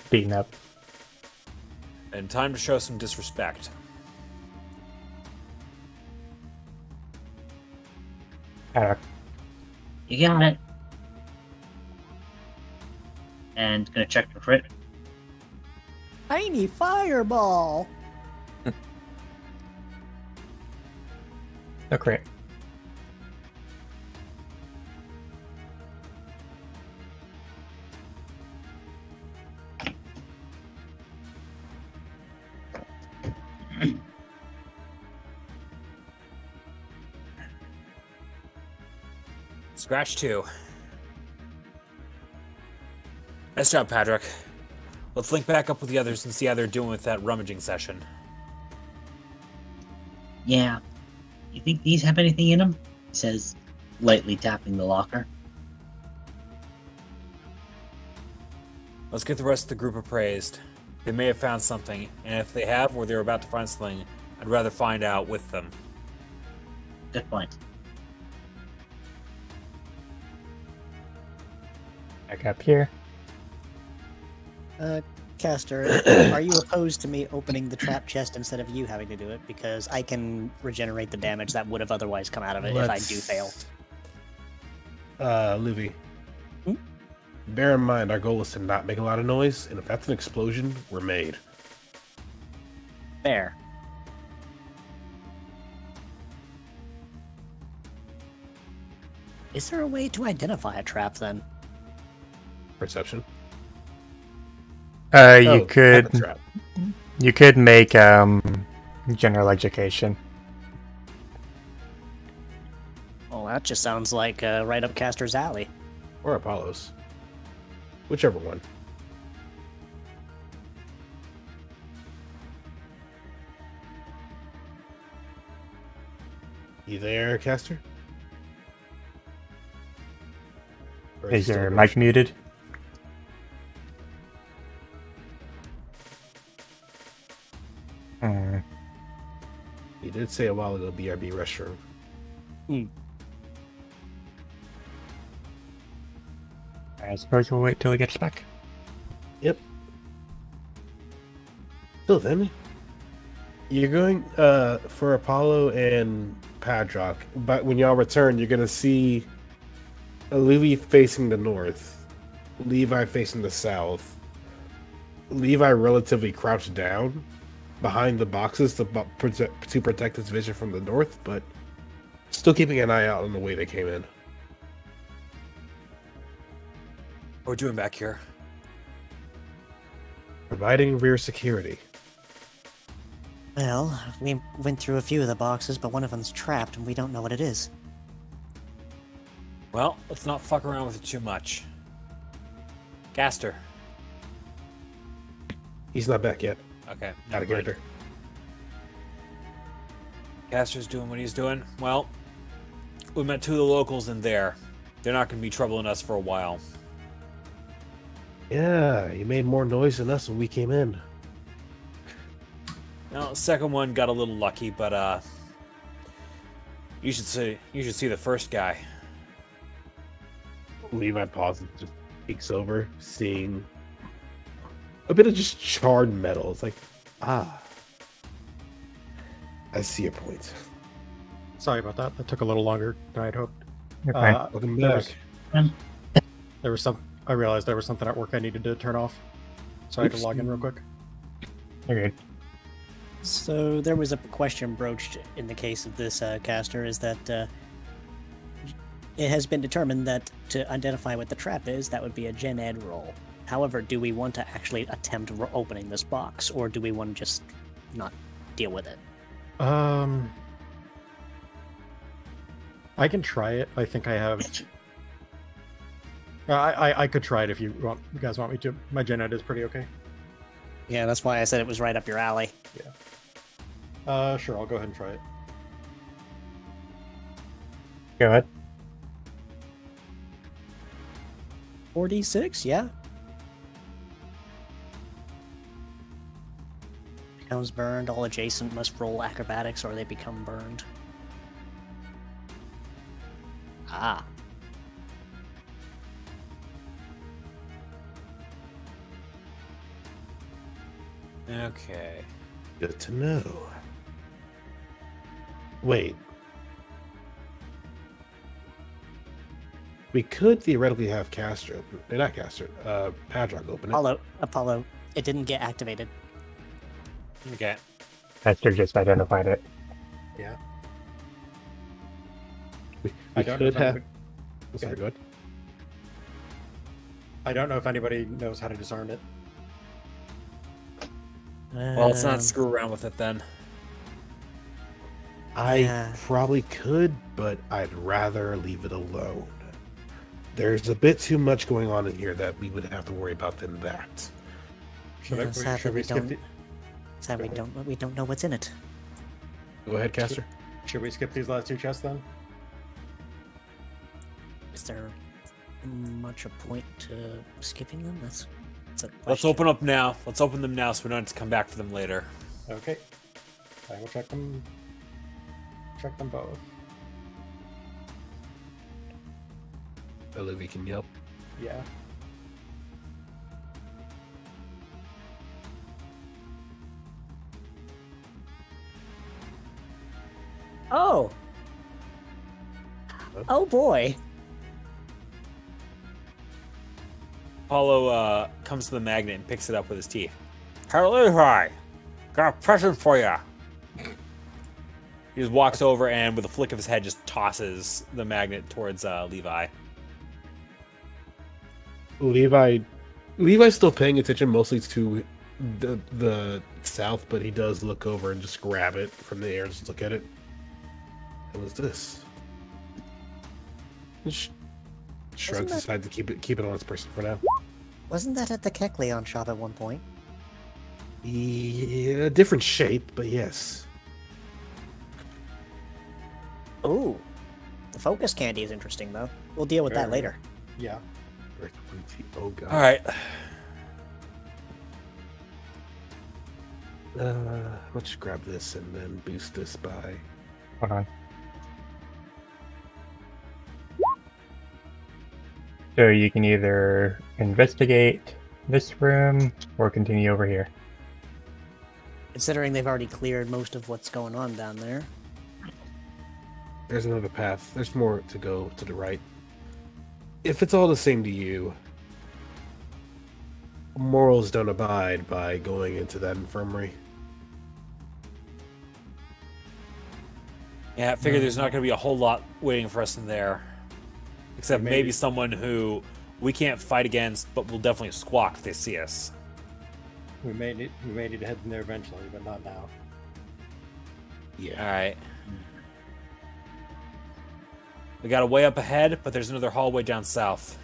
beaten up. And time to show some disrespect. You got it. And gonna check for crit. Tiny fireball! No crit. Scratch 2. Nice job, Patrick. Let's link back up with the others and see how they're doing with that rummaging session. Yeah. You think these have anything in them? He says, lightly tapping the locker. Let's get the rest of the group appraised. They may have found something, and if they have, or they're about to find something, I'd rather find out with them. Good point. Back up here. Caster, are you opposed to me opening the trap chest instead of you having to do it? Because I can regenerate the damage that would have otherwise come out of it if I do fail. Livy. Bear in mind, our goal is to not make a lot of noise, and if that's an explosion, we're made. Fair. Is there a way to identify a trap then? Perception. You Oh, could that's a trap. you could make general education. Well, that just sounds like right up Caster's alley. Or Apollo's. Whichever one. You there, Caster? Or Is he your still mic gonna- muted? Hmm. He did say a while ago, BRB restroom. I suppose we'll wait till he gets back. Yep. Till then, you're going for Apollo and Padrock, but when y'all return, you're gonna see Louis facing the north, Levi facing the south, Levi relatively crouched down behind the boxes to protect his vision from the north, but still keeping an eye out on the way they came in. What are we doing back here? Providing rear security. Well, we went through a few of the boxes, but one of them's trapped and we don't know what it is. Well, let's not fuck around with it too much. Gaster. He's not back yet. Okay. Out of never mind. character. Gaster's doing what he's doing. Well, we met 2 of the locals in there. They're not going to be troubling us for a while. Yeah, you made more noise than us when we came in. Now, the second one got a little lucky, but, You should see the first guy. Levi pauses, just peeks over, seeing a bit of just charred metal. It's like, ah, I see your point. Sorry about that. That took a little longer than I'd hoped. You're fine. Welcome there back. was some. I realized there was something at work I needed to turn off, so I had to Oops. log in real quick. You're good. So there was a question broached in the case of this caster, is that it has been determined that to identify what the trap is, that would be a Gen Ed roll. However, do we want to actually attempt opening this box, or do we want to just not deal with it? I can try it. I think I have. I could try it if you want. You guys want me to? My gen ed is pretty okay. Yeah, that's why I said it was right up your alley. Sure. I'll go ahead and try it. Go ahead. 4d6, yeah. Becomes burned. All adjacent must roll acrobatics or they become burned. Ah. Okay. Good to know. Wait. We could theoretically have Caster open. Not Caster. Padrock open it. Apollo. It didn't get activated. Okay. Hester just identified it. Yeah. We I don't know could if have. anybody- Sorry, go ahead. I don't know if anybody knows how to disarm it. Well, let's not screw around with it then. I probably could, but I'd rather leave it alone. There's a bit too much going on in here that we would have to worry about than that. Should we skip the, Sadly, we don't know what's in it. Go ahead, Caster. should we skip these last two chests then? Is there much a point to skipping them? That's a question. Let's open up now. Let's open them now so we don't have to come back for them later. Okay. I will check them. Check them both. Olivia can help. Yeah. Oh! Oh boy! Apollo comes to the magnet and picks it up with his teeth. Hey, Levi! Got a present for you! He just walks over and with a flick of his head just tosses the magnet towards Levi. Levi's still paying attention mostly to the south, but he does look over and just grab it from the air and just look at it. What was this? Shrugs aside to keep it on its person for now. Wasn't that at the Kekleon shop at one point? Yeah, different shape, but yes. Ooh. The focus candy is interesting, though. We'll deal with that Very. later. Yeah. Oh god. All right. Let's grab this and then boost this by. Hold on. So you can either investigate this room or continue over here. Considering they've already cleared most of what's going on down there. There's another path. There's more to go to the right. If it's all the same to you, morals don't abide by going into that infirmary. Yeah, I figure there's not going to be a whole lot waiting for us in there. Except maybe someone who we can't fight against, but will definitely squawk if they see us. We may need to head in there eventually, but not now. Yeah. All right. We got a way up ahead, but there's another hallway down south.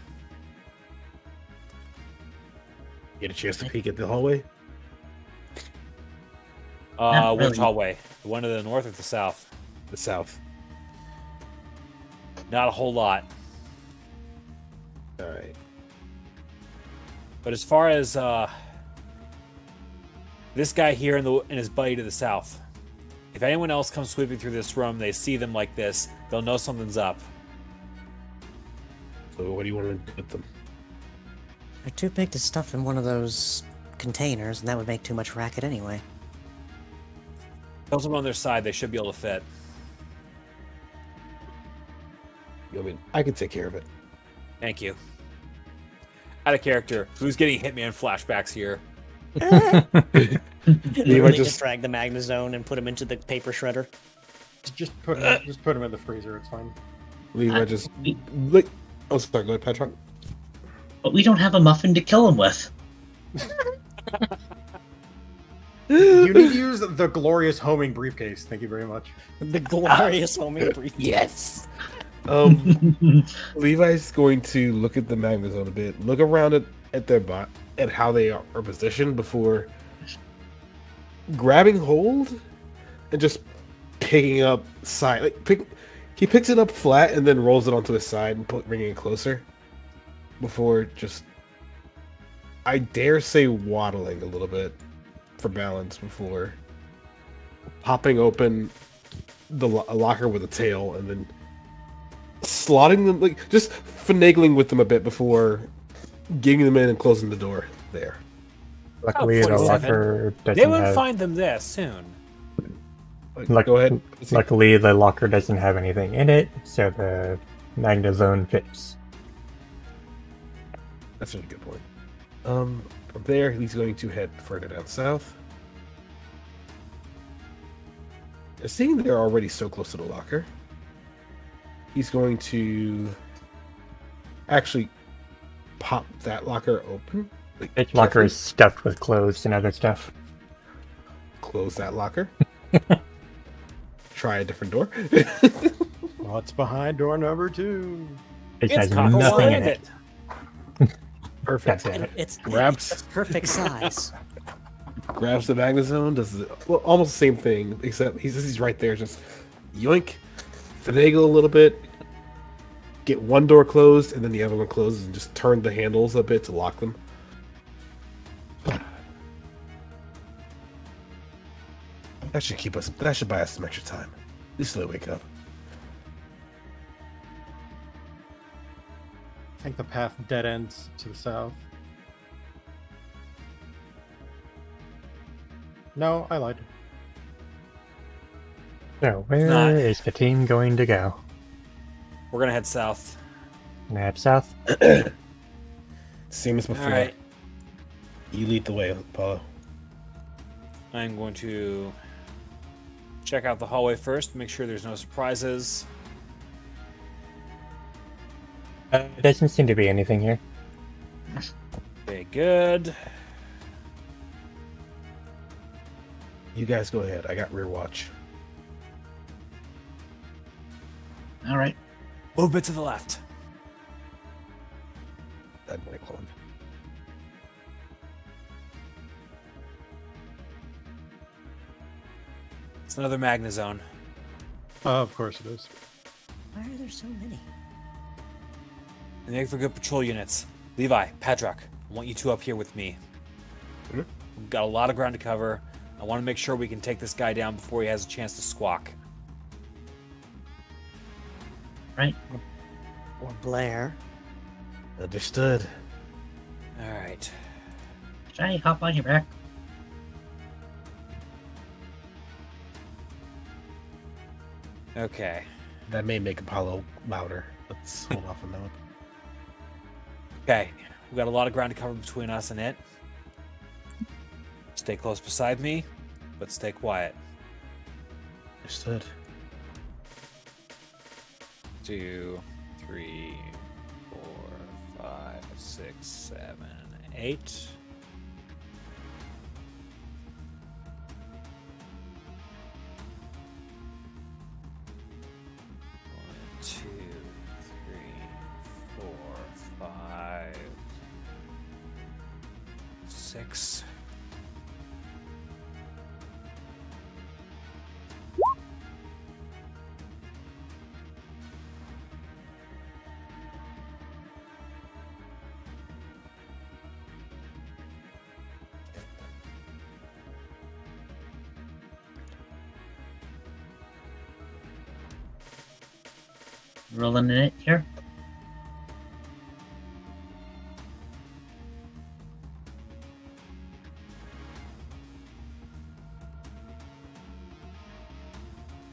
Get a chance to peek at the hallway? Not Which really. hallway? The one to the north or the south? The south. Not a whole lot. Alright. But as far as this guy here and his buddy to the south, If anyone else comes sweeping through this room, they see them like this, they'll know something's up. So what do you want to do with them? They're too big to stuff in one of those containers, and that would make too much racket anyway. Tilt them on their side, they should be able to fit. I mean, I can take care of it. Thank you. Out of character. Who's getting Hitman flashbacks here? Literally just- just drag the Magnazone and put him into the paper shredder. Just put him in the freezer. It's fine. Levi just like. Oh, sorry. Go ahead, Patrick. But we don't have a muffin to kill him with. You need to use the glorious homing briefcase. Thank you very much. The glorious homing brief. Yes. Levi's going to look at the Magnazone a bit, look around at their bot, at how they are positioned before grabbing hold and just picking up side. He picks it up flat and then rolls it onto his side and bringing it closer. Before just, I dare say, waddling a little bit for balance before popping open a locker with a tail and then slotting them, like just finagling with them a bit before getting them in and closing the door there. Luckily, the 47. locker They doesn't wouldn't have. find them there soon. Go ahead. Luckily, the locker doesn't have anything in it, so the Magnazone fits. That's a really good point. From there, he's going to head further down south. Seeing they're already so close to the locker, he's going to actually pop that locker open. Each locker is stuffed with clothes and other stuff. Close that locker. Try a different door. What's behind door number 2? It It's has cockle nothing in bandit. it. Perfect. That's it. It's Grabs perfect size. grabs the Magnazone, does almost the same thing, except he's right there, just yoink, finagle a little bit, get one door closed, and then the other one closes, and just turn the handles a bit to lock them. That should buy us some extra time. At least till they wake up. I think the path dead ends to the south. No, I lied. So, where not. is the team going to go? We're gonna head south. Nab south? Same as before. Alright. You lead the way, Apollo. I'm going to check out the hallway first, make sure there's no surprises. There doesn't seem to be anything here. Okay, good. You guys go ahead. I got rear watch. All right. Move a bit to the left. That's my clone. It's another Magnazone. Of course it is. Why are there so many? They make for good patrol units. Levi, Padrock, I want you two up here with me. Mhm. We've got a lot of ground to cover. I want to make sure we can take this guy down before he has a chance to squawk. Right. Or Blair. Understood. Alright. Should I hop on your back? Okay. That may make Apollo louder. Let's hold off on that one. Okay. We've got a lot of ground to cover between us and it. Stay close beside me, but stay quiet. Understood. 2, 3, 4, 5, 6, 7, 8. One, 2, 3, 4, 5, 6. rolling in it here.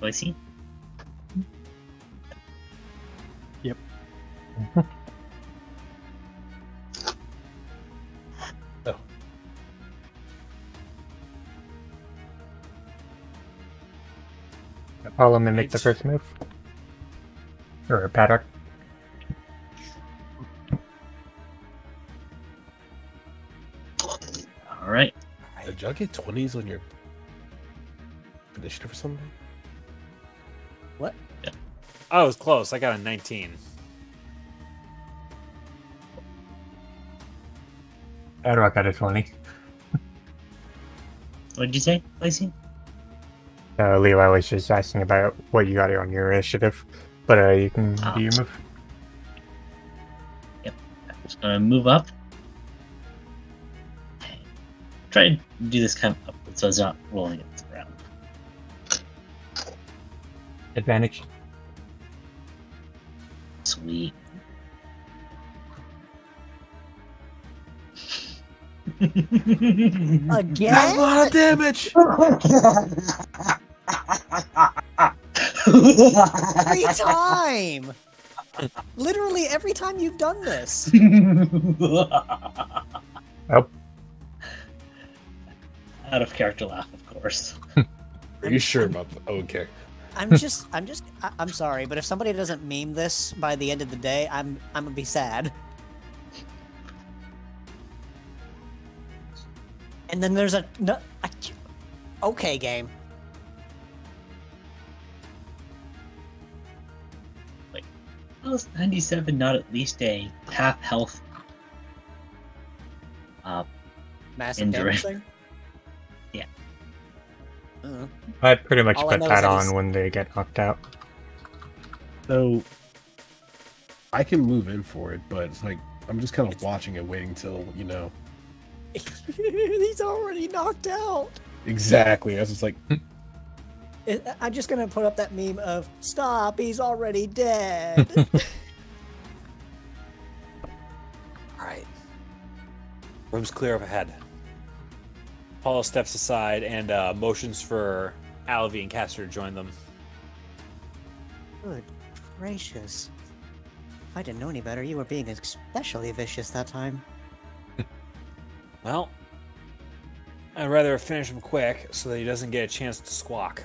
Do I see? Yep. Oh. Apollo mimic the first move. Or paddock. Alright. Did y'all get 20s on your initiative or something? What? I was close. I got a 19. Paddock got a 20. What did you say, Lacey? Levi was just asking about what you got on your initiative. But you can do your move. Yep. I'm just gonna move up. Try to do this kind of upward so it's not rolling against the ground. Advantage. Sweet. Again? That's a lot of damage! Every time! Literally every time you've done this. Oh. Out of character laugh, of course. Are you sure about that? Okay. I'm sorry, but if somebody doesn't meme this by the end of the day, I'm gonna be sad. And then there's okay, game. Wait, how is 97 not at least a half health? Massive Injury. damage thing? Yeah. I pretty much All I put know is that that on he's- when they get knocked out. So, I can move in for it, but it's like, I'm just kind of watching it, waiting till, you know. He's already knocked out. Exactly. I was just like, I'm just gonna put up that meme of "Stop, he's already dead." Alright. Room's clear up ahead. Apollo steps aside and motions for Alvy and Caster to join them. Good gracious. If I didn't know any better, you were being especially vicious that time. Well, I'd rather finish him quick so that he doesn't get a chance to squawk.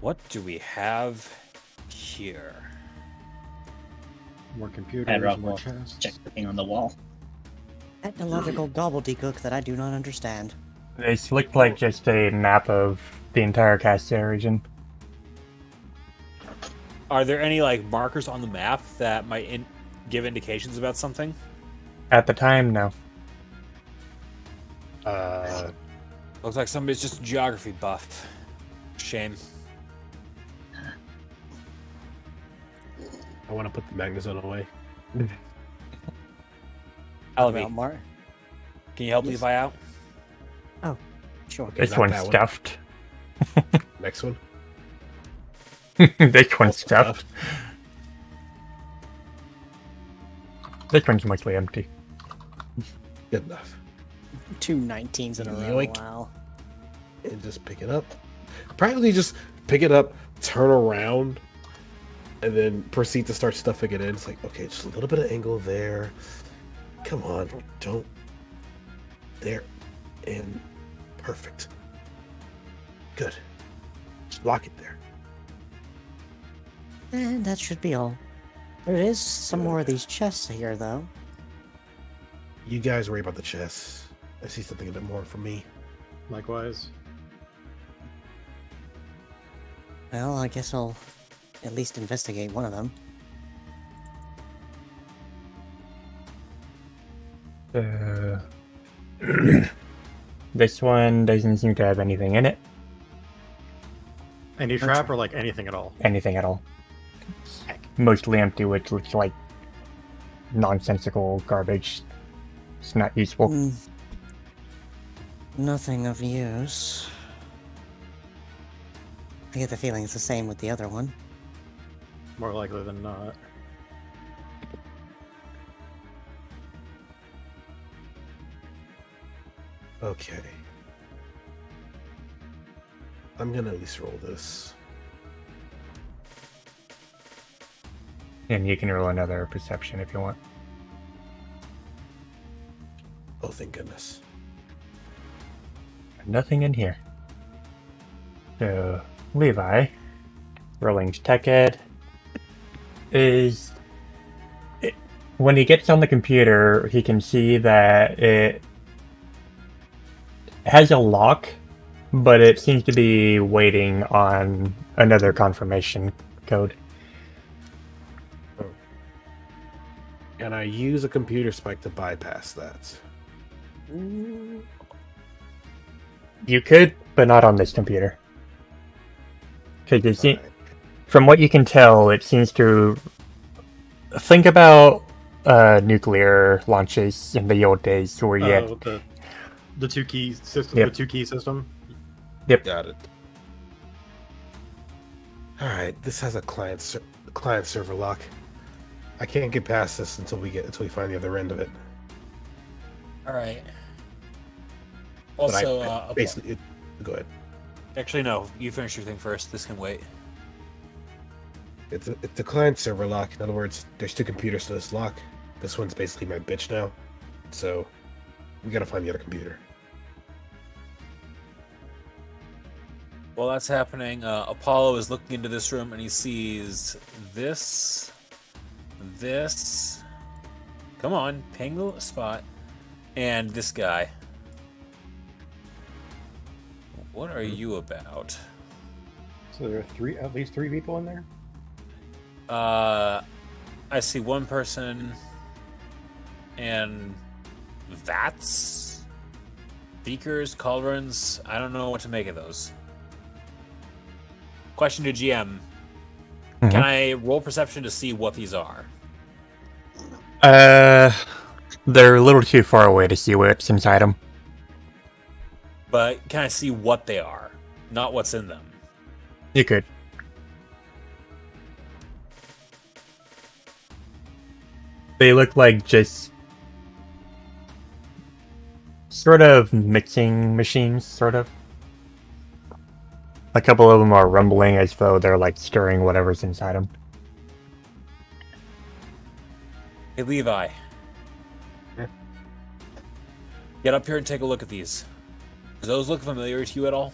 What do we have here? More computers, Padrock more will chests. check the thing on the wall. Technological gobbledygook that I do not understand. This looked like just a map of the entire Cassia region. Are there any like markers on the map that might give indications about something? At the time, no. Looks like somebody's just a geography buff. Shame. I want to put the magnezone away. Alvy, Well, Mar- can you help Yes. Levi out? Sure. Okay, This not one's that one. stuffed. Next one. This one's Also stuffed. This one's mostly empty. Good enough. 2 19s in a row. Yoink. Wow. And just pick it up. Practically just pick it up, turn around, and then proceed to start stuffing it in. It's like, okay, just a little bit of angle there. Come on, don't. There. And perfect. Good. Just lock it there. And that should be all. There is some more of these chests here, though. You guys worry about the chess. I see something a bit more for me. Likewise. Well, I guess I'll at least investigate one of them. This one doesn't seem to have anything in it. Any trap or like anything at all? Anything at all. Mostly empty, which looks like nonsensical garbage. It's not useful. Nothing of use. I get the feeling it's the same with the other one. More likely than not. Okay. I'm gonna at least roll this. And you can roll another perception if you want. Oh, thank goodness. Nothing in here. So, Levi, rolling tech ed, when he gets on the computer, he can see that it has a lock, but it seems to be waiting on another confirmation code. Can I use a computer spike to bypass that? You could, but not on this computer. Because Alright. from what you can tell, it seems to think about nuclear launches in the old days where you had... The two key system. Yep. The two key system. Yep. Got it. Alright, this has a client server lock. I can't get past this until we find the other end of it. All right. But Also, basically, go ahead. actually, no. You finish your thing first. This can wait. It's a client server lock. In other words, there's two computers to this lock. This one's basically my bitch now. So we gotta find the other computer. While that's happening, Apollo is looking into this room and he sees this. Come on, ping the spot. And this guy. What are you about? So there are at least three people in there. I see one person and vats, beakers, cauldrons. I don't know what to make of those. Question to GM. Mhm. Can I roll perception to see what these are? They're a little too far away to see what's inside them. But can I see what they are? Not what's in them. You could. They look like just sort of mixing machines, sort of. A couple of them are rumbling as though they're like stirring whatever's inside them. Hey, Levi. Yeah. Get up here and take a look at these. Does those look familiar to you at all?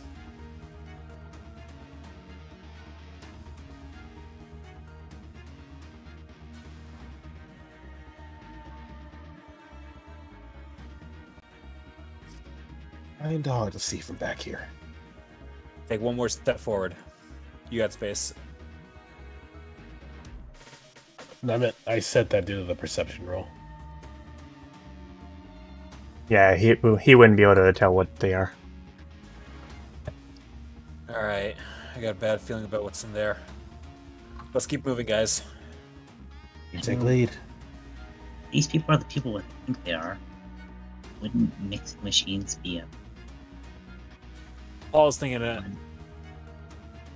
Kinda hard to see from back here. Take one more step forward. You got space. I said that due to the perception roll. Yeah, he wouldn't be able to tell what they are. Alright. I got a bad feeling about what's in there. Let's keep moving, guys. You take lead. These people are the people I think they are. Wouldn't mixed machines be a... Paul's thinking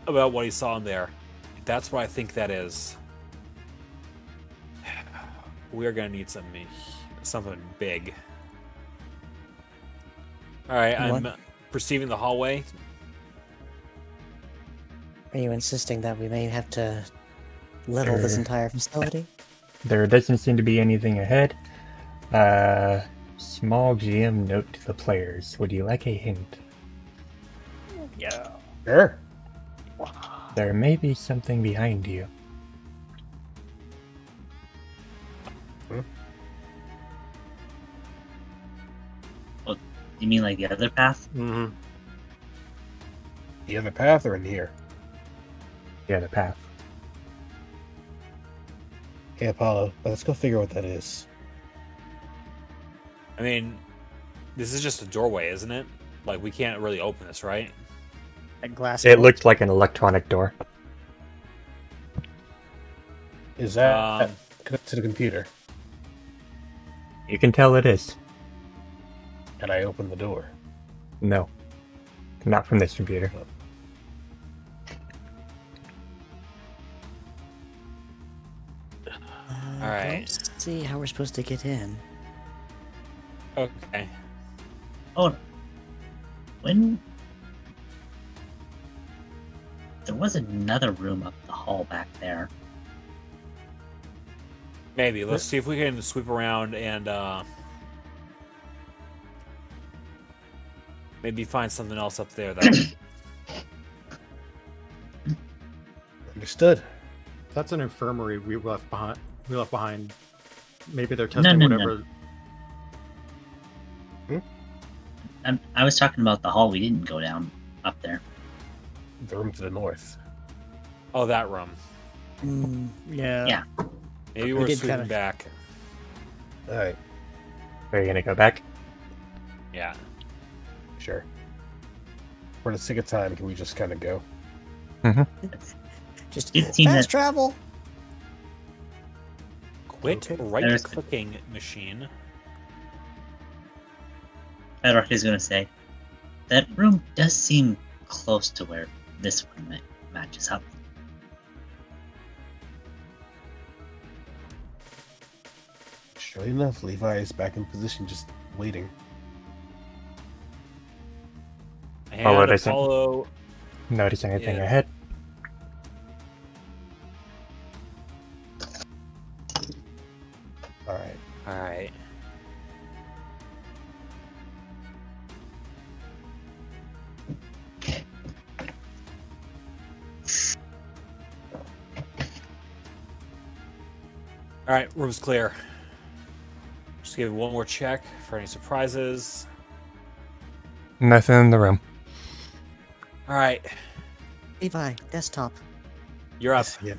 about what he saw in there. If that's what I think that is, we're gonna need something big. Alright, I'm perceiving the hallway. Are you insisting that we may have to level this entire facility? There doesn't seem to be anything ahead. Small GM note to the players. Would you like a hint? Yeah. Sure. There may be something behind you. Oh, you mean like the other path? Mm-hmm. The other path or in here? Yeah, the path. Okay, Apollo, let's go figure out what that is. I mean, this is just a doorway, isn't it? Like, we can't really open this, right? A glass It door? looked like an electronic door. Is that connected to the computer? You can tell it is. And I open the door. No. Not from this computer. right. I don't see how we're supposed to get in. Okay. Oh, when there was another room up the hall back there. Maybe. Let's see if we can sweep around and maybe find something else up there, though. Understood. That's an infirmary we left behind. Maybe they're No, testing no, no. whatever. I was talking about the hall we didn't go down up there. The room to the north. Oh, that room. Yeah. Yeah. Maybe We we're did sweeping kinda- back. All right, Are you gonna go back? Yeah. sure. For the sake of time, can we just kind of go? Just It seemed fast that- travel. Quit Okay. right-clicking machine. Bedrock is going to say that room does seem close to where this one matches up. Sure enough, Levi is back in position, just waiting. And Oh, what is it? Apollo. Notice anything Yeah. ahead? All right. All right. All right, room's clear. Just give it one more check for any surprises. Nothing in the room. All right, Levi, desktop. you're up. Yeah.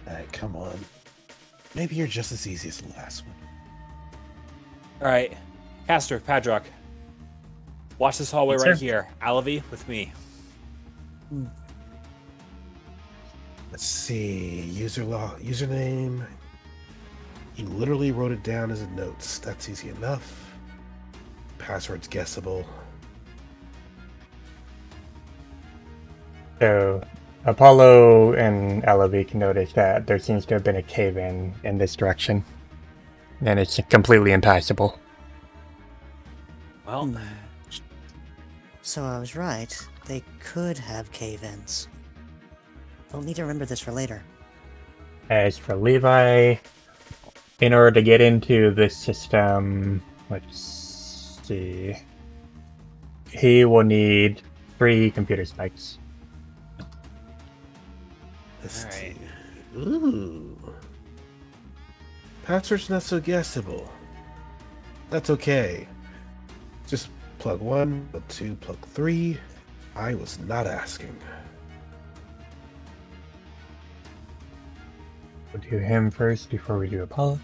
All right, come on. Maybe you're just as easy as the last one. All right, Caster, Padrock. Watch this hallway Yes, right sir. here. Alavi with me. Let's see. Username. He literally wrote it down as a notes. That's easy enough. Password's guessable. So, Apollo and Alavi can notice that there seems to have been a cave-in in this direction. And it's completely impassable. Well, So I was right. They could have cave-ins. We'll need to remember this for later. As for Levi, in order to get into this system, let's see, he will need 3 computer spikes. Let's All right. see. Ooh. Password's not so guessable. That's okay. Just plug 1, plug 2, plug 3. I was not asking. We'll do him first before we do Apollo.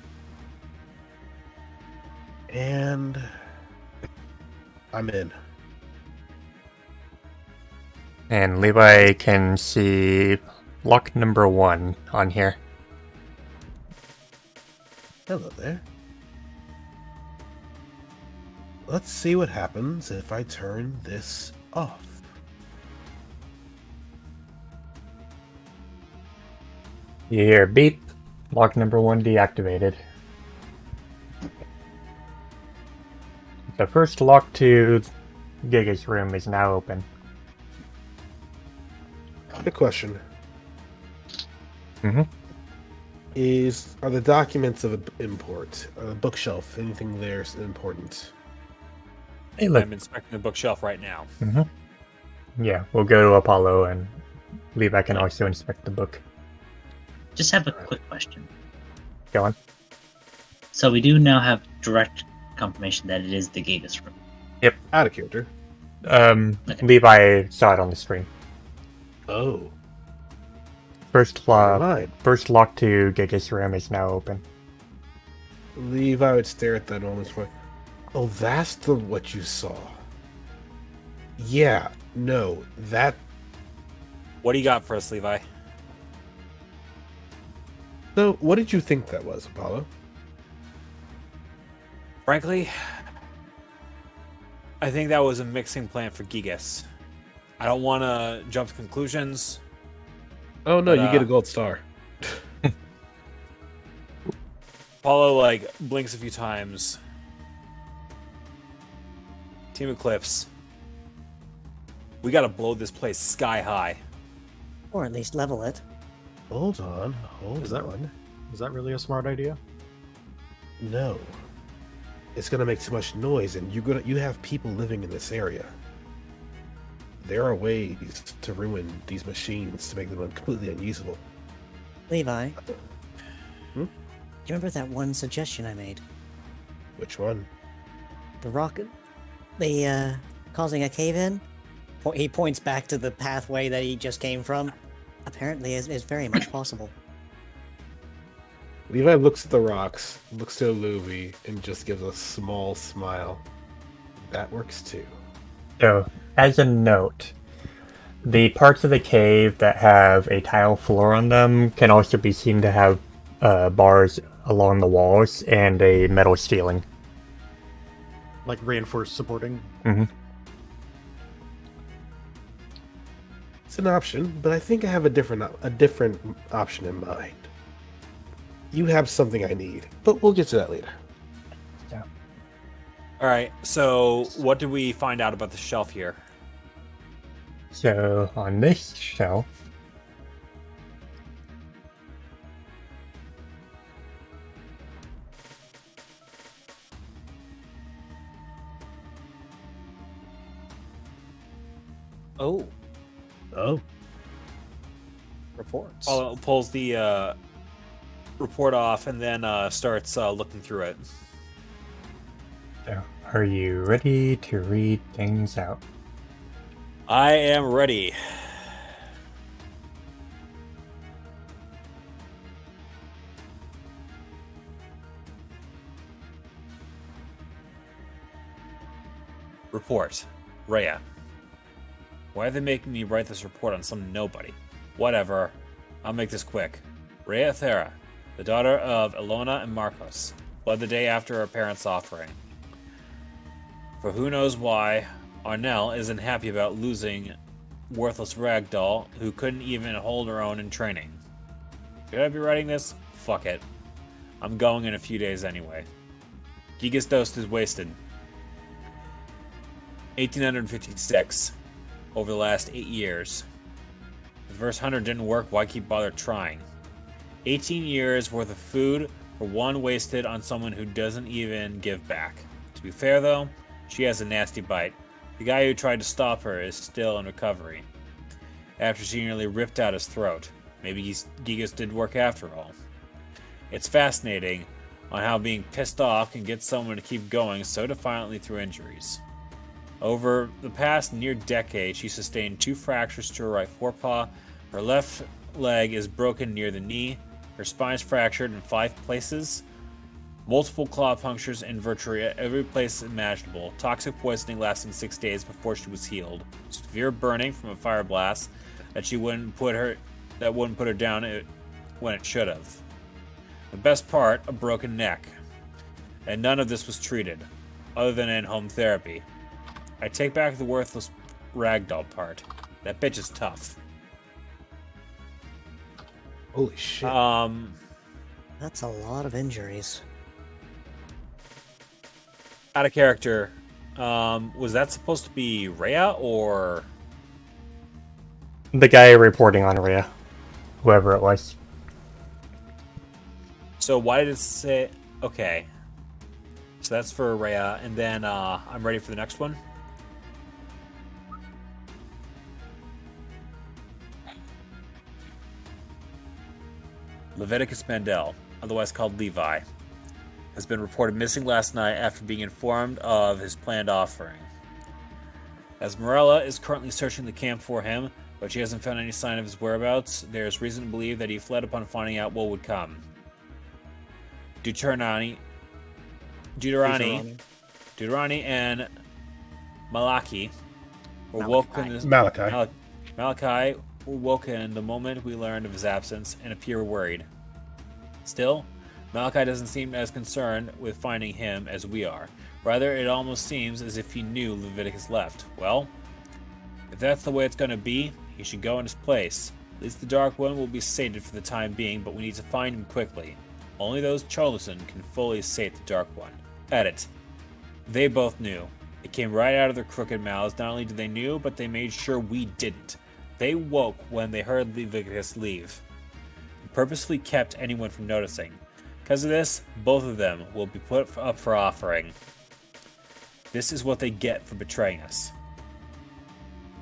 And I'm in. And Levi can see lock number 1 on here. Hello there. Let's see what happens if I turn this off. You hear a beep, lock number 1 deactivated. The first lock to Giga's room is now open. Good question. Mhm. Are the documents of import? The bookshelf, anything there is important? Hey, look. I'm inspecting the bookshelf right now. Yeah, we'll go to Apollo and Levi can also inspect the book. Just have a quick question. Go on. So we do now have direct confirmation that it is the Gigas room. Out of character. Levi saw it on the screen. Oh. First Never lock, mind. first lock to Giga's room is now open. Levi would stare at that almost for. Oh, that's what you saw. Yeah, no, that. What do you got for us, Levi? So, what did you think that was, Apollo? Frankly, I think that was a mixing plan for Gigas. I don't want to jump to conclusions. Oh no, But, you get a gold star. Apollo, like, blinks a few times. Team Eclipse. We gotta blow this place sky high. Or at least level it. Hold on. Is that really a smart idea? No. It's gonna make too much noise, and you have people living in this area. There are ways to ruin these machines to make them completely unusable. Levi, Hmm? you remember that one suggestion I made? Which one? The rocket... The, causing a cave-in? He points back to the pathway that he just came from. Apparently is very much possible. Levi looks at the rocks, looks to Louie, and just gives a small smile. That works too. So, as a note, the parts of the cave that have a tile floor on them can also be seen to have bars along the walls and a metal ceiling. Like reinforced supporting? Mm-hmm. It's an option, but I think I have a different option in mind. You have something I need, but we'll get to that later. Yeah. Alright, so what did we find out about the shelf here? So, on this shelf, Oh, Oh. reports. Apollo pulls the report off and then starts looking through it. so are you ready to read things out? I am ready. Report. Rhea. Why are they making me write this report on some nobody? Whatever. I'll make this quick. Rhea Thera, the daughter of Ilona and Marcos, fled the day after her parents' offering. For who knows why, Arnell isn't happy about losing worthless ragdoll who couldn't even hold her own in training. Should I be writing this? Fuck it. I'm going in a few days anyway. Gigas Dose is wasted. 1856. Over the last 8 years. If the first 100 didn't work, why keep bother trying? 18 years worth of food for one wasted on someone who doesn't even give back. To be fair though, she has a nasty bite. The guy who tried to stop her is still in recovery. After she nearly ripped out his throat. Maybe Gigas did work after all. It's fascinating on how being pissed off can get someone to keep going so defiantly through injuries. Over the past near decade, she sustained 2 fractures to her right forepaw. Her left leg is broken near the knee. Her spine is fractured in 5 places. Multiple claw punctures in virtually every place imaginable. Toxic poisoning lasting 6 days before she was healed. Severe burning from a fire blast that wouldn't put her down when it should have. The best part, a broken neck. And none of this was treated, other than in-home therapy. I take back the worthless ragdoll part. That bitch is tough. Holy shit. That's a lot of injuries. Out of character. Was that supposed to be Rhea or... The guy reporting on Rhea. Whoever it was. So why did it say... Okay. So that's for Rhea, and then I'm ready for the next one. Leviticus Mandel, otherwise called Levi, has been reported missing last night after being informed of his planned offering. Esmeralda is currently searching the camp for him, but she hasn't found any sign of his whereabouts. There is reason to believe that he fled upon finding out what would come. Deuteronomy and Malachi were woken. Malachi were woken the moment we learned of his absence and appear worried. Still, Malachi doesn't seem as concerned with finding him as we are. Rather, it almost seems as if he knew Leviticus left. Well, if that's the way it's going to be, he should go in his place. At least the Dark One will be sated for the time being, but we need to find him quickly. Only those chosen can fully sate the Dark One. Edit. They both knew. It came right out of their crooked mouths. Not only did they knew, but they made sure we didn't. They woke when they heard Leviticus leave. They purposefully kept anyone from noticing. Because of this, both of them will be put up for offering. This is what they get for betraying us.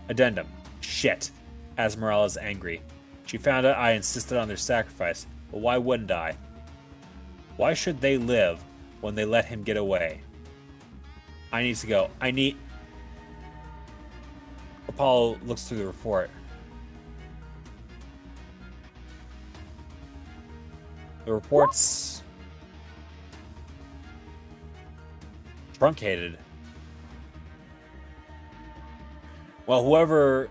Addendum. Shit. Esmeralda is angry. She found out I insisted on their sacrifice, but why wouldn't I? Why should they live when they let him get away? I need to go. Apollo looks through the report. The report's truncated. Well,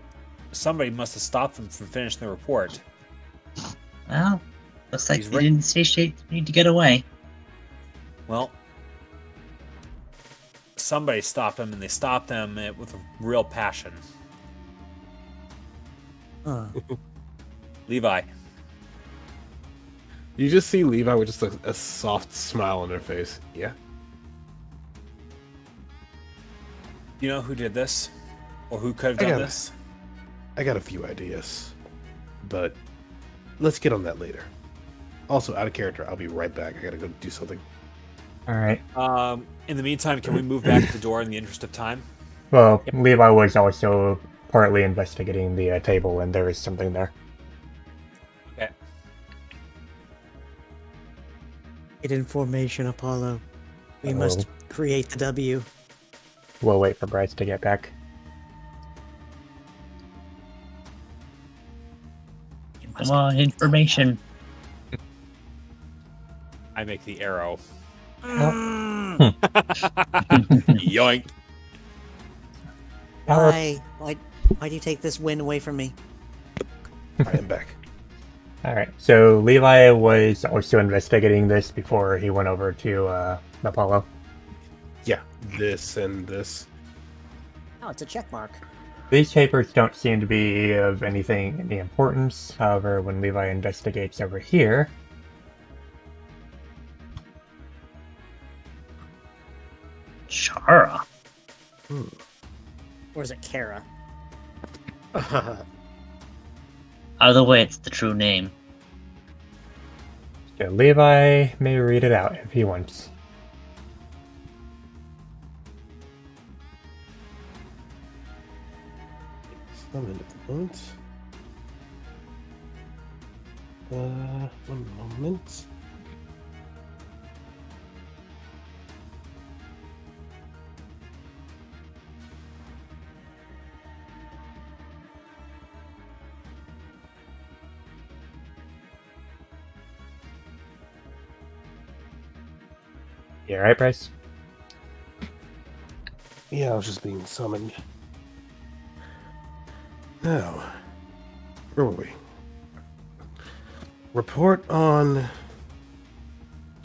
somebody must have stopped them from finishing the report. Well, looks like He's they right. didn't satiate the need to get away. Well, somebody stopped them, and they stopped them with a real passion. Huh. Levi. You just see Levi with just a soft smile on their face. Yeah. You know who did this? Or who could have done this? I got a few ideas, but let's get on that later. Also, out of character, I'll be right back. I gotta go do something. All right. In the meantime, can we move back to the door in the interest of time? Well, Levi was also partly investigating the table, and there is something there. Okay. Get information, Apollo. We must create the W. We'll wait for Bryce to get back. Come on, information. I make the arrow. Mm. Yoink. Why do you take this win away from me? I am back. All right. So Levi was also investigating this before he went over to Apollo. Yeah, this and this. Oh, it's a check mark. These papers don't seem to be of any importance. However, when Levi investigates over here, Chara. Or is it Kara? Either way, it's the true name. so Levi may read it out if he wants. Summon at the moment. One moment. You alright, Bryce? Yeah, I was just being summoned. Now, where were we? Report on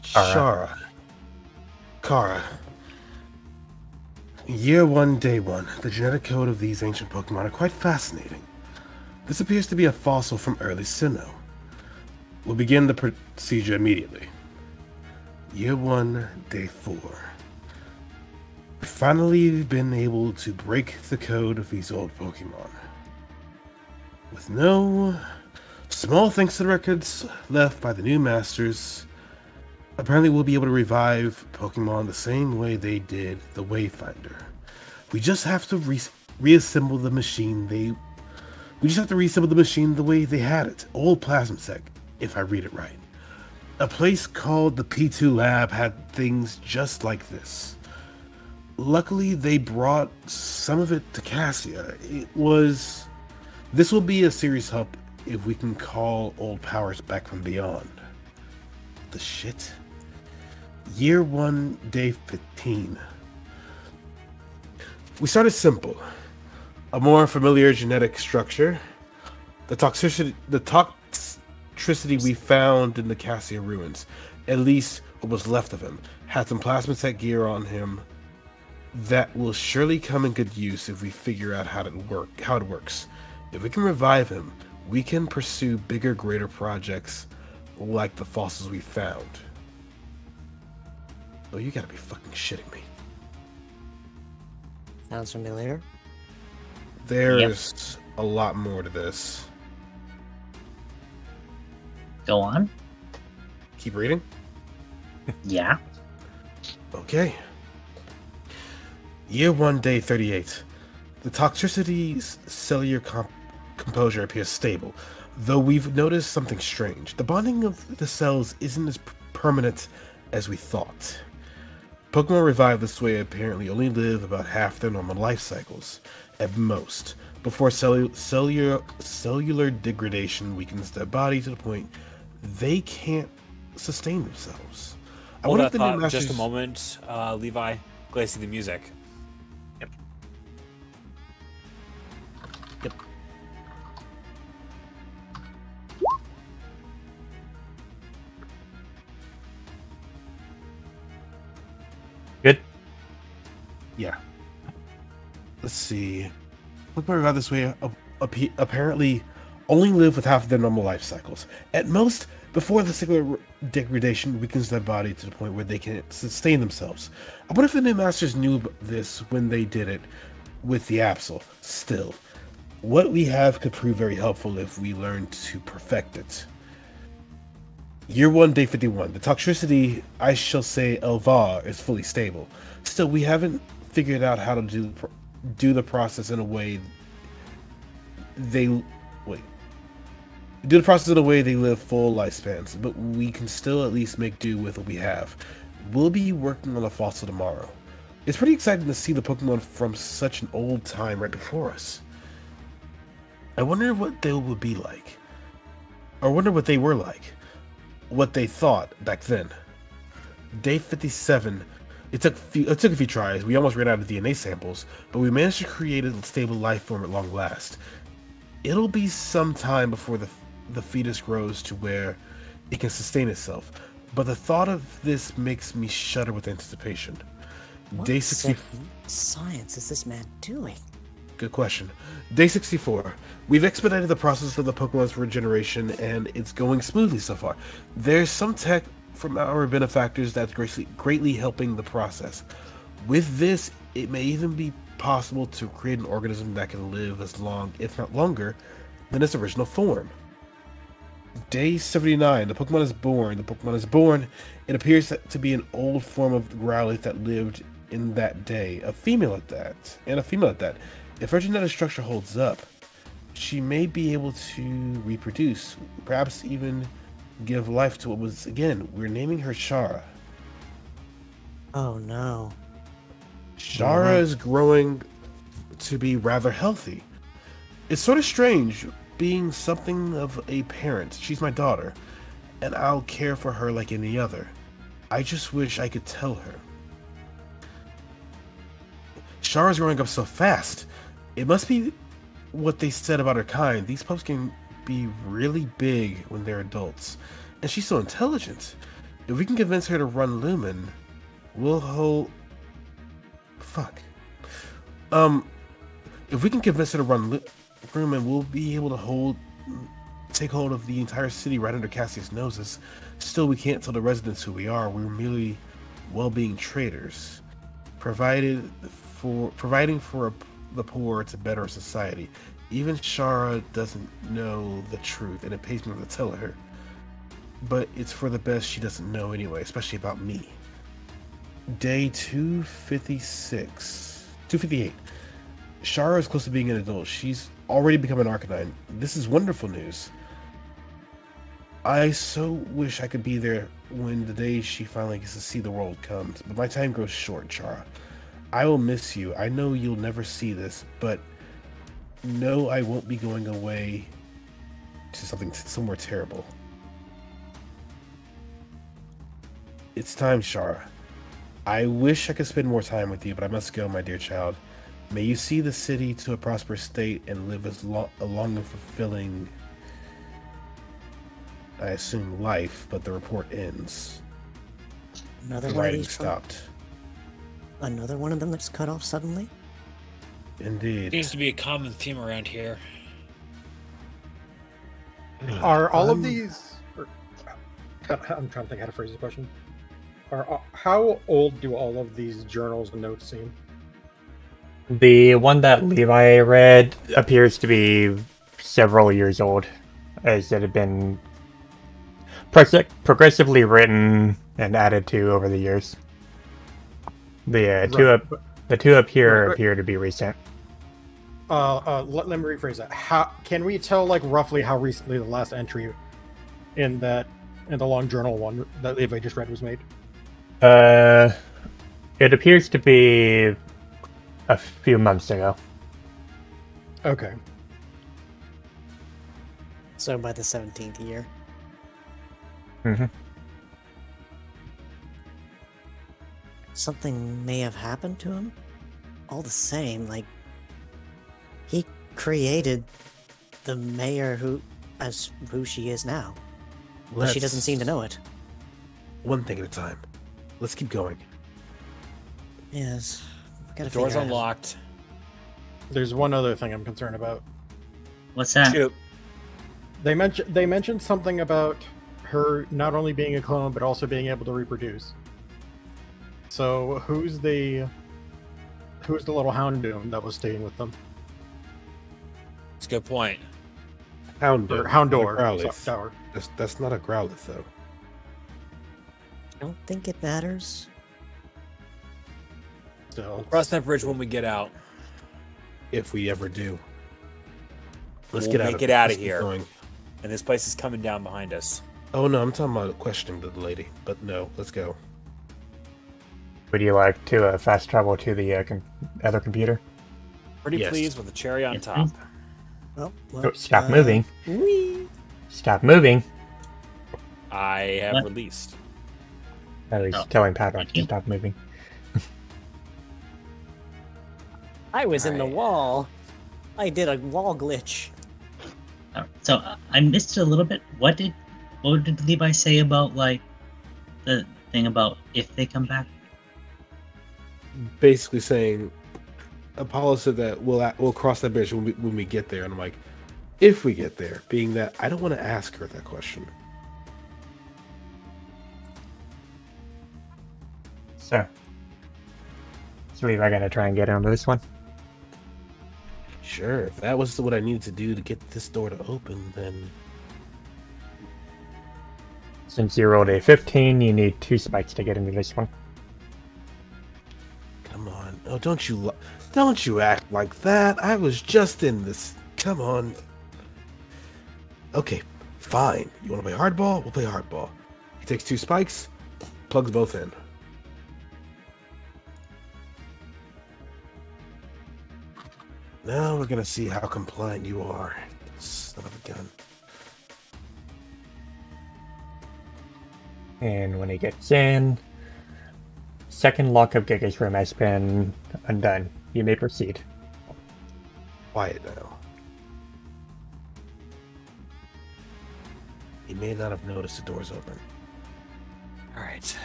Kara. Year 1, Day 1. The genetic code of these ancient Pokemon are quite fascinating. This appears to be a fossil from early Sinnoh. We'll begin the procedure immediately. Year 1, Day 4. We've finally been able to break the code of these old Pokemon. With no small thanks to the records left by the new masters, apparently we'll be able to revive Pokemon the same way they did the Wayfinder. We just have to reassemble the machine the way they had it. Old Plasmasec, if I read it right. A place called the P2 Lab had things just like this. Luckily, they brought some of it to Cassia. This will be a serious help if we can call old powers back from beyond. The shit? Year 1, Day 15. We started simple. A more familiar genetic structure. The toxicity we found in the Cassia ruins, at least what was left of him, had some Plasmasec gear on him that will surely come in good use if we figure out how it works. If we can revive him, we can pursue bigger, greater projects like the fossils we found. Oh, you gotta be fucking shitting me. Sounds familiar. There's a lot more to this. Go on. Keep reading? Yeah. Okay. Year 1, day 38. The toxicity's cellular composure appears stable, though we've noticed something strange. The bonding of the cells isn't as permanent as we thought. Pokemon revived this way apparently only live about half their normal life cycles, at most, before cellular degradation weakens their body to the point they can't sustain themselves. I Hold wonder that if the new thought masters... just a moment, Levi. Glacy, the music. Yep. Good. Yeah. Let's see. Pokemon revived this way apparently only live with half of their normal life cycles. At most, before the cellular degradation weakens their body to the point where they can't sustain themselves. I wonder if the new masters knew this when they did it with the Absol. Still, what we have could prove very helpful if we learn to perfect it. Year 1, day 51. The toxicity, I shall say, Elvar, is fully stable. Still, we haven't figured out how to do the process in a way they live full lifespans, but we can still at least make do with what we have. We'll be working on a fossil tomorrow. It's pretty exciting to see the Pokemon from such an old time right before us. I wonder what they would be like. I wonder what they were like. What they thought back then. Day 57. It took a few tries. We almost ran out of DNA samples, but we managed to create a stable life form at long last. It'll be some time before the fetus grows to where it can sustain itself, but the thought of this makes me shudder with anticipation. What Day 60. science is this man doing? Good question. Day 64. We've expedited the process of the Pokemon's regeneration, and it's going smoothly so far. There's some tech from our benefactors that's greatly helping the process. With this, it may even be possible to create an organism that can live as long, if not longer, than its original form. Day 79. The Pokemon is born. The Pokemon is born. It appears to be an old form of the Growlithe that lived in that day. A female at that. If her genetic structure holds up, she may be able to reproduce, perhaps even give life to what was, again, we're naming her Shara. Oh no. Shara is growing to be rather healthy. It's sort of strange being something of a parent. She's my daughter, and I'll care for her like any other. I just wish I could tell her. Shara's growing up so fast. It must be what they said about her kind. These pups can be really big when they're adults. And she's so intelligent. If we can convince her to run Lumen, we'll hold... Fuck. If we can convince her to run Lumen, we'll be able to take hold of the entire city right under Cassie's noses. Still, we can't tell the residents who we are. We're merely well-being traders. Providing for the poor to better society. Even Shara doesn't know the truth, and it pays me to tell her. But it's for the best she doesn't know anyway, especially about me. Day 258. Shara is close to being an adult. She's already become an Arcanine. This is wonderful news. I so wish I could be there when the day she finally gets to see the world comes, but my time grows short, Shara. I will miss you. I know you'll never see this, but no, I won't be going away to somewhere terrible. It's time, Shara. I wish I could spend more time with you, but I must go, my dear child. May you see the city to a prosperous state and live a long and fulfilling, I assume, life, but the report ends. Another The one of writing these stopped. Another one of them that's cut off suddenly? Indeed. Seems to be a common theme around here. Are all of these... I'm trying to think how to phrase this question. How old do all of these journals and notes seem? The one that Levi read appears to be several years old, as it had been progressively written and added to over the years. The two up here Right. appear to be recent. Let me rephrase that. How can we tell, like, roughly how recently the last entry in the long journal one that Levi just read was made? It appears to be a few months ago. Okay. So by the 17th year. Mm-hmm. Something may have happened to him? All the same, like, he created the mayor who she is now. But she doesn't seem to know it. One thing at a time. Let's keep going. Yes. Gotta The door's figure out- unlocked. There's one other thing I'm concerned about. What's that? Shoot. They mentioned something about her not only being a clone but also being able to reproduce. So who's the little Houndoom that was staying with them? It's a good point. Houndor. Houndor. Growlithe. Tower. That's not a Growlithe, though. I don't think it matters. Still. Cross that bridge when we get out. If we ever do. Let's We'll get out make of it outta let's keep here. going. And this place is coming down behind us. Oh, no, I'm talking about questioning the lady. But no, let's go. Would you like to fast travel to the other computer? Pretty Yes. pleased with the cherry on Yes, top. please. Oh, Oh, stop moving. Whee! Stop moving. I have What? released. At least Oh, telling Paddock thank to you. stop moving. I was in the Alright. wall. I did a wall glitch. So I missed it a little bit. What did Levi say about like the thing about if they come back? Basically saying, Apollo said that we'll cross that bridge when we get there. And I'm like, if we get there, being that I don't want to ask her that question. So Levi gonna try and get onto this one. Sure, if that was what I needed to do to get this door to open, then Since you rolled a 15, you need 2 spikes to get into this one. come on. Oh, don't you act like that. I was just in this. Come on. Okay, fine. You want to play hardball? We'll play hardball. He takes 2 spikes, plugs both in. Now we're gonna see how compliant you are, son of a gun. And when he gets in, second lock of Giga's room has been undone. You may proceed. Quiet now. He may not have noticed the door's open. Alright.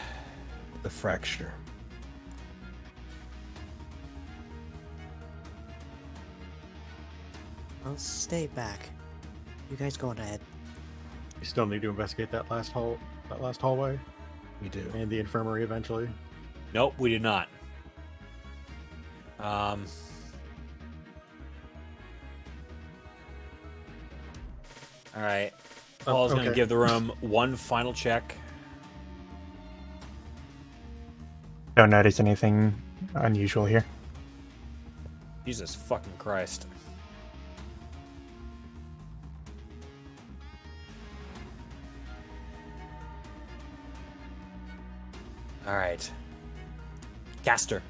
The fracture. I'll stay back. You guys go on ahead. We still need to investigate that last hallway We do. and the infirmary eventually. Nope, we did not. Alright. Paul's okay. gonna give the room one final check. Don't notice anything unusual here. Jesus fucking Christ. Alright. Caster.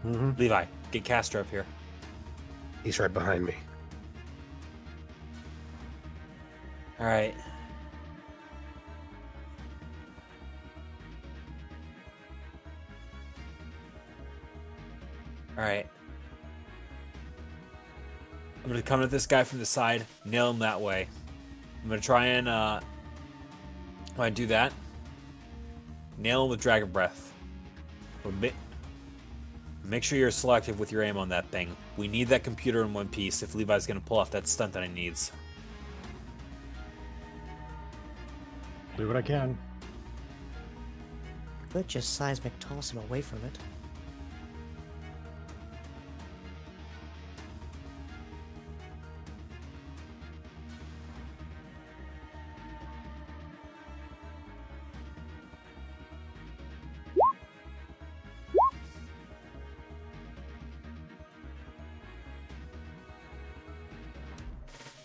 Mm-hmm. Levi, get Caster up here. He's right behind me. Alright. Alright. I'm gonna come at this guy from the side, nail him that way. I'm gonna try and when I do that, nail him with Dragon Breath. But make sure you're selective with your aim on that thing. We need that computer in one piece if Levi's gonna pull off that stunt that he needs. Do what I can. could just seismic toss him away from it.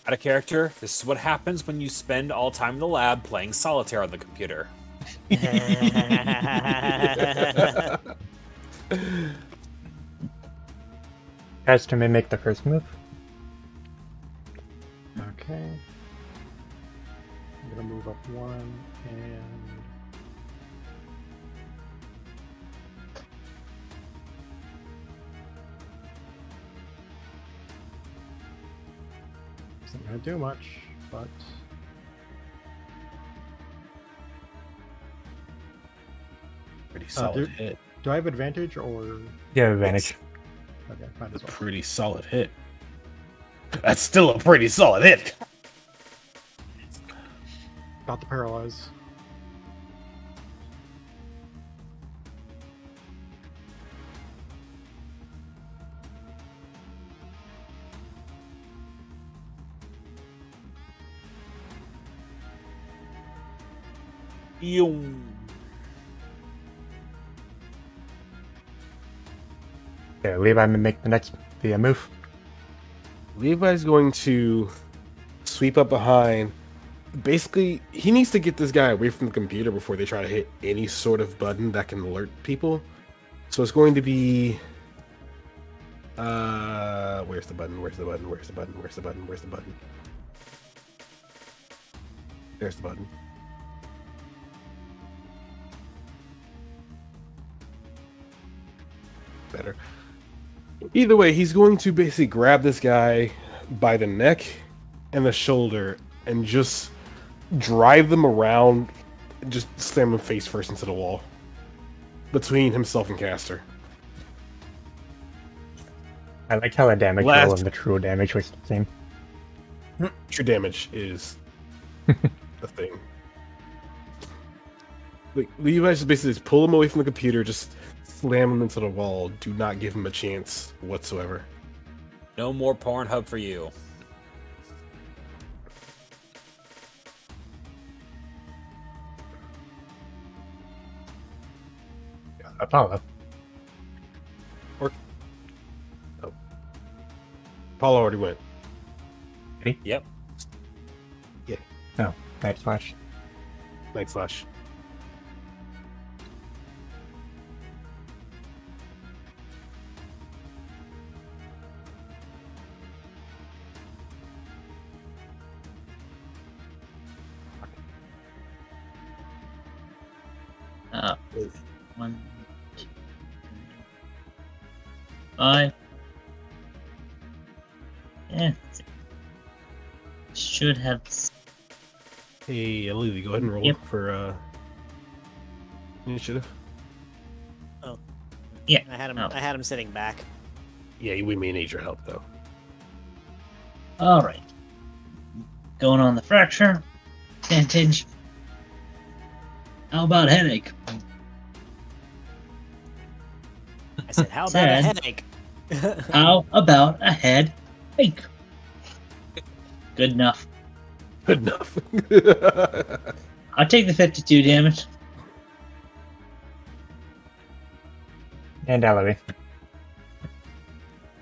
Out of character, this is what happens when you spend all time in the lab playing solitaire on the computer. Caster may make the first move. Okay. I'm gonna move up one and isn't gonna do much, but Pretty solid hit. do I have advantage or You have advantage. okay, might as well. Pretty solid hit. That's still a pretty solid hit. About to paralyze. Okay, Levi may make the next move. Levi's going to sweep up behind. Basically, he needs to get this guy away from the computer before they try to hit any sort of button that can alert people. So it's going to be... where's the button? Where's the button? Where's the button? Where's the button? Where's the button? There's the button. Better. Either way, he's going to basically grab this guy by the neck and the shoulder and just drive them around, just slam them face first into the wall between himself and Caster. I like how the damage roll and the true damage was the same. True damage is the thing. Like, Levi just basically just pull him away from the computer, just slam him into the wall. Do not give him a chance whatsoever. No more Pornhub for you. Apollo. Oh. Apollo already went. Ready? Yep. Yeah. Oh, Night Slash. Night Slash. One, 2, 3, 5. Yeah. Should have. Hey, Lily, go ahead and roll for initiative. Oh. Yeah. I had him. Oh. I had him sitting back. Yeah, we may need your help though. All right. Going on the fracture. Advantage. How about headache? I said, "How about a headache?" How about a headache? Good enough. Good enough. I'll take the 52 damage. And Ellery.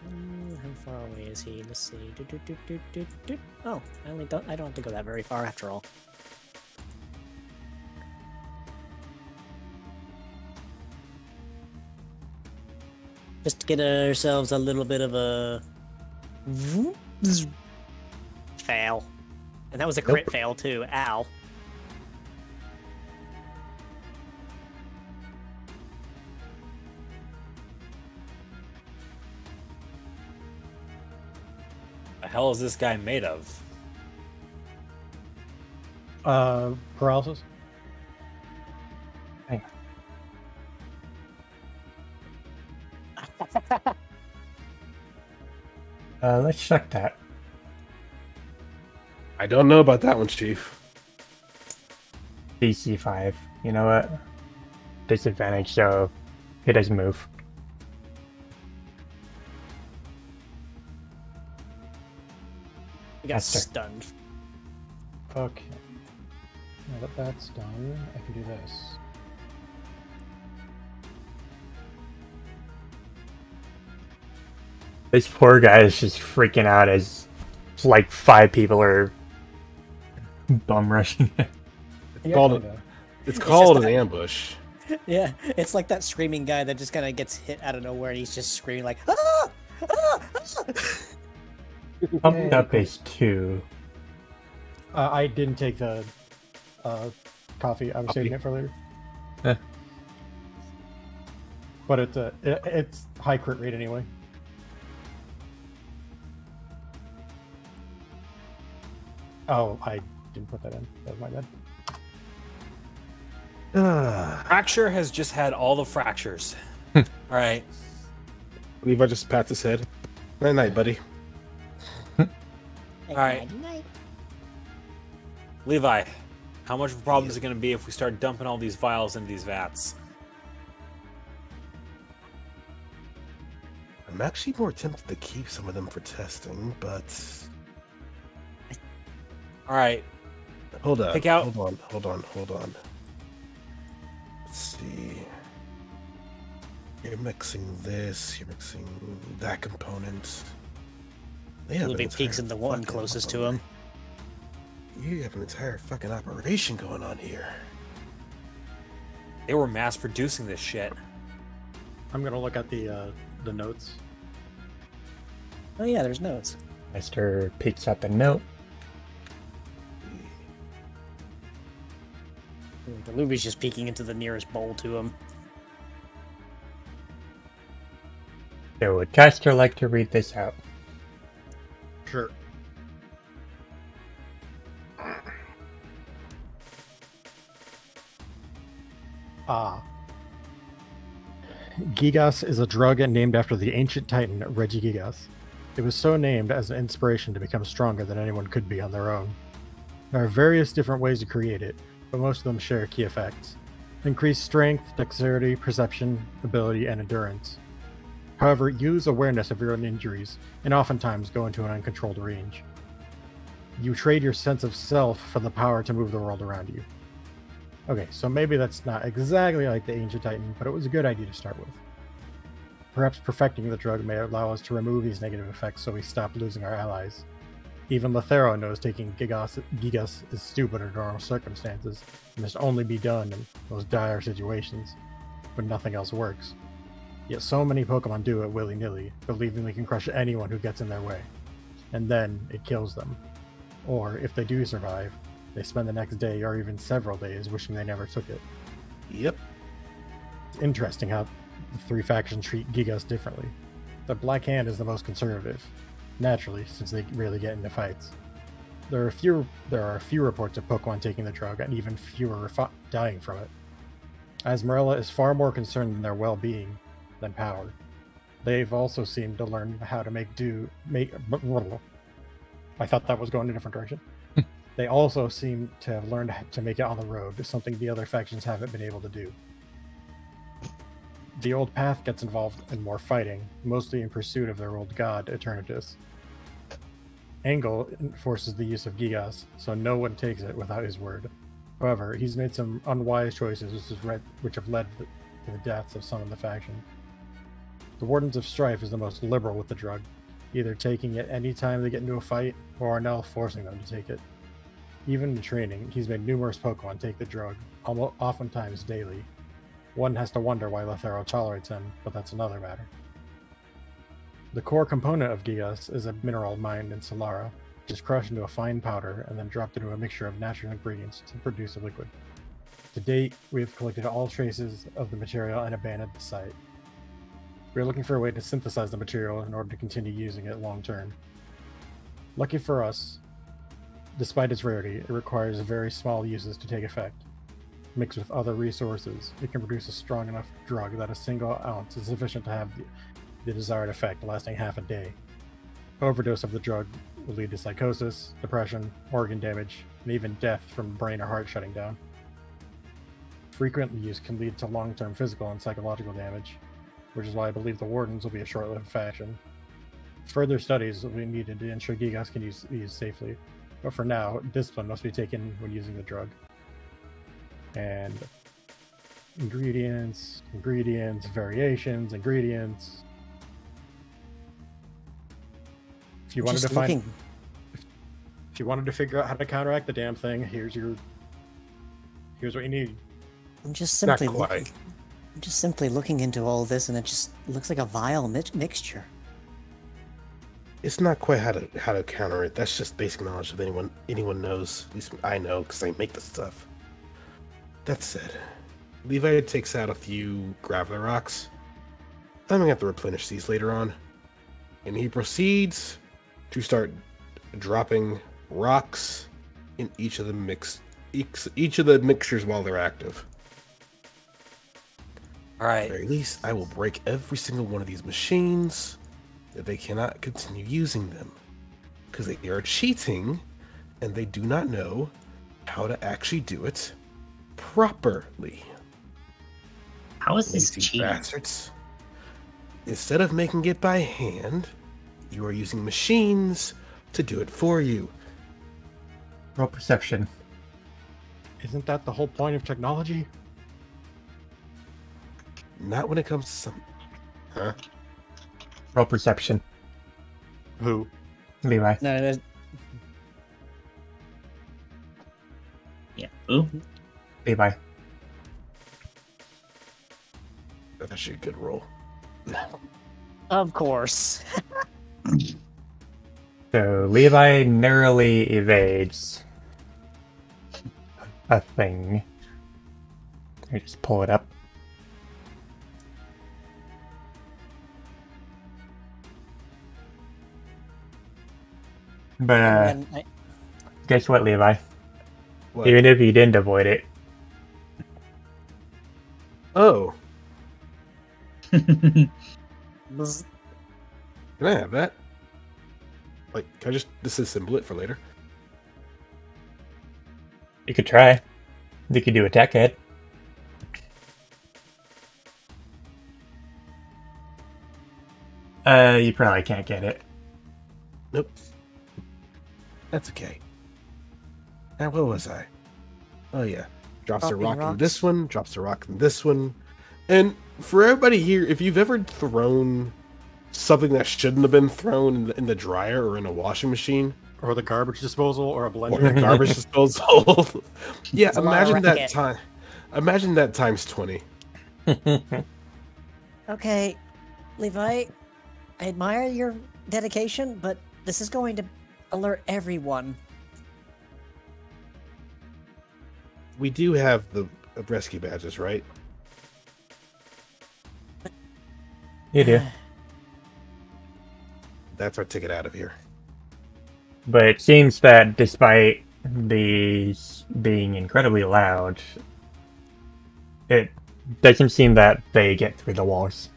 How far away is he? Let's see. Oh, I don't have to go that very far after all. Just to get ourselves a little bit of a fail. And that was a crit fail too. Ow. The hell is this guy made of? Paralysis. Hang on. Let's check that. I don't know about that one, Chief. DC 5. You know what? disadvantage, so he doesn't move. He got Esther. stunned. Okay. Now that that's done, I can do this. This poor guy is just freaking out as like 5 people are bum rushing him. Yeah, called kinda. It's called just an that- ambush. Yeah, it's like that screaming guy that just kind of gets hit out of nowhere and he's just screaming like, ah! Ah! Ah! Pumped up is 2. I didn't take the coffee. I was saving it for later. Eh. But it's high crit rate anyway. Oh, I didn't put that in. That was my bad. Fracture has just had all the fractures. All right. Levi just pats his head. Night night, buddy. All right. Levi, how much of a problem is it going to be if we start dumping all these vials into these vats? I'm actually more tempted to keep some of them for testing, but All right. hold up. Pick out- Hold on. Let's see. You're mixing this. You're mixing that component. They have an Libby entire peeks in the one fucking closest to him. You have an entire fucking operation going on here. They were mass producing this shit. I'm gonna look at the notes. Oh yeah, there's notes. Esther peeks at the note. The Luby's just peeking into the nearest bowl to him. So would Caster like to read this out? Sure. Gigas is a drug named after the ancient titan Regigigas. It was so named as an inspiration to become stronger than anyone could be on their own. There are various different ways to create it, but most of them share key effects. Increased strength, dexterity, perception, ability, and endurance. However, use awareness of your own injuries, and oftentimes go into an uncontrolled range. You trade your sense of self for the power to move the world around you. Okay, so maybe that's not exactly like the Ancient Titan, but it was a good idea to start with. Perhaps perfecting the drug may allow us to remove these negative effects so we stop losing our allies. Even Lethero knows taking Gigas is stupid under normal circumstances, and must only be done in those dire situations, when nothing else works. Yet so many Pokemon do it willy-nilly, believing they can crush anyone who gets in their way. And then it kills them. Or, if they do survive, they spend the next day or even several days wishing they never took it. Yep. It's interesting how the 3 factions treat Gigas differently. The Black Hand is the most conservative, naturally, since they rarely get into fights. There are a few reports of Pokemon taking the drug, and even fewer dying from it. Asmarilla is far more concerned in their well-being than power. They've also seemed to learn how to make. I thought that was going in a different direction. They also seem to have learned to make it on the road, something the other factions haven't been able to do. The old path gets involved in more fighting, mostly in pursuit of their old god, Eternatus. Angle enforces the use of Gigas, so no one takes it without his word. However, he's made some unwise choices which have led to the deaths of some in the faction. The Wardens of Strife is the most liberal with the drug, either taking it any time they get into a fight, or are now forcing them to take it. Even in training, he's made numerous Pokemon take the drug, oftentimes daily. One has to wonder why Lethero tolerates him, but that's another matter. The core component of Gigas is a mineral mined in Solara, which is crushed into a fine powder and then dropped into a mixture of natural ingredients to produce a liquid. To date, we have collected all traces of the material and abandoned the site. We are looking for a way to synthesize the material in order to continue using it long term. Lucky for us, despite its rarity, it requires very small uses to take effect. Mixed with other resources, it can produce a strong enough drug that a single ounce is sufficient to have the desired effect, lasting half a day. Overdose of the drug will lead to psychosis, depression, organ damage, and even death from brain or heart shutting down. frequent use can lead to long-term physical and psychological damage, which is why I believe the wardens will be a short-lived faction. Further studies will be needed to ensure Gigas can use these safely, but for now, discipline must be taken when using the drug. And ingredients, variations, ingredients. If you wanted to find, if you wanted to figure out how to counteract the damn thing, here's what you need. I'm just Not simply quite. I'm just simply looking into all this, and it just looks like a vile mixture. It's not quite how to counter it. That's just basic knowledge of anyone knows. At least I know, because I make the stuff. That said, Levi takes out a few graveler rocks. I'm gonna have to replenish these later on. And he proceeds to start dropping rocks in each of the mixtures while they're active. All At right. the very least, I will break every single one of these machines that they cannot continue using them. Because they are cheating, and they do not know how to actually do it properly. How is this Lazy cheating? bastards. Instead of making it by hand, you are using machines to do it for you. Roll perception. Isn't that the whole point of technology? Not when it comes to some... Huh? Roll perception. Who? Levi. No, Yeah. Ooh. Levi. That's actually a good roll. of course. So Levi narrowly evades a thing. I just pull it up. But And guess what, Levi? What? Even if you didn't avoid it, Oh, Bzz. can I have that? Like, can I just disassemble it for later? you could try. You could do attack head. You probably can't get it. Nope. That's okay. Now, where was I? Oh, yeah. Drops a Dropping rock in rocks. this one, drops a rock in this one. And for everybody here, if you've ever thrown something that shouldn't have been thrown in the dryer or in a washing machine, Or the garbage disposal, or a or blender? the garbage disposal, yeah, It's a lot of imagine that racket. time. Imagine that times 20. Okay, Levi, I admire your dedication, but this is going to alert everyone. We do have the rescue badges, right? You do. That's our ticket out of here. But it seems that despite these being incredibly loud, it doesn't seem that they get through the walls.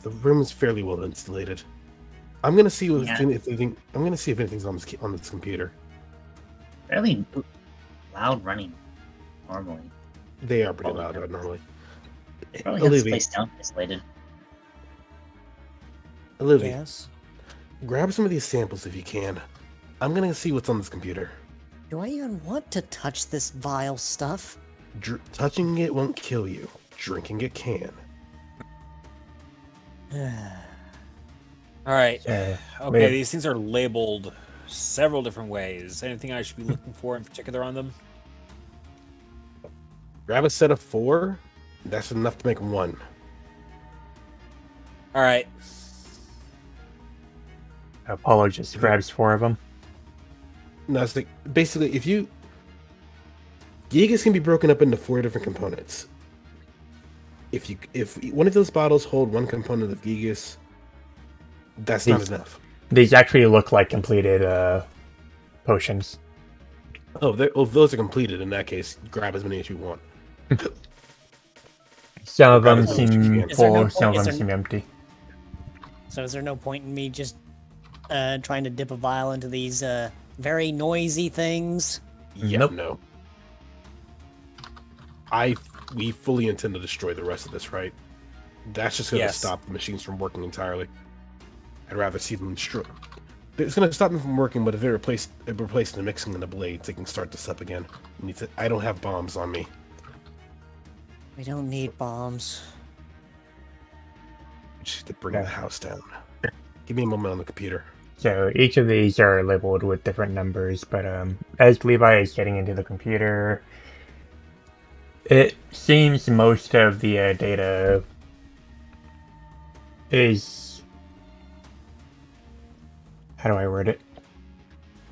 The room is fairly well insulated. I'm gonna see Yeah. I'm gonna see if anything's on this computer. Fairly loud running normally. They are pretty Oh, loud yeah. normally. Probably have this Olivia, place down isolated. Olivia, Yes. grab some of these samples if you can. I'm gonna see what's on this computer. Do I even want to touch this vile stuff? Touching it won't kill you. Drinking it can. All right. Uh, Okay, wait. these things are labeled several different ways. Anything I should be looking for in particular on them? Grab a set of 4. That's enough to make one. All right. Apollo just grabs 4 of them. No, it's like basically if you Gigas can be broken up into 4 different components. If one of those bottles hold one component of Gigas, that's not These- enough. These actually look like completed potions. Oh, those are completed. In that case, grab as many as you want. Some of them Grab as many as you seem can. Is there no full, some of point- is them there- seem empty. So is there no point in me just trying to dip a vial into these very noisy things? Yeah, Nope. no. We fully intend to destroy the rest of this, right? That's just going to Yes. stop the machines from working entirely. I'd rather see them destroy. It's going to stop them from working, but if they replace the mixing and the blades, they can start this up again. I don't have bombs on me. We don't need bombs. Just to bring the house down. Give me a moment on the computer. So each of these are labeled with different numbers, but as Levi is getting into the computer, it seems most of the data is... How do I word it?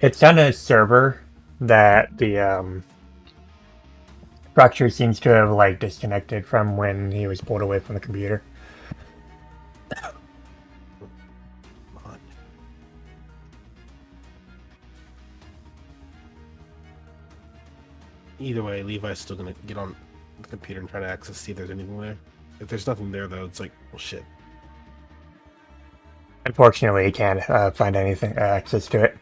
It's on a server that the structure seems to have like disconnected from when he was pulled away from the computer. Either way, Levi's still gonna get on the computer and try to access, see if there's anything there. If there's nothing there, though, it's like, well, shit. Unfortunately, he can't find anything access to it.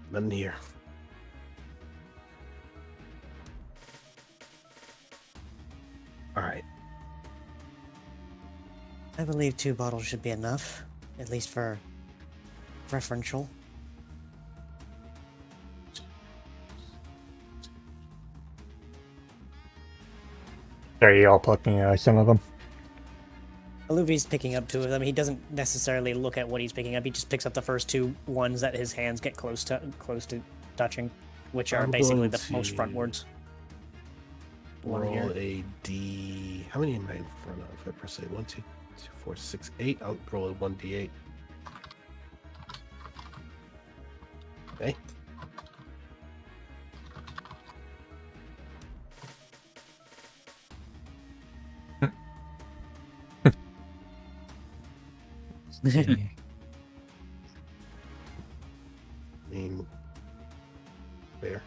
Nothing here. All right. I believe 2 bottles should be enough, at least for referential. Are you all plucking some of them? Aluvi's picking up 2 of them. He doesn't necessarily look at what he's picking up. He just picks up the first 2 ones that his hands get close to touching, which are I'm basically going the most to frontwards. One Roll here. a D. How many am I in front of? If I press A, 1, 2, 3, 4, 6, 8. I'll roll a 1d8. Okay. Name. There.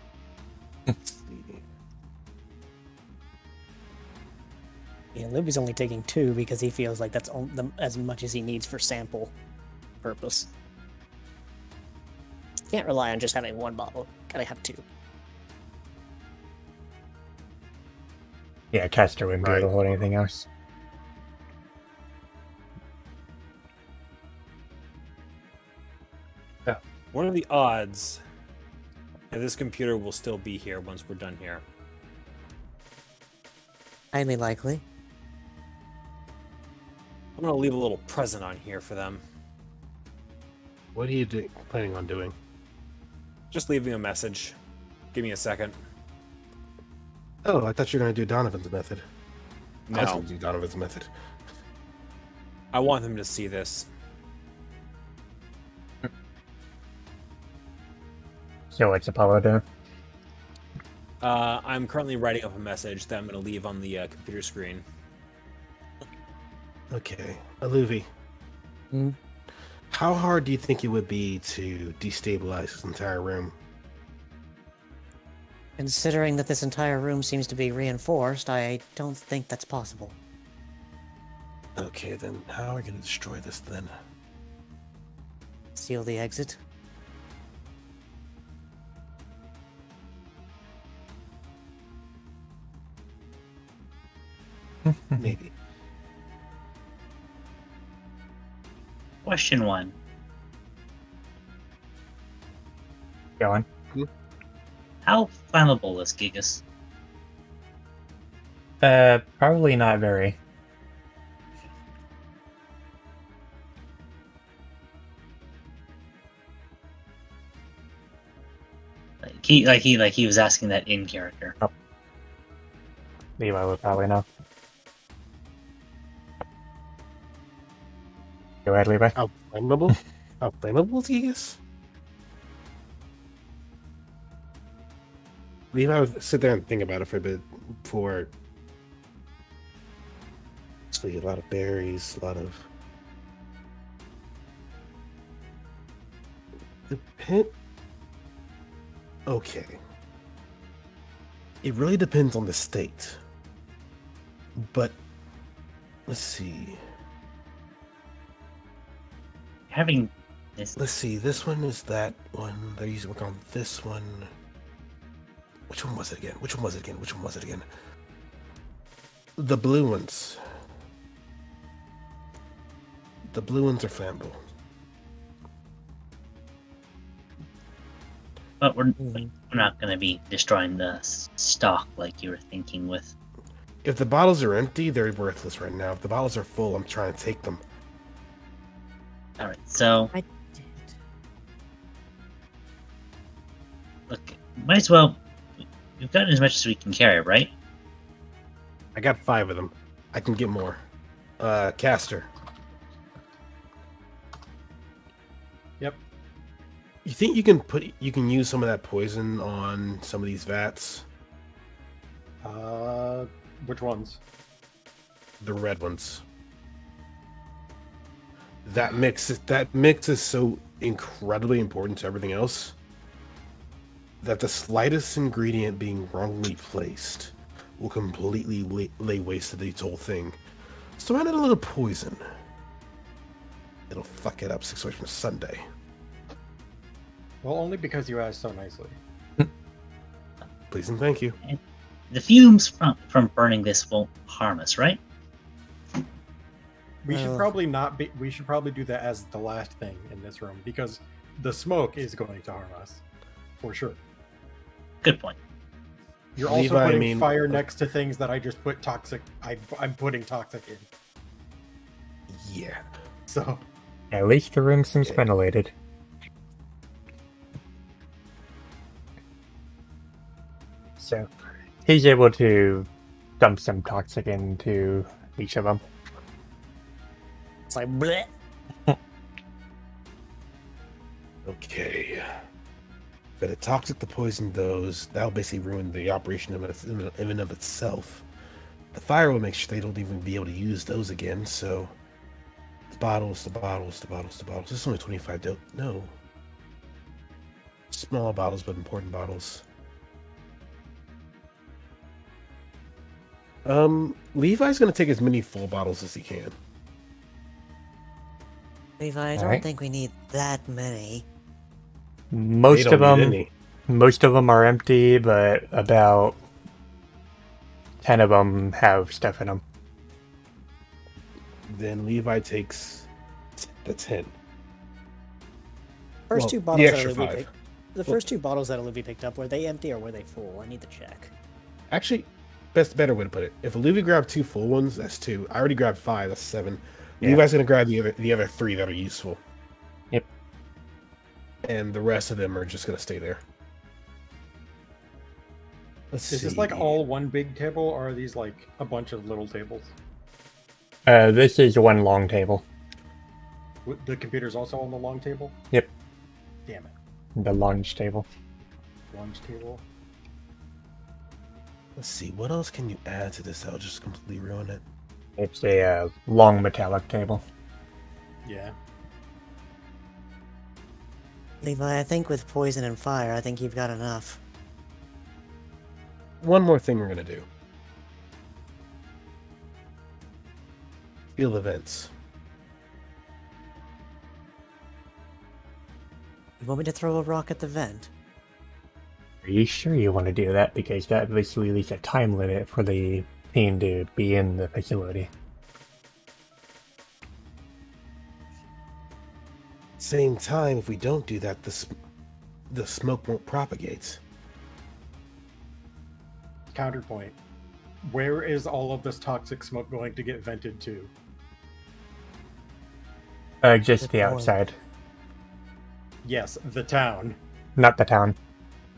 Yeah, Libby's only taking 2 because he feels like that's as much as he needs for sample purpose. Can't rely on just having 1 bottle. Gotta have 2. Yeah, Castor wouldn't be able to hold anything else. What are the odds that this computer will still be here once we're done here? Highly likely. I'm gonna leave a little present on here for them. What are you planning on doing? Just leaving a message. Give me a second. Oh, I thought you were going to do Donovan's method. I was No, going to do Donovan's method. I want them to see this. So what's Apollo doing? I'm currently writing up a message that I'm gonna leave on the computer screen. Okay. Aluvi. Hmm? How hard do you think it would be to destabilize this entire room? Considering that this entire room seems to be reinforced, I don't think that's possible. Okay, then how are we going to destroy this then? Seal the exit. Maybe. Question 1. Go on. How flammable is Gigas? Probably not very. He was asking that in character. Levi would probably know. Go ahead, Levi. How flammable? How flammable is Gigas? Levi would sit there and think about it for a bit before. Actually, a lot of berries, a lot of. The pit. Okay. It really depends on the state. But let's see. Having this Let's see. This one is that one. They're using work on this one. Which one was it again? Which one was it again? Which one was it again? The blue ones. The blue ones are flammable. But we're not going to be destroying the stock like you were thinking with. If the bottles are empty, they're worthless right now. If the bottles are full, I'm trying to take them. All right, so I did. look, might as well. We've gotten as much as we can carry, right? I got 5 of them. I can get more. Caster. Yep. You think you can use some of that poison on some of these vats? Which ones? The red ones. That mix is so incredibly important to everything else that the slightest ingredient being wrongly placed will completely lay waste to the whole thing. So add a little poison. It'll fuck it up 6 weeks from Sunday. Well, only because you asked so nicely. Please and thank you. The fumes from burning this won't harm us, right? We should probably not be. We should probably do that as the last thing in this room because the smoke is going to harm us, for sure. Good point. You're also Levi, putting fire next to things that I just put toxic. I'm putting toxic in. Yeah. So At least the room seems ventilated. So he's able to dump some toxic into each of them. It's like bleh. Okay. But a toxic to poison those, that'll basically ruin the operation of it in and of itself. The fire will make sure they don't even be able to use those again, so the bottles. This is only 25 no. Small bottles, but important bottles. Levi's gonna take as many full bottles as he can. Levi, I don't Alright. think we need that many. Most They of don't need them, any. most of them are empty, but about 10 of them have stuff in them. Then Levi takes the 10. First Well, two the bottles that extra Olivia 5. picked. The first 2 bottles that Olivia picked up, were they empty or were they full? I need to check. Actually, better way to put it. If Olivia grabbed 2 full ones, that's 2. I already grabbed 5, that's 7. Yeah. Levi's gonna grab the other 3 that are useful. Yep. And the rest of them are just gonna stay there. Let's see. is this like all one big table, or are these like a bunch of little tables? This is one long table. The computer's also on the long table. Yep. Damn it, The lunch table. lunch table. Let's see. What else can you add to this that'll just completely ruin it? It's a long metallic table. Yeah. Levi, I think with poison and fire, I think you've got enough. One more thing we're gonna do. Field events. You want me to throw a rock at the vent? Are you sure you want to do that? Because that basically leaves a time limit for the team to be in the facility. Same time, if we don't do that, the smoke won't propagate. Counterpoint. Where is all of this toxic smoke going to get vented to? Just Good the point. outside, Yes, the town. not the town.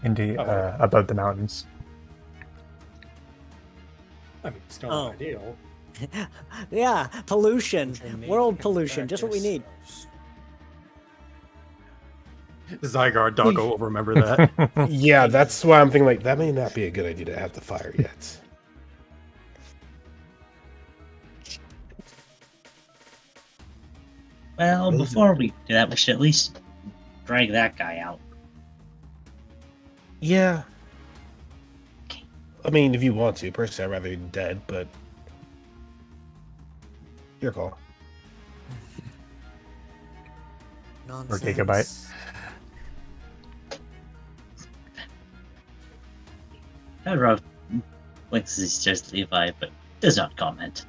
Into Oh. above the mountains. I mean, it's not Oh. ideal. Yeah, pollution. World pollution. Just what we need. Zygarde Doggo will remember that. Yeah, that's why I'm thinking like that may not be a good idea to have the fire yet. Well, Those before we do that, we should at least drag that guy out. Yeah. I mean, if you want to, personally, I'd rather be dead, but your call. Nonsense. Gigabyte. Rob blinks his stares at Levi, but does not comment.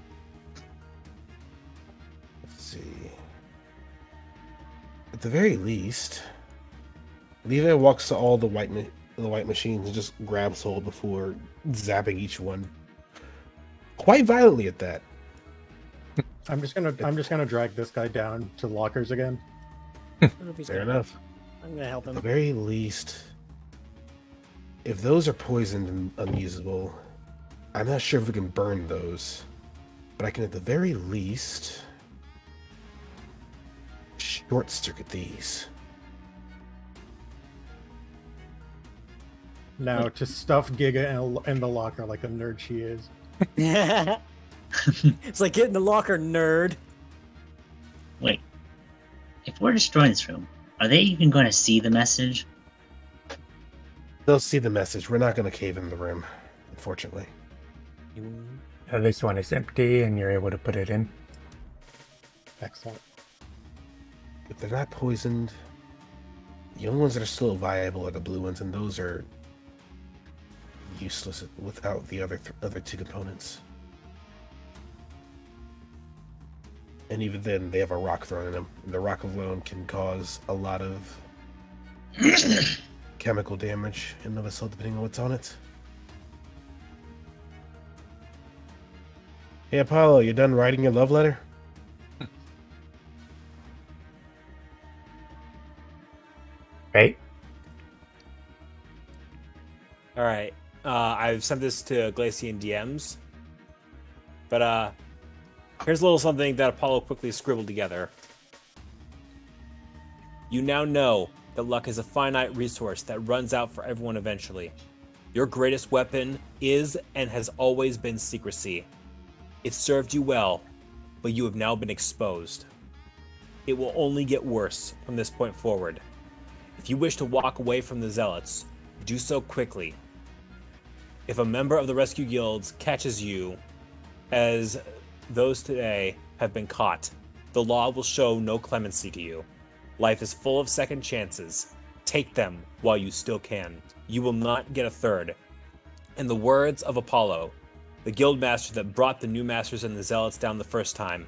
Let's see. At the very least, Levi walks to all the white machines and just grabs hold before zapping each one quite violently at that. I'm just gonna drag this guy down to lockers again. Fair enough. I'm gonna help At him. the very least, if those are poisoned and unusable, I'm not sure if we can burn those. But I can at the very least short circuit these. Now to stuff Giga in the locker like a nerd she is. It's like getting the locker, nerd. Wait. If we're destroying this room, are they even going to see the message? They'll see the message. We're not going to cave in the room, unfortunately. At least when it's empty and you're able to put it in. Excellent. If they're not poisoned, the only ones that are still viable are the blue ones, and those are useless without the other two components. And even then, they have a rock thrown in them. And the rock alone can cause a lot of chemical damage in of itself, depending on what's on it. Hey, Apollo, you done writing your love letter? Right? All right. I've sent this to Glacier and DMs. But here's a little something that Apollo quickly scribbled together. You now know that luck is a finite resource that runs out for everyone eventually. Your greatest weapon is and has always been secrecy. It served you well, but you have now been exposed. It will only get worse from this point forward. If you wish to walk away from the Zealots, do so quickly. If a member of the rescue guilds catches you, as those today have been caught, the law will show no clemency to you. Life is full of second chances. Take them while you still can. You will not get a third. In the words of Apollo, the guild master that brought the new masters and the zealots down the first time,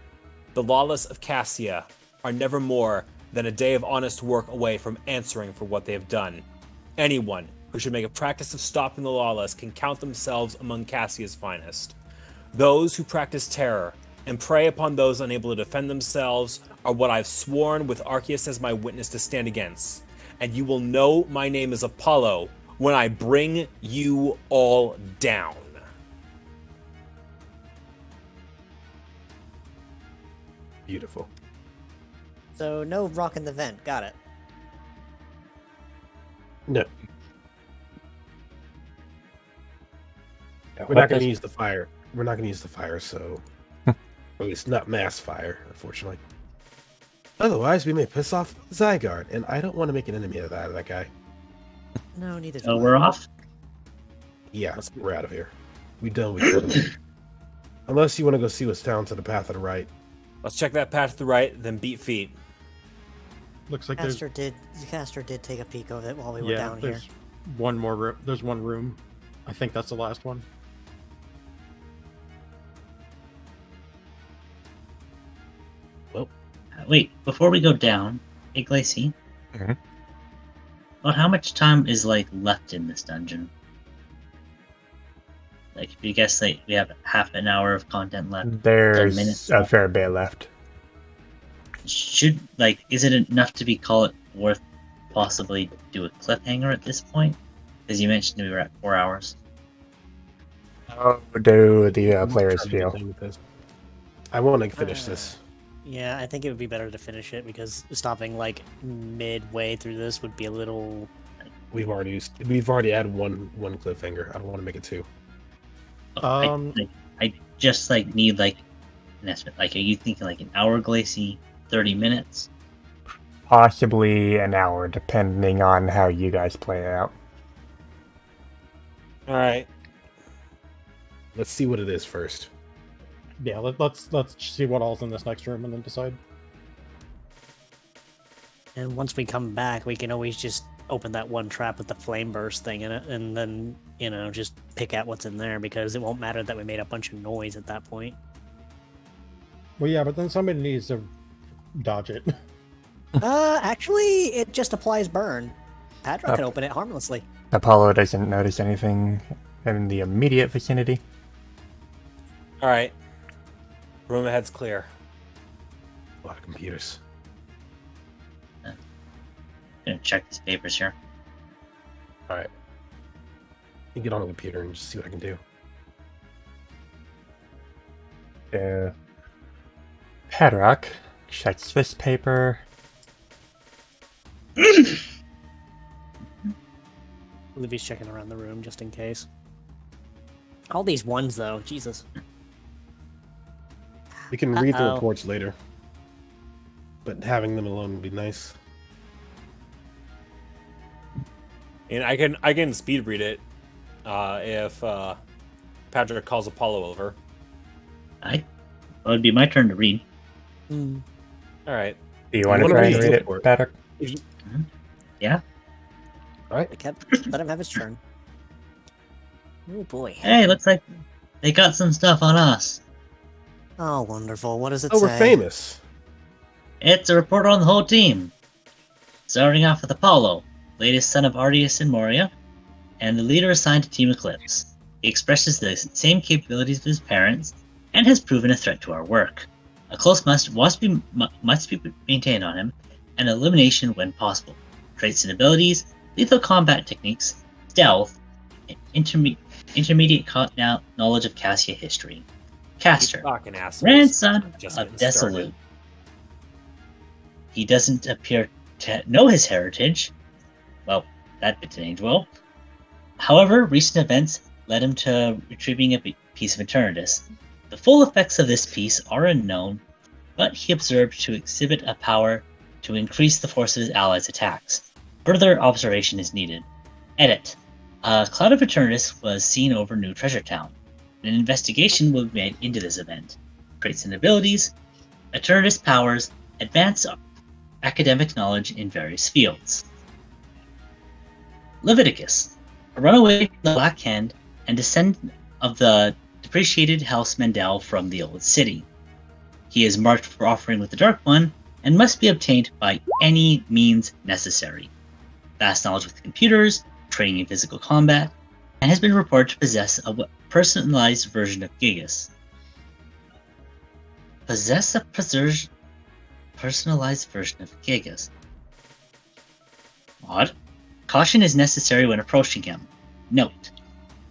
the lawless of Cassia are never more than a day of honest work away from answering for what they have done. Anyone who should make a practice of stopping the lawless can count themselves among Cassia's finest. Those who practice terror and prey upon those unable to defend themselves are what I've sworn with Arceus as my witness to stand against. And you will know my name is Apollo when I bring you all down. Beautiful. So no rock in the vent. Got it. No. We're What not going to does- use the fire. We're not going to use the fire, so... At least not mass fire, unfortunately. Otherwise, we may piss off Zygarde, and I don't want to make an enemy of that guy. No, neither do So I. we're off? Yeah, we're out of here. We done with it. Unless you want to go see what's down to the path of the right. Let's check that path to the right, then beat feet. Looks like The caster did take a peek of it while we were down here. there's one more room. There's one room. I think that's the last one. Wait, before we go down, hey Glacy, Mhm. about how much time is left in this dungeon? If you guess we have half an hour of content left. 10 There's minutes. a fair bit left. Should is it enough to be worth possibly do a cliffhanger at this point? Because you mentioned we were at 4 hours. How do the players Trying to feel? get done with this. I want to finish this. Yeah, I think it would be better to finish it because stopping midway through this would be a little. We've already had one cliffhanger. I don't want to make it two. I just need an estimate. Are you thinking an hour, Glacy? 30 minutes? Possibly an hour, depending on how you guys play it out. All right. Let's see what it is first. Yeah, let's see what all's in this next room and then decide. And once we come back, we can always just open that one trap with the flame burst thing in it, and then, you know, just pick out what's in there, because it won't matter that we made a bunch of noise at that point. Well, yeah, but then somebody needs to dodge it. Actually, it just applies burn. Padra can Up. open it harmlessly. Apollo doesn't notice anything in the immediate vicinity. All right. Room ahead's clear. A lot of computers. Gonna check these papers here. All right. You get on the computer and just see what I can do. Padrock checks this paper. Livy's checking around the room just in case. All these ones, though, Jesus. We can read the Uh-oh. reports later, but having them alone would be nice. And I can speed read it if Patrick calls Apollo over. It would be my turn to read. All right. Do you want to wanna try and read read the it, report? Paddock? Yeah. All right. Let him have his turn. Oh boy. Hey, looks like they got some stuff on us. Oh, wonderful. What does it Oh, say? we're famous. It's a report on the whole team. Starting off with Apollo, latest son of Ardius and Moria, and the leader assigned to Team Eclipse. He expresses the same capabilities of his parents, and has proven a threat to our work. A close must be maintained on him, and elimination when possible. Traits and abilities, lethal combat techniques, stealth, and intermediate knowledge of Cassia history. Caster, Fucking assholes. grandson Just of getting started. Desolute. He doesn't appear to know his heritage. Well, that bit didn't age well. However, recent events led him to retrieving a piece of Eternatus. The full effects of this piece are unknown, but he observed to exhibit a power to increase the force of his allies' attacks. Further observation is needed. Edit. A cloud of Eternatus was seen over New Treasure Town. An investigation will be made into this event. Traits and abilities, Eternatus powers, advanced academic knowledge in various fields. Leviticus, a runaway from the Black Hand and descendant of the depreciated House Mendel from the Old City. He is marked for offering with the Dark One and must be obtained by any means necessary. Vast knowledge with computers, training in physical combat, and has been reported to possess a personalized version of Gigas. Possess a personalized version of Gigas. Odd. Caution is necessary when approaching him. Note,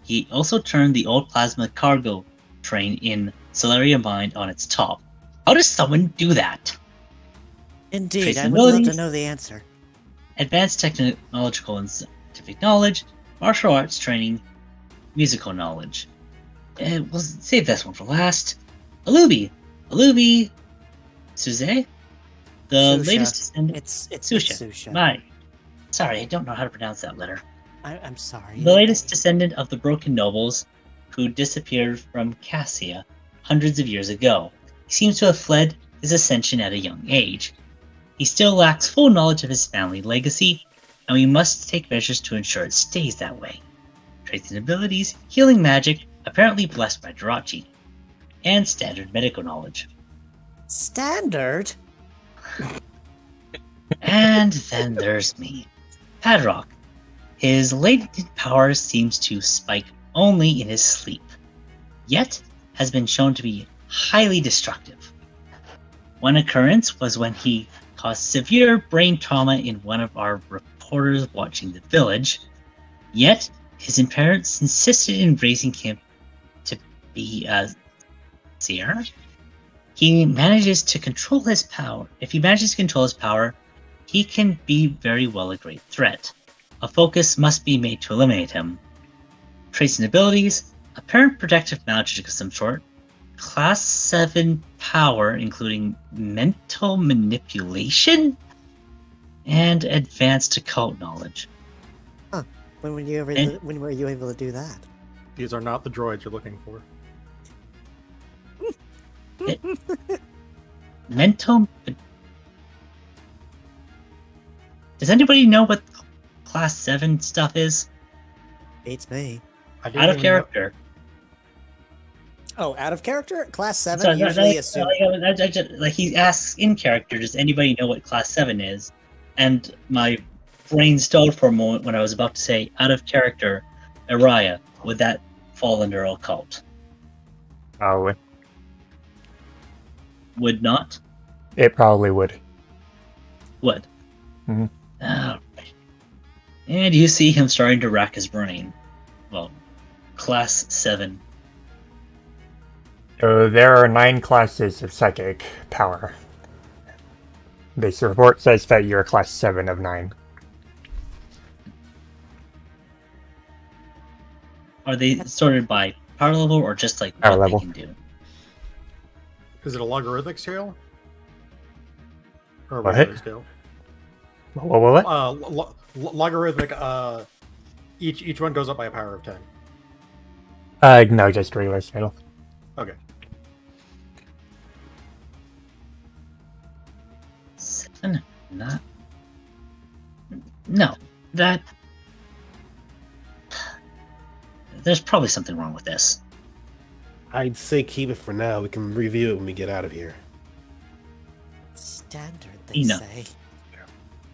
he also turned the old plasma cargo train in Solaria Mine on its top. How does someone do that? Indeed, Trace I would love to abilities. know the answer. Advanced technological and scientific knowledge, martial arts training, musical knowledge. We'll save this one for last. Alubi Suze? The Susha. latest descendant. It's Susha. Susha. My. Sorry, I don't know how to pronounce that letter. I'm sorry. The latest descendant of the broken nobles who disappeared from Cassia hundreds of years ago. He seems to have fled his ascension at a young age. He still lacks full knowledge of his family legacy, and we must take measures to ensure it stays that way. Traits and abilities, healing magic, apparently blessed by Jirachi, and standard medical knowledge. Standard? And then there's me. Padrock. His latent power seems to spike only in his sleep, yet has been shown to be highly destructive. One occurrence was when he caused severe brain trauma in one of our reporters watching the village, yet his parents insisted in raising him to be a seer. He manages to control his power. If he manages to control his power, he can be very well a great threat. A focus must be made to eliminate him. Traits and abilities, apparent protective magic of some sort, Class 7 power, including mental manipulation, and advanced occult knowledge. When were you able to do that? These are not the droids you're looking for. Mental. Does anybody know what class 7 stuff is? Beats me. I didn't Out of even know- character. Oh, out of character? Class 7 So, usually assume... like he asks in character, does anybody know what class 7 is? And my brain stalled for a moment when I was about to say, out of character, Araya. Would that fall under occult? Probably. Would not? It probably would. Would. Mhm. Alright. And you see him starting to rack his brain. Well, class 7. So there are 9 classes of psychic power. This report says that you're a class 7 of 9. Are they sorted by power level or just like Power what level. they can do? Is it a logarithmic scale? Or a What? regular scale? What? Logarithmic. Each one goes up by a power of 10. No, just regular scale. Okay. 7? Not. No. That. There's probably something wrong with this. I'd say keep it for now. We can review it when we get out of here. Standard, they Enough. say.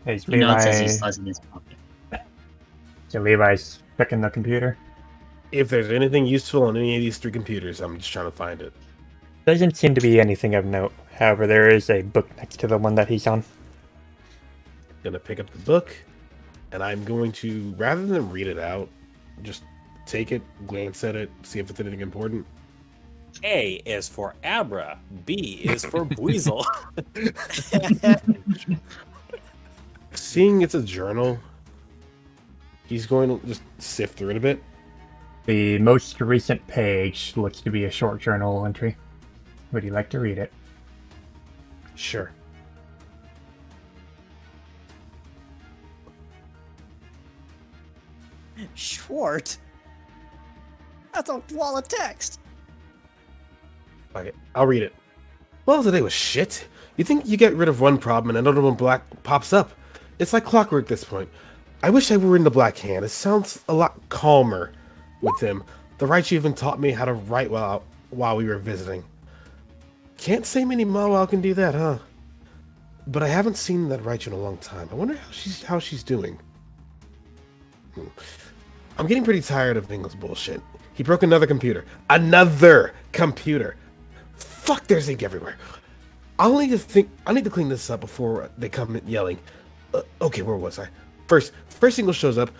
Is He nods as he Levi, slides in his pocket. so Levi's checking the computer? If there's anything useful on any of these 3 computers, I'm just trying to find it. Doesn't seem to be anything of note. However, there is a book next to the one that he's on. Gonna pick up the book, and I'm going to, rather than read it out, just take it, glance at it, see if it's anything important. A is for Abra. B is for Buizel. Seeing it's a journal, he's going to just sift through it a bit. The most recent page looks to be a short journal entry. Would you like to read it? Sure. Schwart? That's a wall of text. Okay, I'll read it. Well, today was shit. You think you get rid of one problem and another one black pops up. It's like clockwork at this point. I wish I were in the Black Hand. It sounds a lot calmer with them. The Raichu even taught me how to write while we were visiting. Can't say many Mawile can do that, huh? But I haven't seen that Raichu in a long time. I wonder how she's doing. I'm getting pretty tired of Ingle's bullshit. He broke another computer. Another computer! Fuck, there's ink everywhere. I need to clean this up before they come in yelling. Okay, where was I? First Ingle shows up,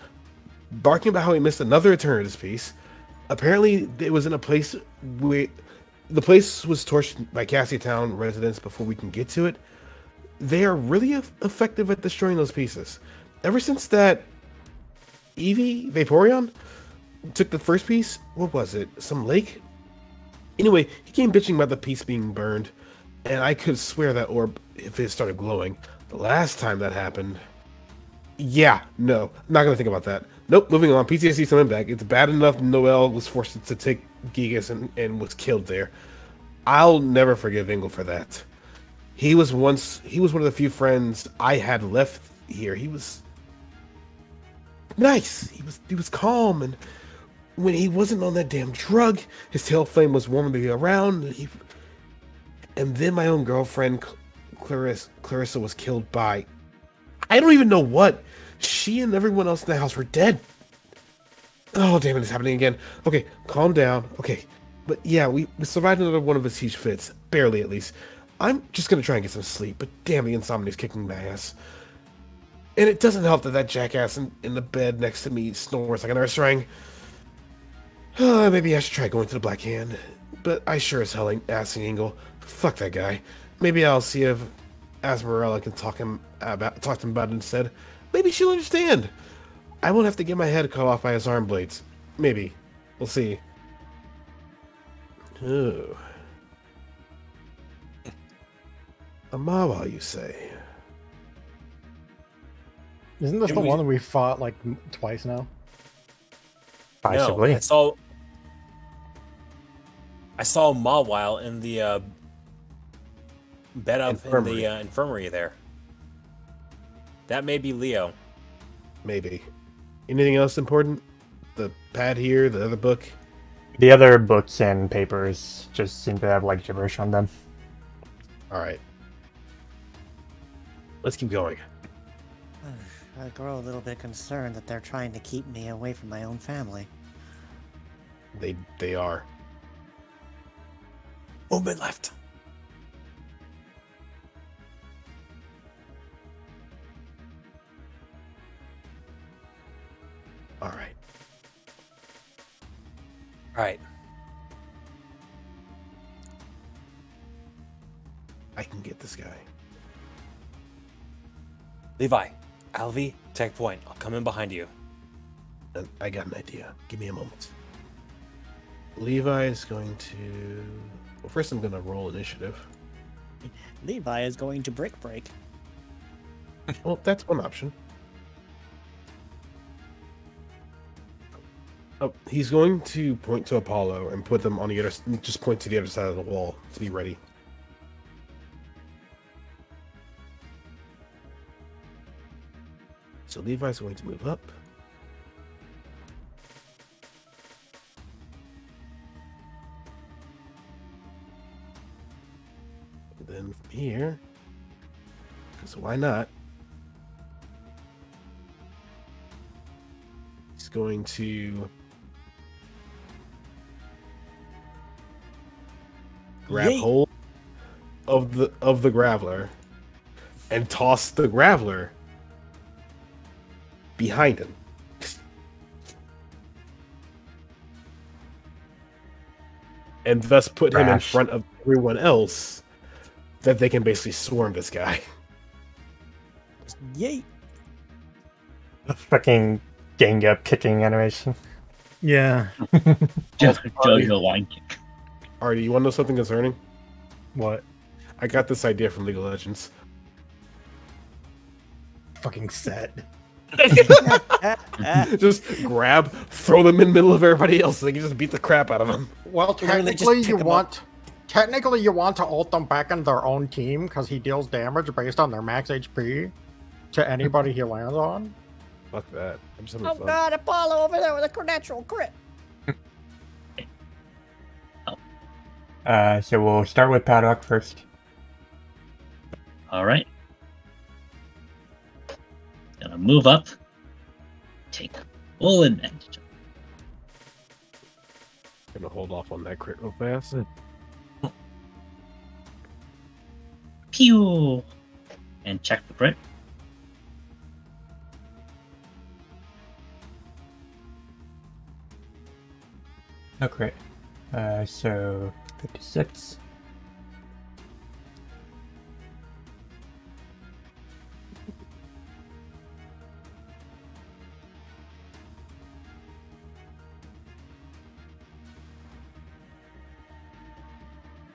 barking about how he missed another Eternatus piece. Apparently, it was in a place where the place was torched by Cassia Town residents before we can get to it. They are really effective at destroying those pieces. Ever since that Eevee Vaporeon took the first piece, what was it? Some lake? Anyway, he came bitching about the piece being burned, and I could swear that orb, if it started glowing, the last time that happened. Yeah, no, not gonna think about that. Nope, moving on. PTSD coming back. It's bad enough Noelle was forced to take Gigas and was killed there. I'll never forgive Ingle for that. He was one of the few friends I had left here. He was nice. He was calm, and when he wasn't on that damn drug, his tail flame was warming me around. And then my own girlfriend, Clarissa was killed by, I don't even know what. She and everyone else in the house were dead. Oh, damn it, it's happening again. Okay, calm down. Okay. But yeah, we survived another one of his huge fits. Barely, at least. I'm just gonna try and get some sleep, but damn, the insomnia's kicking my ass. And it doesn't help that jackass in the bed next to me snores like a nurse rang. Maybe I should try going to the Black Hand. But I sure as hell ain't asking Ingle. Fuck that guy. Maybe I'll see if Asmarella can talk to him about it instead. Maybe she'll understand. I won't have to get my head cut off by his arm blades. Maybe. We'll see. Oh. A Mawile, you say? Isn't this the one that we fought like twice now? Possibly. No, I saw a Mawile in the bed up in the infirmary there. That may be Leo. Maybe. Anything else important? The pad here, the other book? The other books and papers just seem to have like gibberish on them. Alright. Let's keep going. I grow a little bit concerned that they're trying to keep me away from my own family. They are. Movement left. Alright. All right. I can get this guy. Levi, Alvi, tech point. I'll come in behind you. I got an idea. Give me a moment. Levi is going to... Well, first I'm going to roll initiative. Levi is going to brick break. Well, that's one option. Oh, he's going to point to Apollo and put them on the other... Just point to the other side of the wall to be ready. So Levi's going to move up. And then from here, because why not? He's going to grab Yeet. hold of the graveler and toss the graveler behind him. And thus put him in Rash. front of everyone else that they can basically swarm this guy. Yay! Fucking gang up kicking animation. Yeah. Jojo line kick. Artie, you want to know something concerning? What? I got this idea from League of Legends. Fucking set. Just grab, throw them in the middle of everybody else, so they can just beat the crap out of them. Well, Literally just technically pick you 'em want... Technically you want to ult them back in their own team, because he deals damage based on their max HP to anybody he lands on. Fuck that. I'm just having Oh fun. god, Apollo over there with a natural crit. So we'll start with Paddock first. All right. Gonna move up. Take full advantage. Gonna hold off on that crit real fast. Pew! And check the crit. No crit. So 56.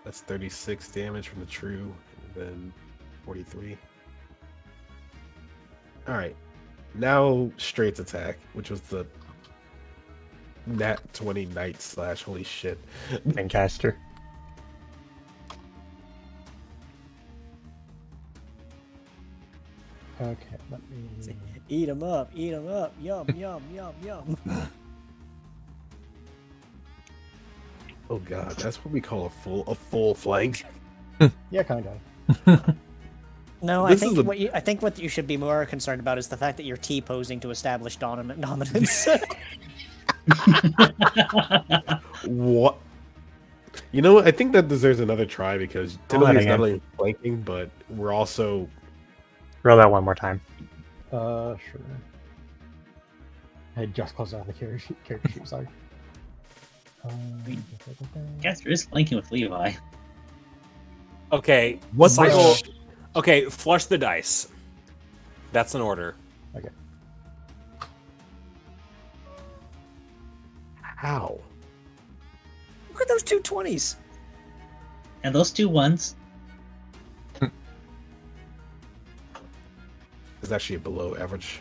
That's 36 damage from the true, and then 43. Alright. Now Straight's attack, which was the Nat 20 Knight / holy shit. Mancaster. Okay, let me... Eat him up, yum, yum, yum, yum. Oh god, that's what we call a full flank. Yeah, kind of. No, This I is think I think what you should be more concerned about is the fact that you're T-posing to establish dominance. What? You know what? I think that deserves another try because Roll that Tiddly is not again. only flanking, but we're also Roll that one more time. Sure. I just closed out the character sheet, sorry. Caster is flanking with Levi. Okay. What's cycle? this? Okay, flush the dice. That's an order. Okay. how? Look at those two 20s. And those two ones. It's actually below average.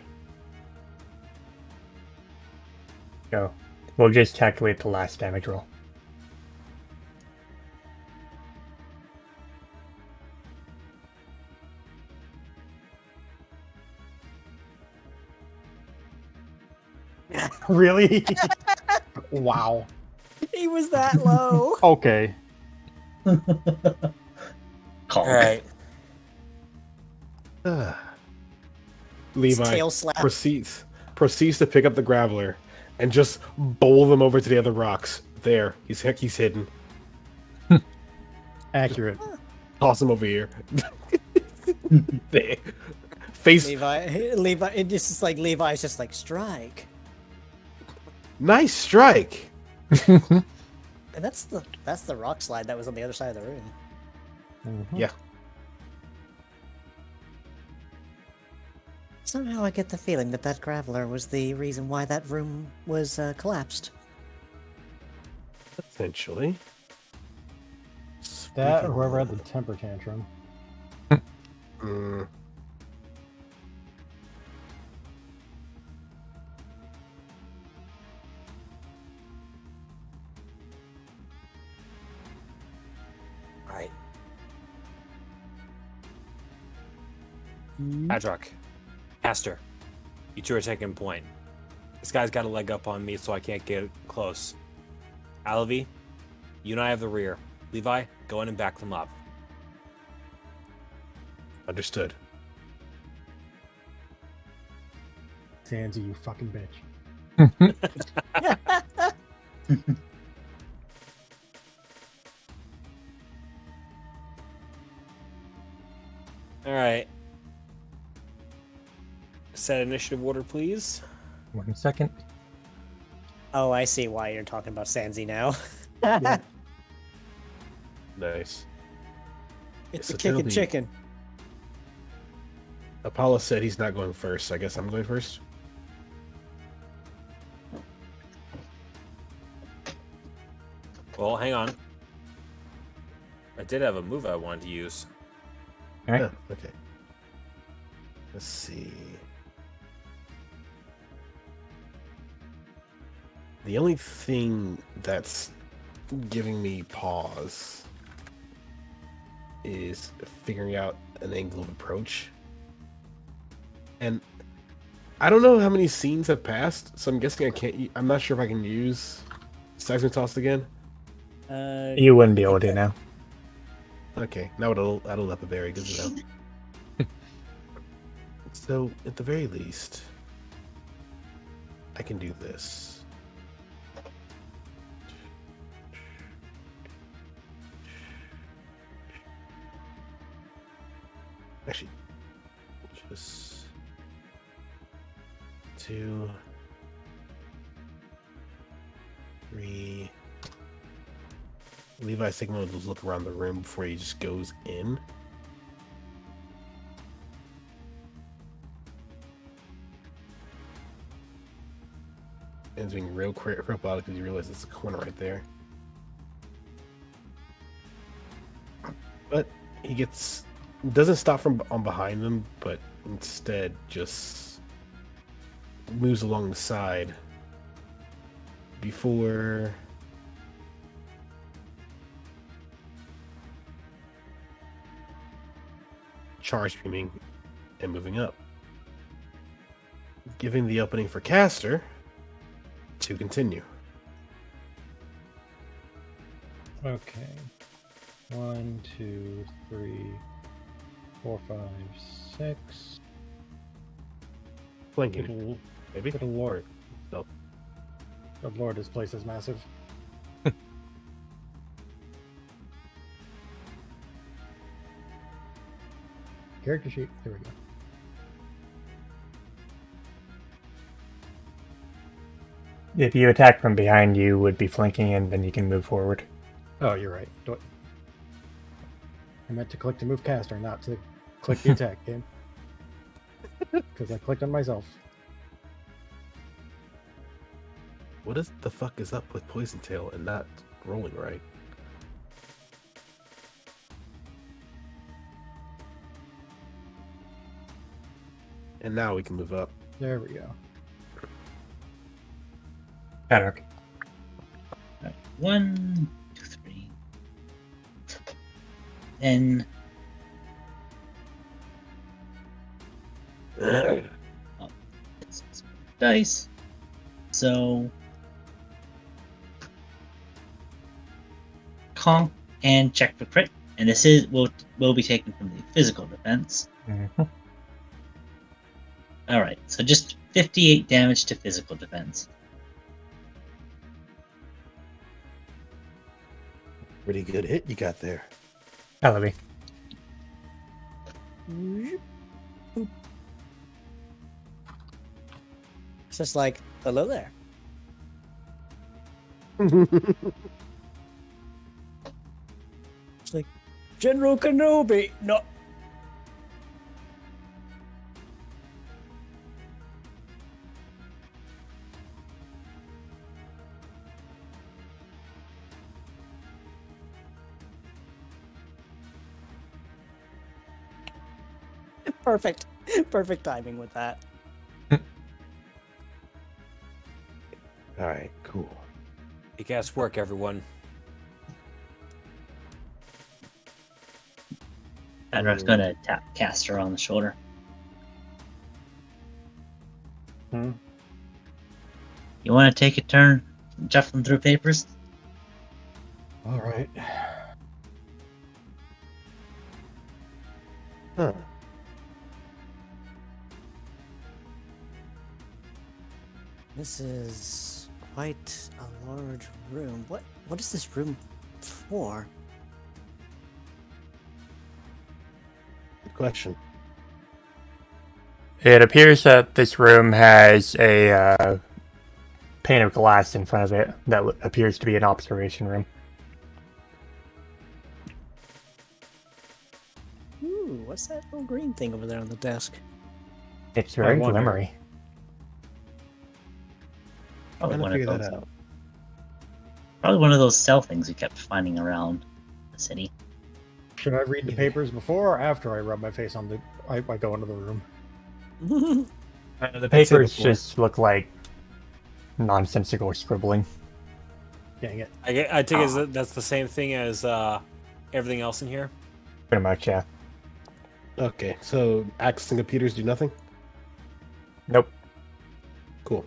Go. We'll just calculate the last damage roll. Really? Wow. He was that low. Okay. Call. All right. Levi tail slap. proceeds to pick up the graveler and just bowl them over to the other rocks. There, he's hidden. Accurate. Toss him over here. There. Face Levi, it just is like Levi's just like strike, nice strike. and that's the rock slide that was on the other side of the room. Mhm. Yeah. Somehow I get the feeling that graveler was the reason why that room was collapsed. Essentially. That or whoever had the temper tantrum. Mm. All right. Adrock. Aster. You two are taking point. This guy's got a leg up on me, so I can't get close. Alavi, you and I have the rear. Levi, go in and back them up. Understood. Sandsy, you fucking bitch. All right. Set initiative order, please. 1 second. Oh, I see why you're talking about Sansi now. Yeah. Nice. It's So a kicking Toby- chicken. Apollo said he's not going first. I guess I'm going first. Well, hang on. I did have a move I wanted to use. All right. Oh, okay. Let's see. The only thing that's giving me pause is figuring out an angle of approach. And I don't know how many scenes have passed, so I'm guessing I can't. I'm not sure if I can use seismic toss again. You wouldn't be able to now. Okay, now that'll up a berry. Good to know. So at the very least, I can do this. Actually, just 2, 3. Levi's taking one of those look around the room before he just goes in. And it's being real about it because you realize it's a corner right there. But he doesn't stop from on behind them, but instead just moves along the side before charge beaming and moving up, giving the opening for caster to continue. Okay. 1, 2, 3, 4, 5, 6. Flanking, Good, maybe. good lord. So, Good lord, this place is massive. Character sheet. There we go. If you attack from behind, you would be flanking, and then you can move forward. Oh, you're right. I meant to click to move caster, not to click the attack game. Because I clicked on myself. what the fuck is up with Poison Tail and not rolling right? And now we can move up. There we go. Patrick. 1, 2, 3. Then it's dice. So conk and check for crit, and this will be taken from the physical defense. Mhm. All right, so just 58 damage to physical defense. Pretty good hit you got there. Elevy. It's just like, hello there. It's like, General Kenobi. No. Perfect. Perfect timing with that. All right, cool. Big ass work, everyone. Adrak's gonna tap Caster on the shoulder. Hmm. You want to take a turn shuffling through papers? All right. Huh. This is quite a large room. What is this room for? Good question. It appears that this room has a pane of glass in front of it that appears to be an observation room. Ooh, what's that little green thing over there on the desk? It's very wonder. glimmery. Probably Trying to one figure of that those. out. Probably one of those cell things we kept finding around the city. Should I read the papers before or after I rub my face on the? I go into the room. The papers before. just look like nonsensical scribbling. Dang it! I take it as that's the same thing as everything else in here. Pretty much, yeah. Okay, so accessing computers do nothing? Nope. Cool.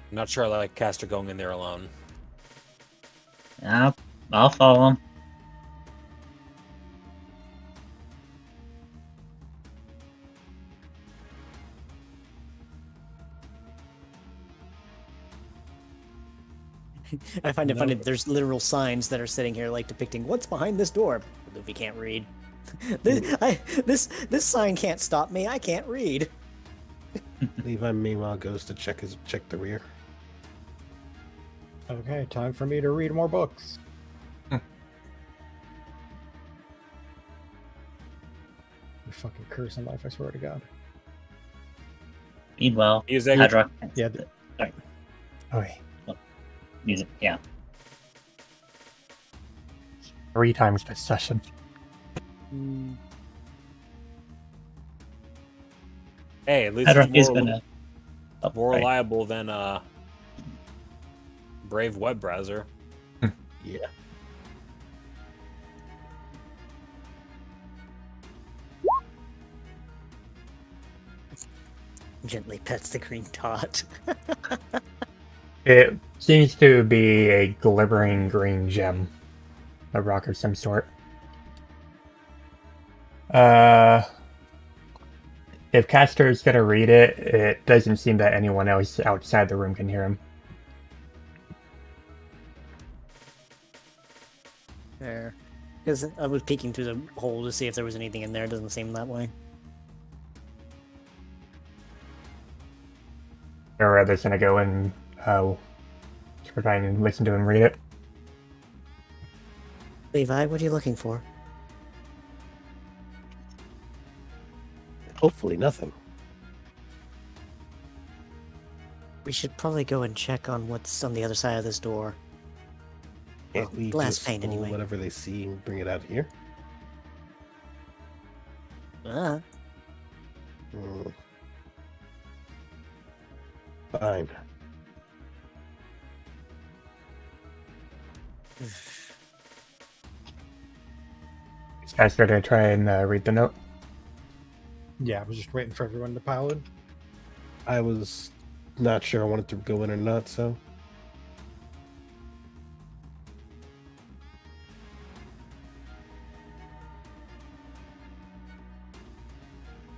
I'm not sure I like Caster going in there alone. I'll follow him. I find it funny. There's literal signs that are sitting here, like depicting what's behind this door. Luffy can't read. This sign can't stop me. I can't read. Levi meanwhile goes to check the rear. Okay, time for me to read more books. You fucking curse in life! I swear to God. Meanwhile, Use that. Adrak. Yeah. Sorry. Okay. Music. Yeah. 3 times this session. Hey, at least it's Adrak is more, gonna. Oh, more right. reliable than Brave web browser. Yeah. Gently pets the green dot. It seems to be a glimmering green gem. A rock of some sort. If Castor is gonna read it, it doesn't seem that anyone else outside the room can hear him. There. Because I was peeking through the hole to see if there was anything in there. It doesn't seem that way. Or are they gonna go and try and listen to him read it? Levi, what are you looking for? Hopefully nothing. We should probably go and check on what's on the other side of this door. Can't Well, we glass just pane pull anyway. whatever they see and bring it out here? Ah, Hmm. Fine. Is Castor gonna try and read the note? Yeah, I was just waiting for everyone to pile in. I was not sure I wanted to go in or not, so.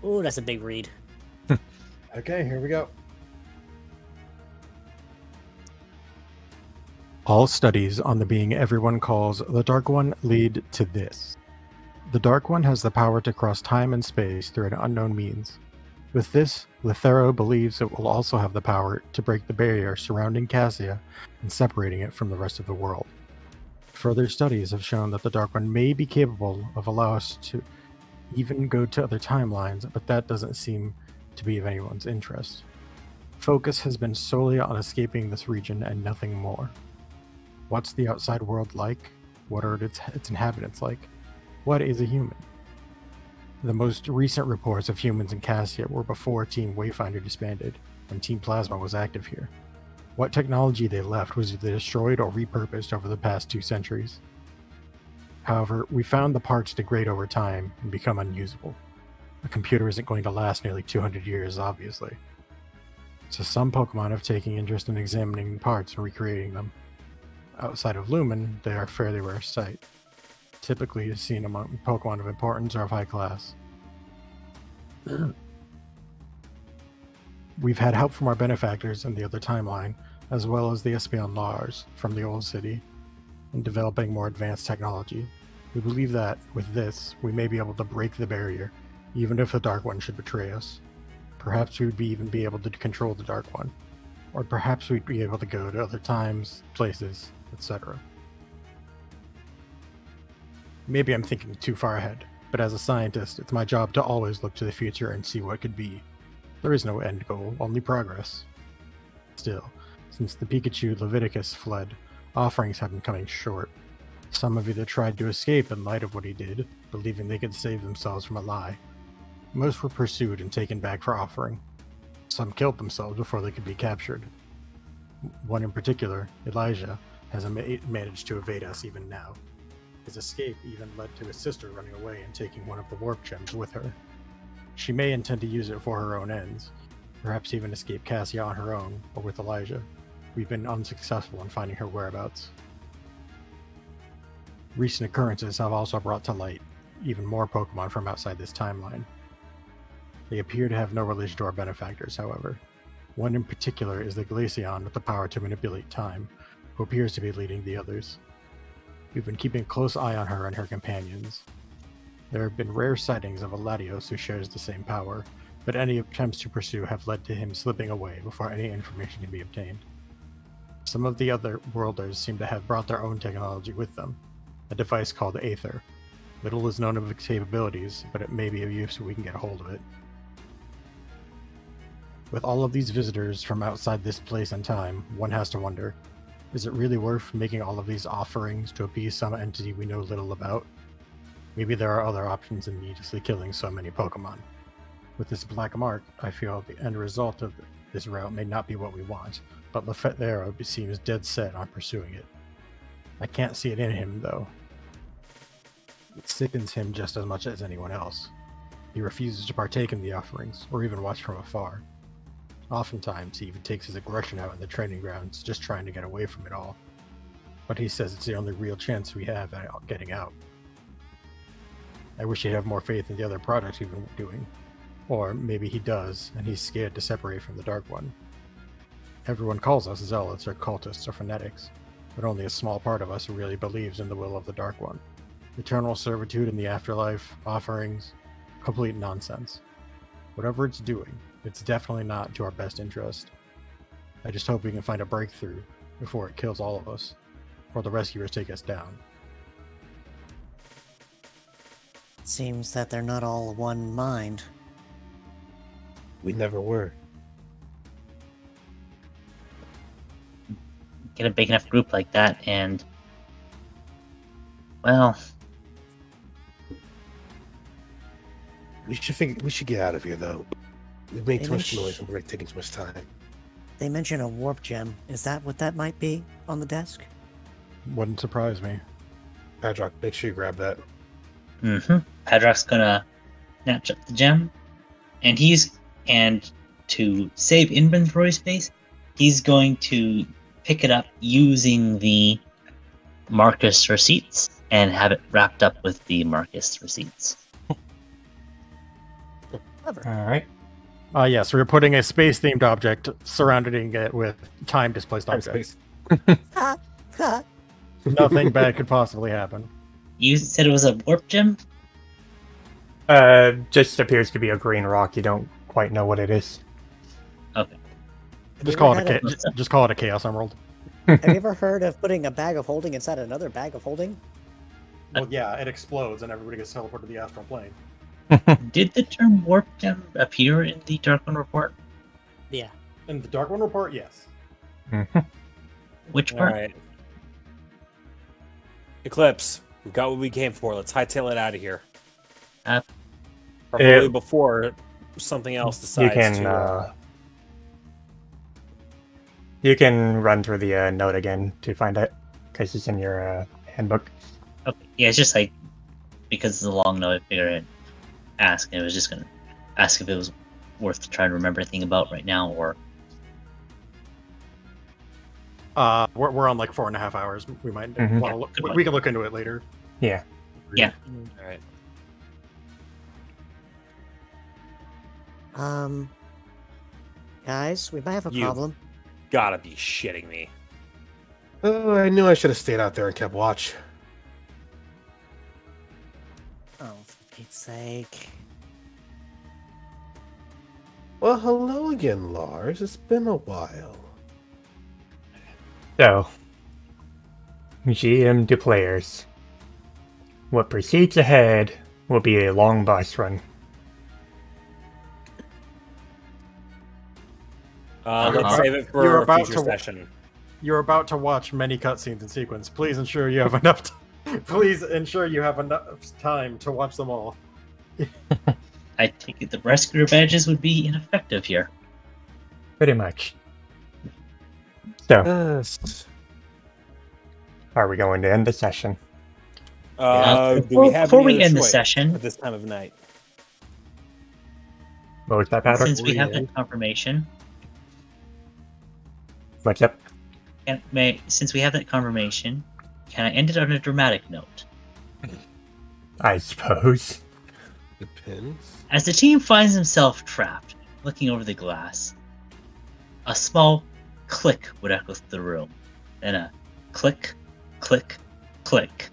Ooh, that's a big read. Okay, here we go. All studies on the being everyone calls the Dark One lead to this. The Dark One has the power to cross time and space through an unknown means. With this, Lethero believes it will also have the power to break the barrier surrounding Cassia and separating it from the rest of the world. Further studies have shown that the Dark One may be capable of allowing us to even go to other timelines, but that doesn't seem to be of anyone's interest. Focus has been solely on escaping this region and nothing more. What's the outside world like? What are its inhabitants like? What is a human? The most recent reports of humans in Cassia were before Team Wayfinder disbanded, when Team Plasma was active here. What technology they left was either destroyed or repurposed over the past 2 centuries. However, we found the parts degrade over time and become unusable. A computer isn't going to last nearly 200 years, obviously. So some Pokemon have taken interest in examining the parts and recreating them. Outside of Lumen, they are a fairly rare sight. Typically seen among Pokemon of importance or of high class. We've had help from our benefactors in the other timeline, as well as the Espion Lars from the Old City, in developing more advanced technology. We believe that, with this, we may be able to break the barrier, even if the Dark One should betray us. Perhaps we would even be able to control the Dark One. Or perhaps we'd be able to go to other times, places, etc. Maybe I'm thinking too far ahead, but as a scientist, it's my job to always look to the future and see what could be. There is no end goal, only progress. Still, since the Pikachu Leviticus fled, offerings have been coming short. Some have either tried to escape in light of what he did, believing they could save themselves from a lie. Most were pursued and taken back for offering. Some killed themselves before they could be captured. One in particular, Elijah, has managed to evade us even now. His escape even led to his sister running away and taking one of the warp gems with her. She may intend to use it for her own ends, perhaps even escape Cassia on her own, or with Elijah. We've been unsuccessful in finding her whereabouts. Recent occurrences have also brought to light even more Pokemon from outside this timeline. They appear to have no relation to our benefactors, however. One in particular is the Glaceon with the power to manipulate time, who appears to be leading the others. We've been keeping a close eye on her and her companions. There have been rare sightings of a Latios who shares the same power, but any attempts to pursue have led to him slipping away before any information can be obtained. Some of the other Worlders seem to have brought their own technology with them, a device called Aether. Little is known of its capabilities, but it may be of use if we can get a hold of it. With all of these visitors from outside this place and time, one has to wonder, is it really worth making all of these offerings to appease some entity we know little about? Maybe there are other options than needlessly killing so many Pokemon. With this black mark, I feel the end result of this route may not be what we want, but Lefetero seems dead set on pursuing it. I can't see it in him, though. It sickens him just as much as anyone else. He refuses to partake in the offerings, or even watch from afar. Oftentimes, he even takes his aggression out in the training grounds, just trying to get away from it all. But he says it's the only real chance we have at getting out. I wish he'd have more faith in the other projects we've been doing. Or maybe he does, and he's scared to separate from the Dark One. Everyone calls us zealots or cultists or fanatics, but only a small part of us really believes in the will of the Dark One. Eternal servitude in the afterlife, offerings, complete nonsense. Whatever it's doing, it's definitely not to our best interest. I just hope we can find a breakthrough before it kills all of us, or the rescuers take us down. It seems that they're not all one mind. We never were. Get a big enough group like that, and well, We should get out of here, though. We've made They too much mention- noise and we're taking too much time. They mention a warp gem. Is that what that might be on the desk? Wouldn't surprise me. Padrock, make sure you grab that. Padrock's gonna snatch up the gem, and to save inventory space, he's going to pick it up using the Marcus receipts and have it wrapped up with the Marcus receipts. Clever. All right. Yes, we're putting a space-themed object surrounding it with time-displaced objects. Ha, ha. Nothing bad could possibly happen. You said it was a warp gem? Just appears to be a green rock. You don't quite know what it is. Okay. Just you call ever it had a just call it a Chaos Emerald. Have you ever heard of putting a bag of holding inside another bag of holding? Well, yeah, it explodes and everybody gets teleported to the astral plane. Did the term warp gem appear in the Darkman report? Yeah. In the Dark One report, yes. Which All part? right. Eclipse, we've got what we came for. Let's hightail it out of here. Probably before something else decides You can run through the note again to find it, because it's in your handbook. Okay. Yeah, it's just like, because it's a long note, I figured I'd ask, and I was just going to ask if it was worth trying to remember anything about right now, or... We're on like 4.5 hours. We might Mhm. want to look. We can look into it later. Yeah. Yeah. All right. Guys, we might have a You- problem. Gotta be shitting me. Oh, I knew I should have stayed out there and kept watch. Oh, for Pete's sake. Well, hello again, Lars. It's been a while. So, GM to players. What proceeds ahead will be a long boss run. Let's save it You're for a about future to- session. You're about to watch many cutscenes in sequence. Please ensure you have enough. Please ensure you have enough time to watch them all. I take it the rescuer badges would be ineffective here. Pretty much. So, Yes. are we going to end the session? Do we have Before any we other end the choice session, at this time of night? What was that, Patrick? since we have that confirmation, What's up? since we have that confirmation, can I end it on a dramatic note? I suppose. Depends. As the team finds himself trapped, looking over the glass, a small click would echo through the room, then a click, click, click,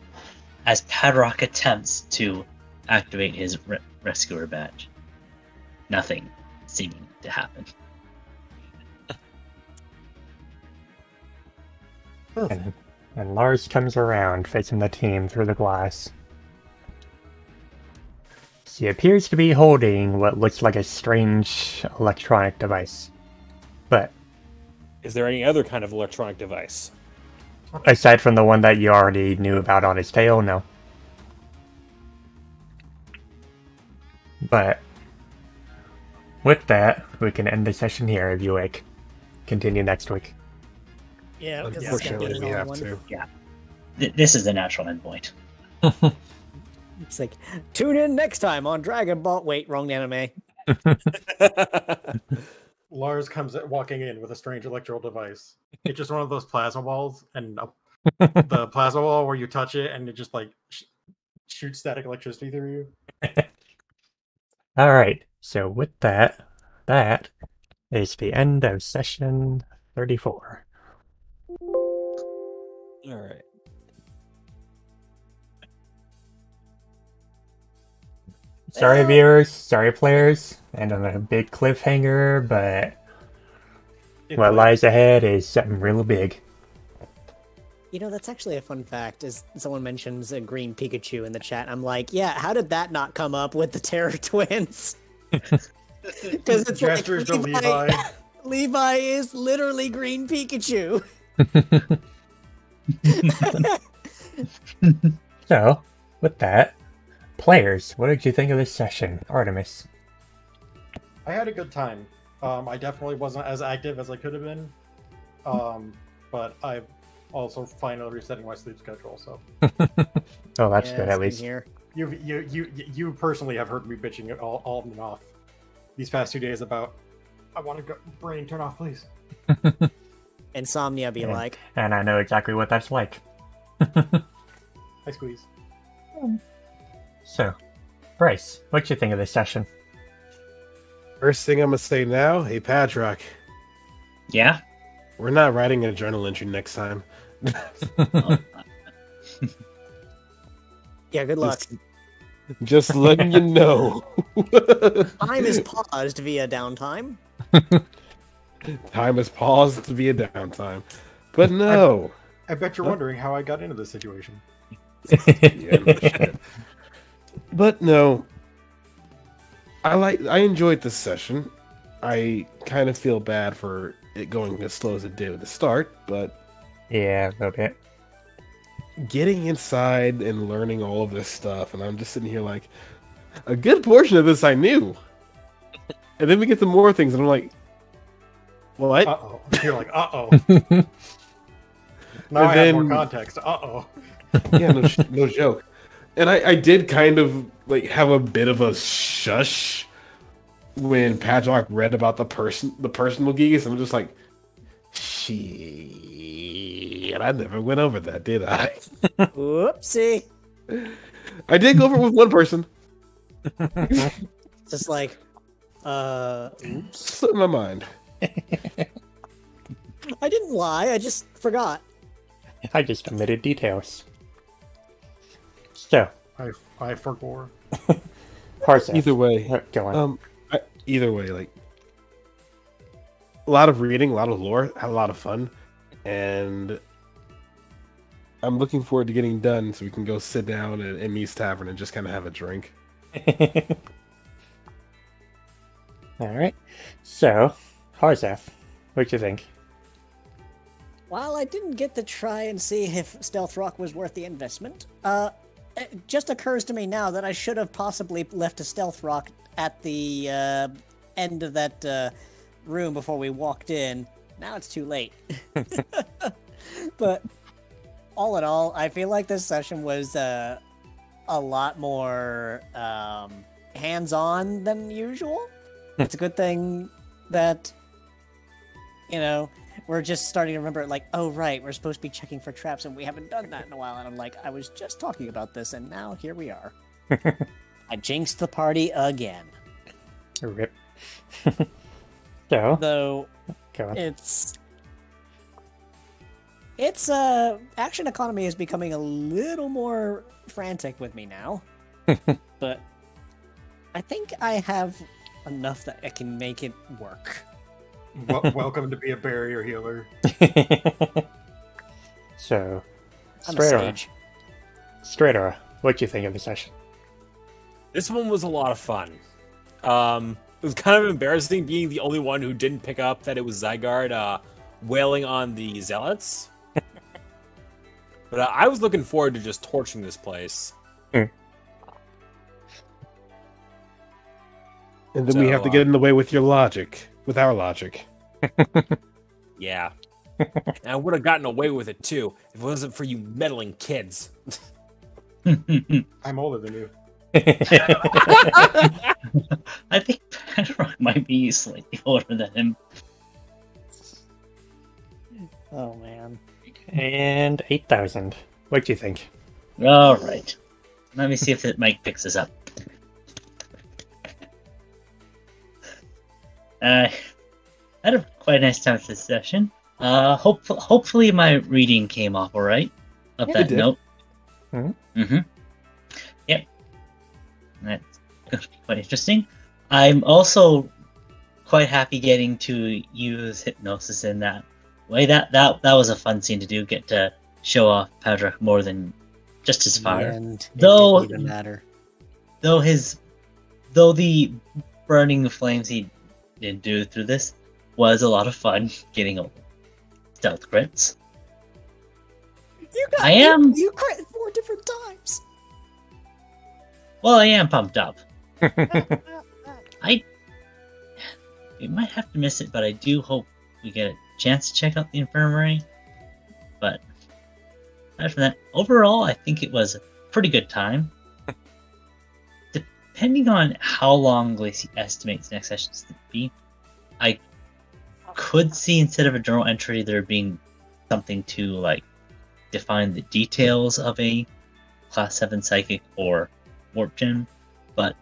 as Padrock attempts to activate his rescuer badge. Nothing seeming to happen. And Lars comes around, facing the team through the glass. He appears to be holding what looks like a strange electronic device. But, Is there any other kind of electronic device? aside from the one that you already knew about on his tail, no. But, with that, we can end the session here if you like. Continue next week. Yeah, because Unfortunately, we have to. This is the natural endpoint. It's like, tune in next time on Dragon Ball. Wait, wrong anime. Lars comes walking in with a strange electrical device. It's just one of those plasma balls, and the plasma ball where you touch it and it just like shoots static electricity through you. Alright, so with that, that is the end of session 34. All right. Sorry viewers, sorry players, and on a big cliffhanger, but what lies ahead is something real big. You know, that's actually a fun fact. Is someone mentions a green Pikachu in the chat? I'm like, yeah, how did that not come up with the Terror Twins? Because it's Gestures to like Levi. Levi is literally green Pikachu. So, with that, players, what did you think of this session, Artemis? I had a good time. I definitely wasn't as active as I could have been, but I'm also finally resetting my sleep schedule. So Oh, that's good, at same least. Here. you personally have heard me bitching it all and off. these past 2 days about, I want to go, brain, turn off, please. Insomnia be Yeah. like, And I know exactly what that's like. I squeeze. So, Bryce, what you think of this session? First thing I'm gonna say now, hey Padrock, Yeah. we're not writing a journal entry next time. yeah, good luck. Just letting you know. Time is paused via downtime. Time has paused via downtime. But no. I bet you're wondering how I got into this situation. Yeah, no shit. But no. I enjoyed this session. I kind of feel bad for it going as slow as it did at the start, but Yeah, a little bit. getting inside and learning all of this stuff, and I'm just sitting here like, a good portion of this I knew. And then we get to more things, and I'm like, what? Uh-oh. You're like, uh-oh. And Now I have more then- context. Uh-oh. Yeah, no joke. And I did kind of like have a bit of a shush when Padlock read about the personal geese. I'm just like, shit, I never went over that, did I? Whoopsie. I did go over it with one person. Just like, Slipped my mind. I didn't lie, I just forgot. I just omitted details. So, I forgot. Harzeth. Either way, Go on. either way, like a lot of reading, a lot of lore, had a lot of fun, and I'm looking forward to getting done so we can go sit down at Emmy's Tavern and just kind of have a drink. Alright. So, Harzeth, what you think? While I didn't get to try and see if Stealth Rock was worth the investment, it just occurs to me now that I should have possibly left a Stealth Rock at the end of that room before we walked in. Now it's too late. But all in all, I feel like this session was a lot more hands-on than usual. It's a good thing that, you know, we're just starting to remember, like, oh, right, we're supposed to be checking for traps, and we haven't done that in a while. And I'm like, I was just talking about this, and now here we are. I jinxed the party again. Rip. So, Though, go on. it's action economy is becoming a little more frantic with me now. But I think I have enough that I can make it work. Welcome to be a barrier healer. So, I'm a Strator, sage. what you think of the session? This one was a lot of fun. It was kind of embarrassing being the only one who didn't pick up that it was Zygarde wailing on the Zealots. But I was looking forward to just torching this place. And then we have to get in the way with your logic, with our logic. Yeah. And I would have gotten away with it too if it wasn't for you meddling kids. I'm older than you. I think Padrock might be slightly older than him. Oh man. And 8,000. What do you think? All right. Let me see if the mic picks this up. I had a quite nice time with this session. Hopefully my reading came off all right. Of Yeah, it that did. note. Mm-hmm. Yep. That's gonna be quite interesting. I'm also quite happy getting to use hypnosis in that way. That was a fun scene to do. Get to show off Padrock more than just his fire. And it Though- didn't even matter. Though the burning flames he did do through this was a lot of fun getting over stealth crits. You crit 4 different times. Well, I am pumped up. We might have to miss it, but I do hope we get a chance to check out the infirmary. But aside from that, overall, I think it was a pretty good time. depending on how long Lacey estimates next session's to be, I could see instead of a journal entry there being something to like define the details of a class 7 psychic or warp gem, but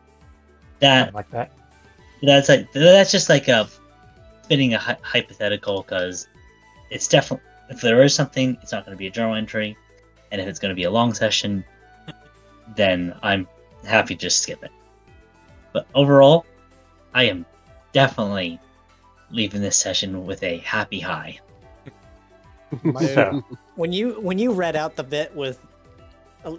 Something like that. that's just like a spinning a hypothetical, because it's definitely, if there is something, it's not going to be a journal entry, and if it's going to be a long session, then I'm happy to just skip it. But overall, I am definitely leaving this session with a happy high. So, When you read out the bit with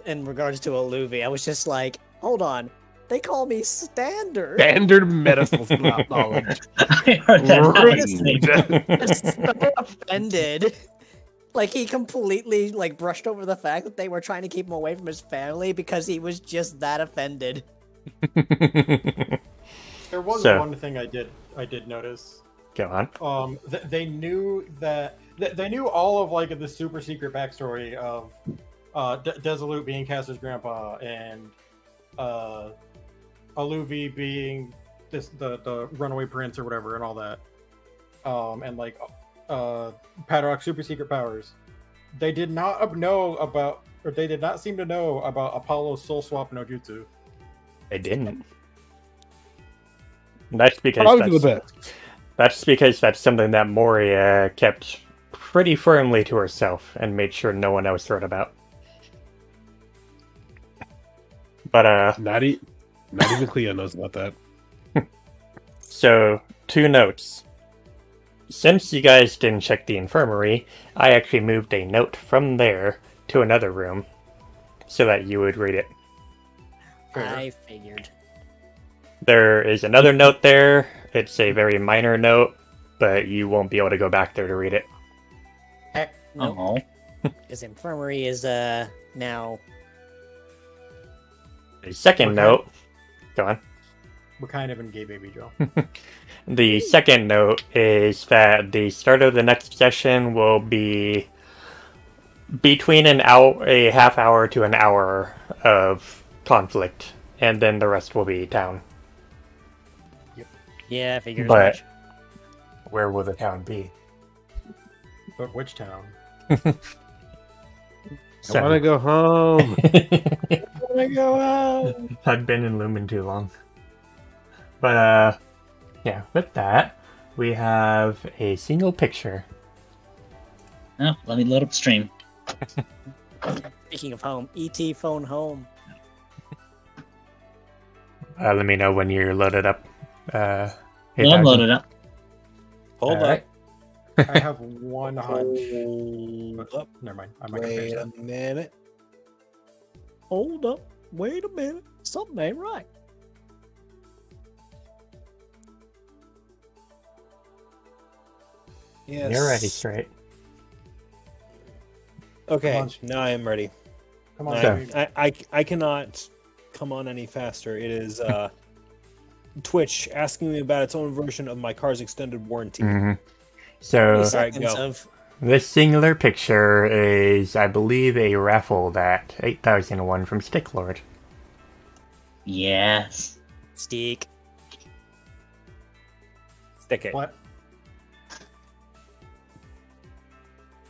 in regards to Aluvi, I was just like, hold on, they call me standard. Standard medical knowledge. I heard that. Rude. I'm so offended. Like, he completely like brushed over the fact that they were trying to keep him away from his family because he was just that offended. There was So- one thing I did notice. go on. They knew that they knew all of like the super secret backstory of Desolute being Castor's grandpa and Aluvi being the runaway prince or whatever and all that. And like Padrock's super secret powers. They did not know about, or they did not seem to know about Apollo's soul swap no jutsu. They didn't. That's because Probably for the best. that's because that's something that Moria kept pretty firmly to herself and made sure no one else heard about. But Not even Cleo knows about that. so 2 notes. Since you guys didn't check the infirmary, I actually moved a note from there to another room so that you would read it. I figured. There is another note there. It's a very minor note, but you won't be able to go back there to read it. Nope. Oh, His infirmary is now. The second Okay. note... Go on. We're kind of in Gay Baby Joe. The second note is that the start of the next session will be between a half hour to an hour of conflict, and then the rest will be town. Yeah, I figured But- as much. Where will the town be? But which town? I want to go home. I've been in Lumen too long. But, yeah, with that, we have a single picture. oh, let me load up the stream. Speaking of home, ET phone home. Let me know when you're loaded up. Well, I'm loaded up. Hold up. Alright. I have one hunch. Hold up. Never mind. I might Wait change a that. minute. Hold up. Wait a minute. Something ain't right. Yes. You're ready, straight. Okay, Come on. now I am ready. Come on, So- baby. I cannot come on any faster. It is Twitch asking me about its own version of my car's extended warranty. Mm-hmm. So, Alright, Seconds go. of this singular picture is, I believe, a raffle that 8001 from Sticklord. Yes. steak. Stick it. What?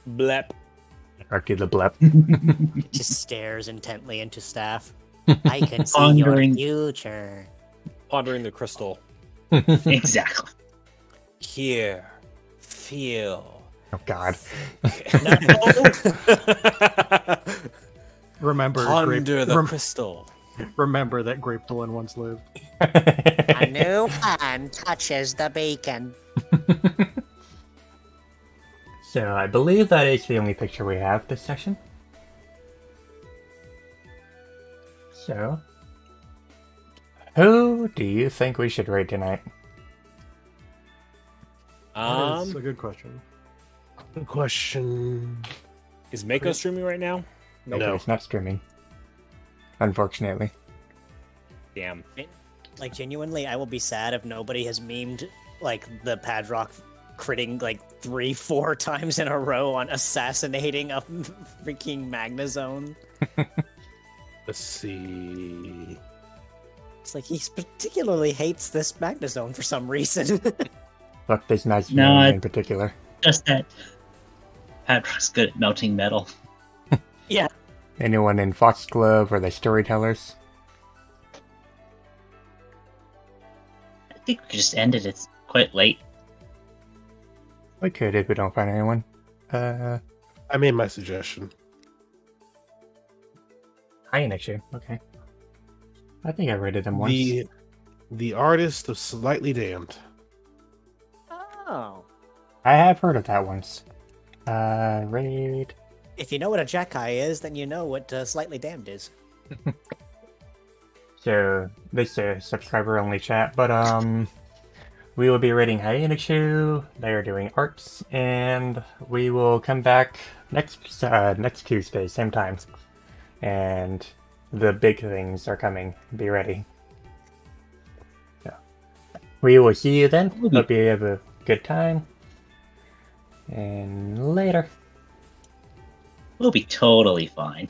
Blep. Arky the Blep. Just stares intently into staff. I can see your Pondering. future. Pondering the crystal. Exactly. Here. Feel. Oh god. Remember, Ponder the crystal. remember that Grape Villain once lived. A new hand touches the beacon. So I believe that is the only picture we have this session. So, who do you think we should raid tonight? That's a good question. Good question. Is Mako streaming right now? Maybe it's not streaming. Unfortunately. Damn. Like, genuinely, I will be sad if nobody has memed, like, the Padrock critting, like, 3-4 times in a row on assassinating a freaking Magnazone. Let's see. It's like he particularly hates this Magnezone for some reason. Look, this nice No, man I- in particular. Just that Patrick's good at melting metal. Yeah. Anyone in Foxglove or the Storytellers? I think we could just end it. It's quite late. We could if we don't find anyone. I made my suggestion. Issue. Okay. I think I rated them once. The artist of Slightly Damned. Oh. I have heard of that once. Raid. If you know what a Jackai is, then you know what Slightly Damned is. So this is a subscriber-only chat, but we will be rating Issue. They are doing arts, and we will come back next Tuesday, same time. And the big things are coming. Be ready. So, we will see you then. Hope you have a good time. And later. We'll be totally fine.